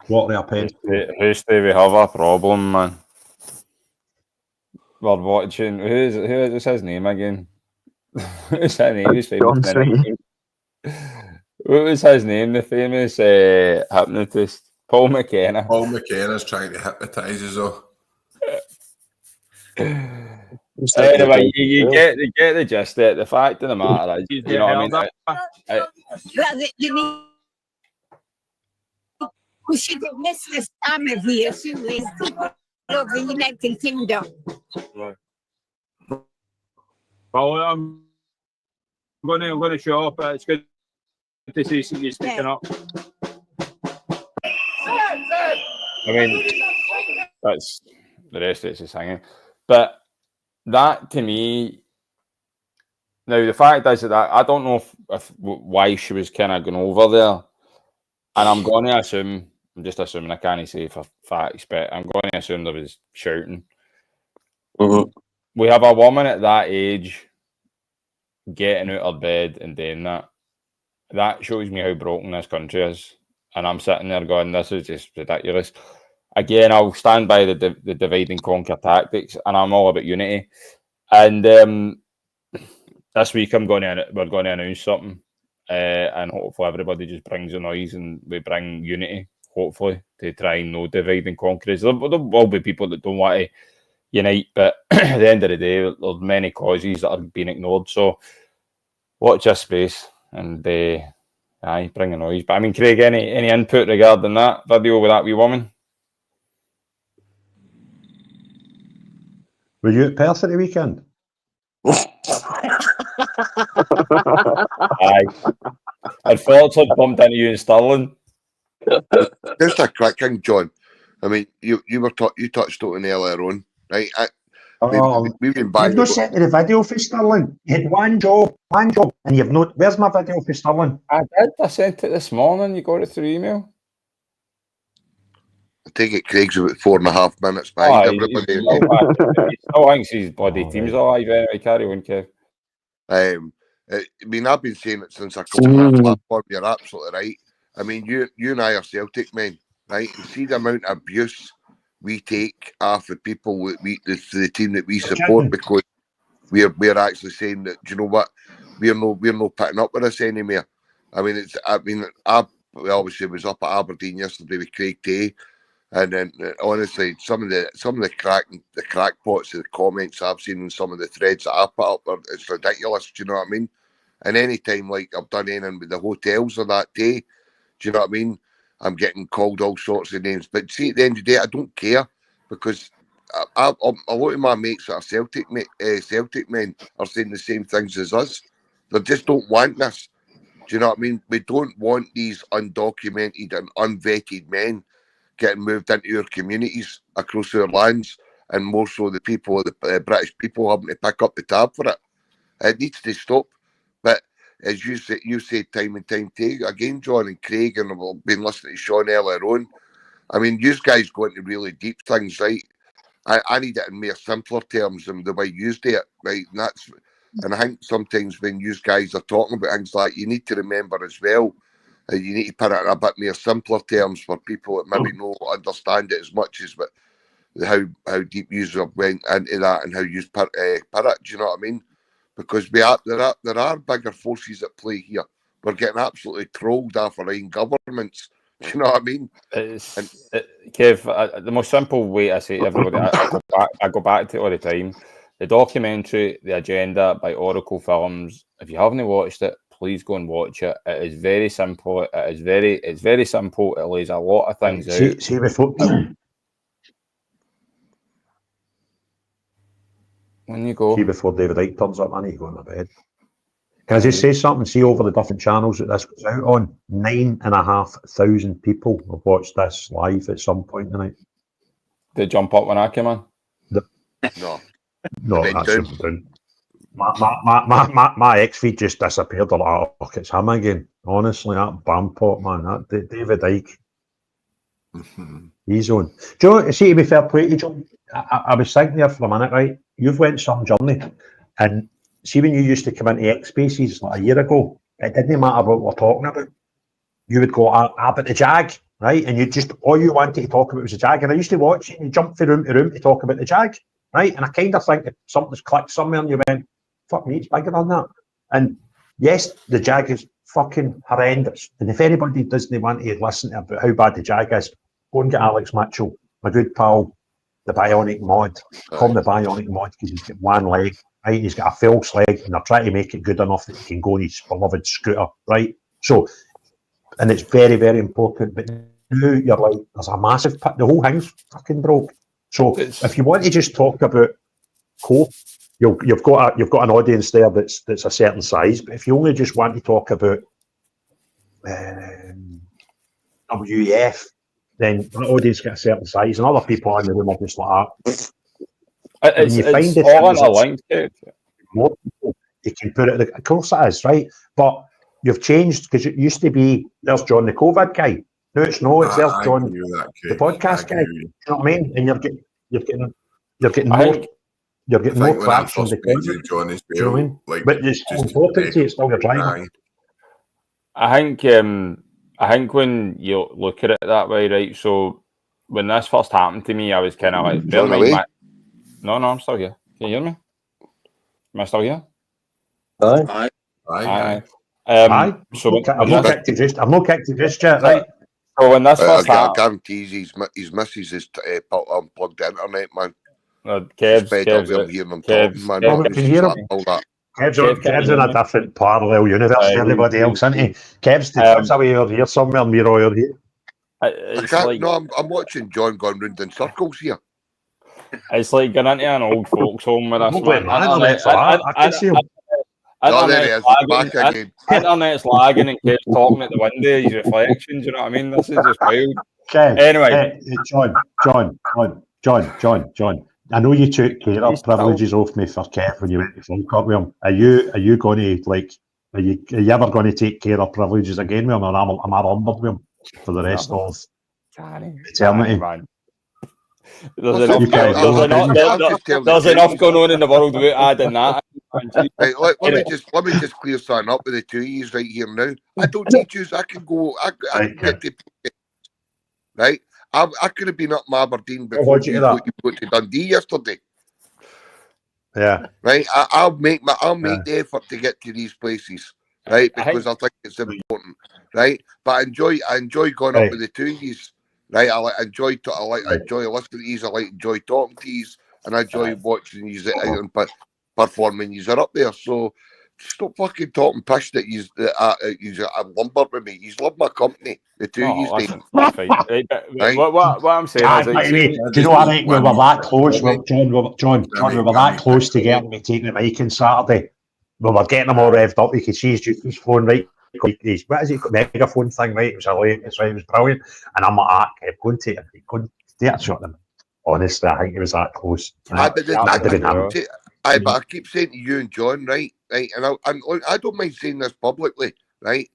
What are they Who's we have a problem, man? We're watching. Who is his name again? Who's his name? He's famous. What was his name? The famous hypnotist, Paul McKenna. Paul McKenna's trying to hypnotise us all. Anyway, you get the gist. The fact of the matter is, you know what I mean. We should have missed this time of year, shouldn't we? Of the United Kingdom. Right. Well, I'm going to show up. It's good to see you speaking up. I mean, that's the rest of it's just hanging. But that to me, now the fact is that I don't know if why she was kind of going over there, and I'm going to assume. I'm just assuming, I can't say for facts, but I'm going to assume there was shouting. We have a woman at that age getting out of bed and doing that. That shows me how broken this country is. And I'm sitting there going, this is just ridiculous. Again, I'll stand by the divide and conquer tactics, and I'm all about unity. And this week we're going to announce something, and hopefully everybody just brings a noise and we bring unity. Hopefully, to try and no divide and conquer. There will be people that don't want to unite, but at the end of the day, there's many causes that are being ignored. So, watch your space and bring a noise. But I mean, Craig, any input regarding that video with that wee woman? Were you at Perth at the weekend? Aye. And thoughts had bumped into you in Stirling. Just a quick thing, John. I mean, you touched on earlier on, right? We've been buying. You've not sent me the video for Stirling. You had one job, and you've not. Where's my video for Stirling? I did. I sent it this morning. You got it through email. I take it Craig's about 4.5 minutes behind everybody. He still thinks his bloody team's alive anyway. Carry on, Kev. I mean, I've been saying it since I come on that platform. You're absolutely right. I mean, you and I are Celtic men, right? And see the amount of abuse we take off the people the team that we support, because we're actually saying that, do you know what, we're not putting up with this anymore. I mean, I obviously was up at Aberdeen yesterday with Craig Day, and then honestly, some of the crackpots of the comments I've seen in some of the threads that I put up, it's ridiculous. Do you know what I mean? And any time like I've done anything with the hotels or that day, do you know what I mean? I'm getting called all sorts of names. But see, at the end of the day, I don't care, because a lot of my mates that are Celtic men are saying the same things as us. They just don't want this. Do you know what I mean? We don't want these undocumented and unvetted men getting moved into our communities across our lands, and more so the people, the British people, having to pick up the tab for it. It needs to stop. But as you say time and time again, John and Craig, and I've been listening to Sean earlier on, I mean, you guys go into really deep things, right? I need it in more simpler terms than the way you do it, right? And I think sometimes when you guys are talking about things like, you need to remember as well, you need to put it in a bit more simpler terms for people that maybe don't understand it as much as how deep you went into that and how you put it. Do you know what I mean? Because there are bigger forces at play here. We're getting absolutely trolled off our own governments. Do you know what I mean? Kev, the most simple way I say to everybody, I go back to it all the time. The documentary, The Agenda by Oracle Films. If you haven't watched it, please go and watch it. It is very simple. It's very simple. It lays a lot of things out. See before. When you go. See before David Icke turns up, I need to go in my bed. Can I just say something? See, over the different channels that this goes out on, 9,500 people have watched this live at some point tonight. Did it jump up when I came on? No, that's down. My X feed just disappeared. I'm like, oh, it's him again. Honestly, that Bampot, man, that David Icke. He's on. Do you know, see, to be fair play to John, I was thinking there for a minute, right? You've went some journey, and see, when you used to come into X Spaces like a year ago, it didn't matter what we're talking about. You would go, but the Jag, right? And you just, all you wanted to talk about was the Jag. And I used to watch it, and you jump from room to room to talk about the Jag, right? And I kind of think that something's clicked somewhere, and you went, fuck me, it's bigger than that. And yes, the Jag is fucking horrendous. And if anybody doesn't want to listen to about how bad the Jag is, go and get Alex Mitchell, my good pal, the Bionic Mod. Call him the Bionic Mod because he's got one leg, right? He's got a false leg, and they're trying to make it good enough that he can go on his beloved scooter, right? So, and it's very, very important. But now you're like, there's a massive the whole thing's fucking broke. So if you want to just talk about coke, you've got an audience there that's a certain size. But if you only just want to talk about WEF, then the audience get a certain size, and other people in the room are just like that. It's all interlinked. More people, you can put it. Of course it is, right? But you've changed, because it used to be there's John the COVID guy. No, it's no. It's there's John the podcast guy. You know what I mean? And you're getting more traction because of John as well. You know what I mean? Like, but it's important to it's still your driver. I think when you look at it that way, right? So when this first happened to me, I was kind of like, no, I'm still here. Can you hear me? Am I still here? Aye. So I'm not kicked to just yet, right? So when this first happened, I guarantee his missus is unplugged internet, man. Kev's in a different parallel universe to everybody else, isn't he? Kev's the away over here somewhere, and we're all here. I'm watching John going round in circles here. It's like going into an old folks home with us. Oh, there he is. He's back again. Internet's lagging and keeps talking at the window, his reflections, you know what I mean? This is just wild. Okay. Anyway. John. I know you took care of privileges off me for Kev when you went to Falkirk with him. Are you going to, like, are you ever going to take care of privileges again with him, or am I lumbered with him for the rest of eternity? There's enough going on in the world without adding that. Right, let me just clear something up with the two of you right here now. I don't need you. I can go. I can get to. Right, I could have been up in Aberdeen before you go to Dundee yesterday. Yeah. Right. I'll make the effort to get to these places. Right, because I think it's important. Right, but I enjoy going up with the two of you. Right, I enjoy listening to you. I enjoy talking to you, and I enjoy watching you and performing. You are up there, so stop fucking talking pish that you lumber with me. You love my company. The two of you. That's fine. Right. What I'm saying is, do you know what? We were that close, John. We were that close to getting me taking the mic on Saturday. We were getting them all revved up. You could see his phone right. What is it? Megaphone thing, right? It was it was brilliant. And I'm like, I kept going to it. He couldn't dare shut them. Honestly, I think it was that close. But I keep saying to you and John, right, and I don't mind saying this publicly, right,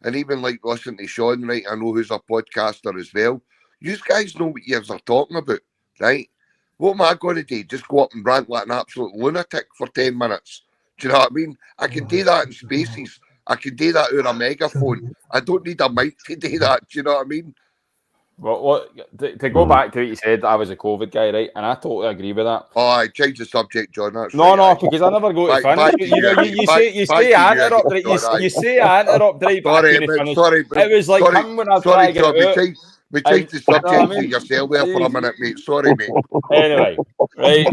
and even like listening to Sean, right. I know who's a podcaster as well. You guys know what you are talking about, right? What am I going to do? Just go up and rant like an absolute lunatic for 10 minutes? Do you know what I mean? I can do that in spaces. I can do that with a megaphone. I don't need a mic to do that. Do you know what I mean? Well, to go back to what you said, I was a COVID guy, right? And I totally agree with that. Oh, I changed the subject, John. That's no, because I never go to finish. You say I interrupt, right? You say I interrupt, right? Sorry, it was like him when I was trying to get it out. We changed the subject to yourself there for a minute, mate. Sorry, mate. Anyway, right.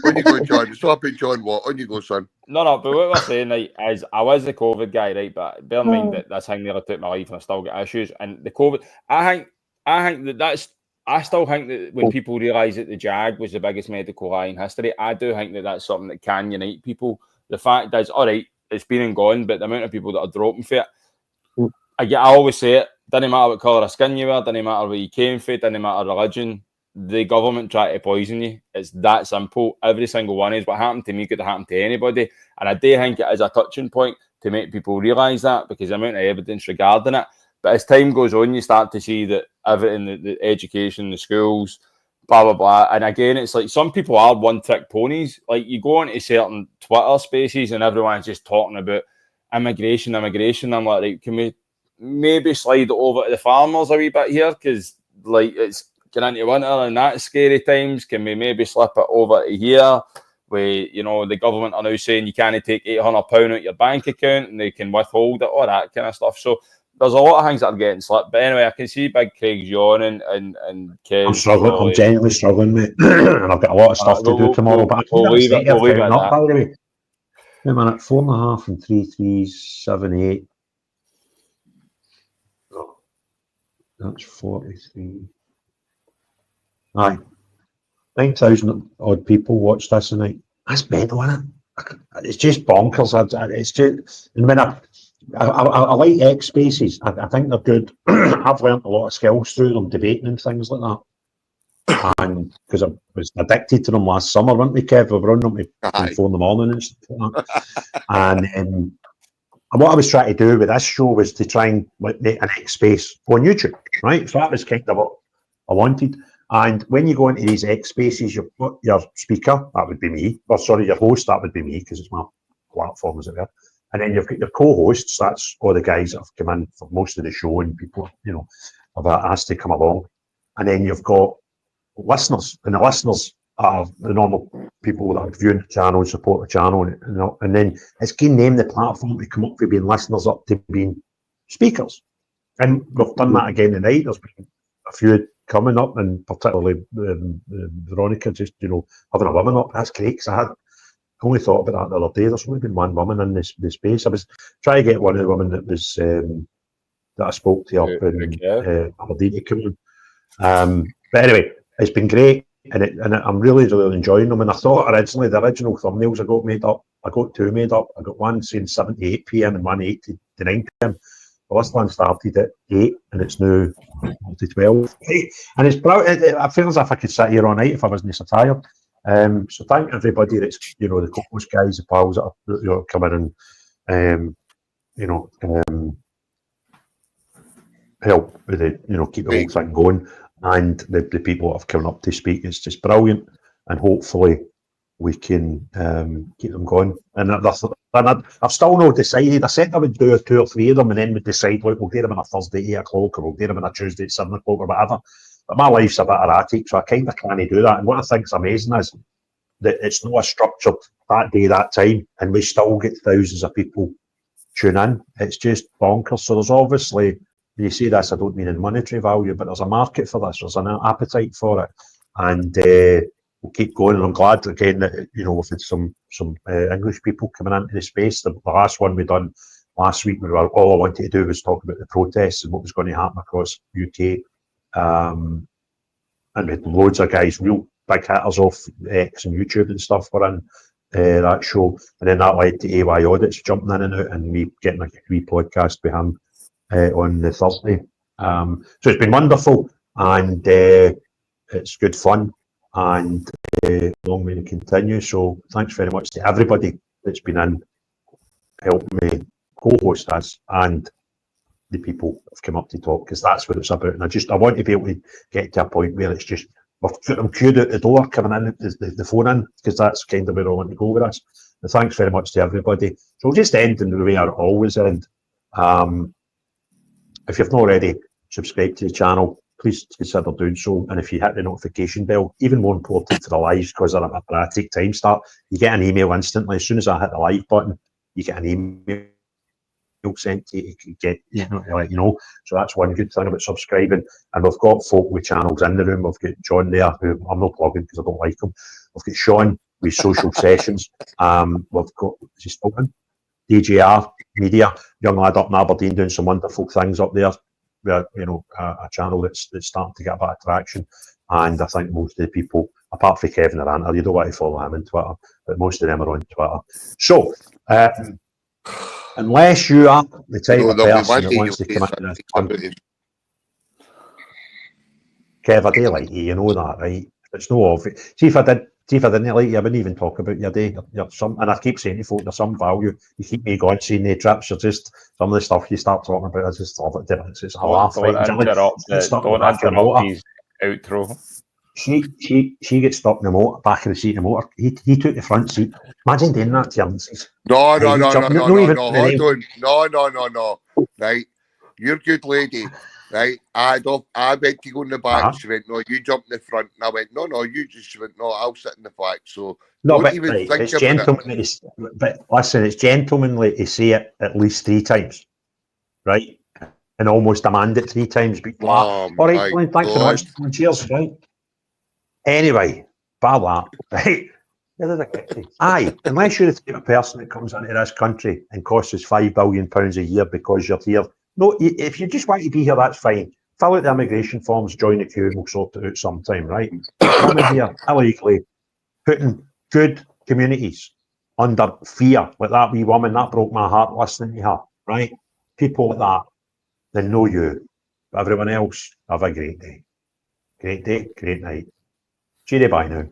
On you go, John. Stop it, John. What? On you go, son. No, but what we're saying, right, is I was the COVID guy, right? But bear in mind that this thing nearly took my life and I still get issues. And the COVID, I still think that when people realise that the Jag was the biggest medical lie in history, I do think that that's something that can unite people. The fact is, all right, it's been and gone, but the amount of people that are dropping for it, I always say it, doesn't matter what colour of skin you are, doesn't matter where you came from, doesn't matter religion, the government try to poison you. It's that simple. Every single one is. What happened to me could have happened to anybody. And I do think it is a touching point to make people realise that, because the amount of evidence regarding it. But as time goes on, you start to see that everything, the education, the schools, blah, blah, blah. And again, it's like some people are one-trick ponies. Like you go into certain Twitter spaces and everyone's just talking about immigration. I'm like, right, can we maybe slide it over to the farmers a wee bit here? Because like it's getting into winter and that's scary times. Can we maybe slip it over to here? Where, you know, the government are now saying you can't take £800 out your bank account and they can withhold it, all that kind of stuff. So there's a lot of things that are getting slipped. But anyway, I can see Big Craig's yawning and Kev. I'm struggling. I'm genuinely struggling, mate. And I've got a lot of stuff to do tomorrow. But we'll leave it at by the way. Wait a minute, 4.5 and 3 3s, 7 8. Oh, that's 43. Aye. 9,000 odd people watched this tonight. That's mental, isn't it? It's just bonkers. It's just, and when I like X spaces. I think they're good. I've learned a lot of skills through them, debating and things like that. And because I was addicted to them last summer, weren't we, Kev? We were on them from 4 in the morning and stuff like that. And what I was trying to do with this show was to try and make an X space on YouTube, right? So that was kind of what I wanted. And when you go into these X spaces, you've got your speaker, that would be me. Or sorry, your host, that would be me, because it's my platform, as it were. And then you've got your co-hosts, that's all the guys that have come in for most of the show and people, you know, have asked to come along. And then you've got listeners, and the listeners are the normal people that are viewing the channel and support the channel. And then it's giving them the platform to come up from being listeners up to being speakers. And we've done that again tonight. There's been a few coming up, and particularly Veronica, just, you know, having a woman up. That's great, because I only thought about that the other day. There's only been one woman in this space. I was trying to get one of the women that was that I spoke to up in Aberdeen to come on. But anyway, it's been great, and I'm really enjoying them. And I thought originally the original thumbnails I got made up I got two made up. I got one saying 7 to 8 p.m. and one 8 to 9 p.m. The last one started at 8 and it's now to 12. And it's brilliant. I feel as if I could sit here all night if I wasn't so tired. So thank everybody that's, the co-host guys, the pals that are coming and, help with the, keep the whole thing going. And the people that have come up to speak, it's just brilliant. And hopefully we can keep them going. And I've still not decided. I said I would do 2 or 3 of them and then we'd decide, look, we'll do them on a Thursday at 8 o'clock or we'll do them on a Tuesday at 7 o'clock or whatever. But my life's a bit erratic, so I kind of can't do that. And what I think's amazing is that it's not a structured that day, that time, and we still get thousands of people tune in. It's just bonkers. So there's obviously, when you say this, I don't mean in monetary value, but there's a market for this. There's an appetite for it. And we'll keep going. And I'm glad again that we've had some English people coming into the space. The last one we done last week, all I wanted to do was talk about the protests and what was going to happen across UK. And we had loads of guys, real big hitters off X and YouTube and stuff were in that show. And then that led to AY Audits jumping in and out and me getting a wee podcast with him on the Thursday. So it's been wonderful and it's good fun and long may it continue. So thanks very much to everybody that's been in helping me co-host this and the people have come up to talk, because that's what it's about. And I want to be able to get to a point where it's just I'm queued out the door coming in the phone in, because that's kind of where I want to go with this. And thanks very much to everybody. So we'll just end in the way I always end. If you've not already subscribed to the channel, please consider doing so. And if you hit the notification bell, even more important for the lives, because they're at a erratic time start, you get an email instantly. As soon as I hit the live button, you get an email sent to you, get let you know. So that's one good thing about subscribing. And we've got folk with channels in the room. We've got John there, who I'm not plugging because I don't like him. We've got Sean with Social Sessions. We've got DJR Media, young lad up in Aberdeen doing some wonderful things up there. We're, a channel that's starting to get a bit of traction. And I think most of the people, apart from Kevin Aranta, you don't want to follow him on Twitter, but most of them are on Twitter. So, unless you are the type of person that wants to come into this country, Kev, I do like you, you know that, right? It's no obvious. See if I didn't like you, I wouldn't even talk about your day. And I keep saying to folk, there's some value. You keep me going, seeing the trips. You're just some of the stuff you start talking about. I just love it. It's a laugh. Don't interrupt his outro. She gets stuck in the motor, back of the seat in the motor. He took the front seat. Imagine doing that to him. No. Right, you're a good lady. Right, I went to go in the back. She went, no, you jump in the front. And I went, no, you just went, no, I'll sit in the back. So no, don't but even think it's about gentlemanly. it. But listen, it's gentlemanly to say it at least 3 times, right? And almost demand it 3 times. All right, Glenn, thanks very much. Cheers, right? Anyway, bar that, right? Aye, unless you're the type of person that comes into this country and costs us £5 billion a year because you're here. No, if you just want to be here, that's fine. Fill out the immigration forms, join the queue, and we'll sort it out sometime, right? Coming here illegally, putting good communities under fear, like that wee woman, that broke my heart listening to her, right? People like that, they know you. But everyone else, have a great day. Great day, great night. Cheery bye now.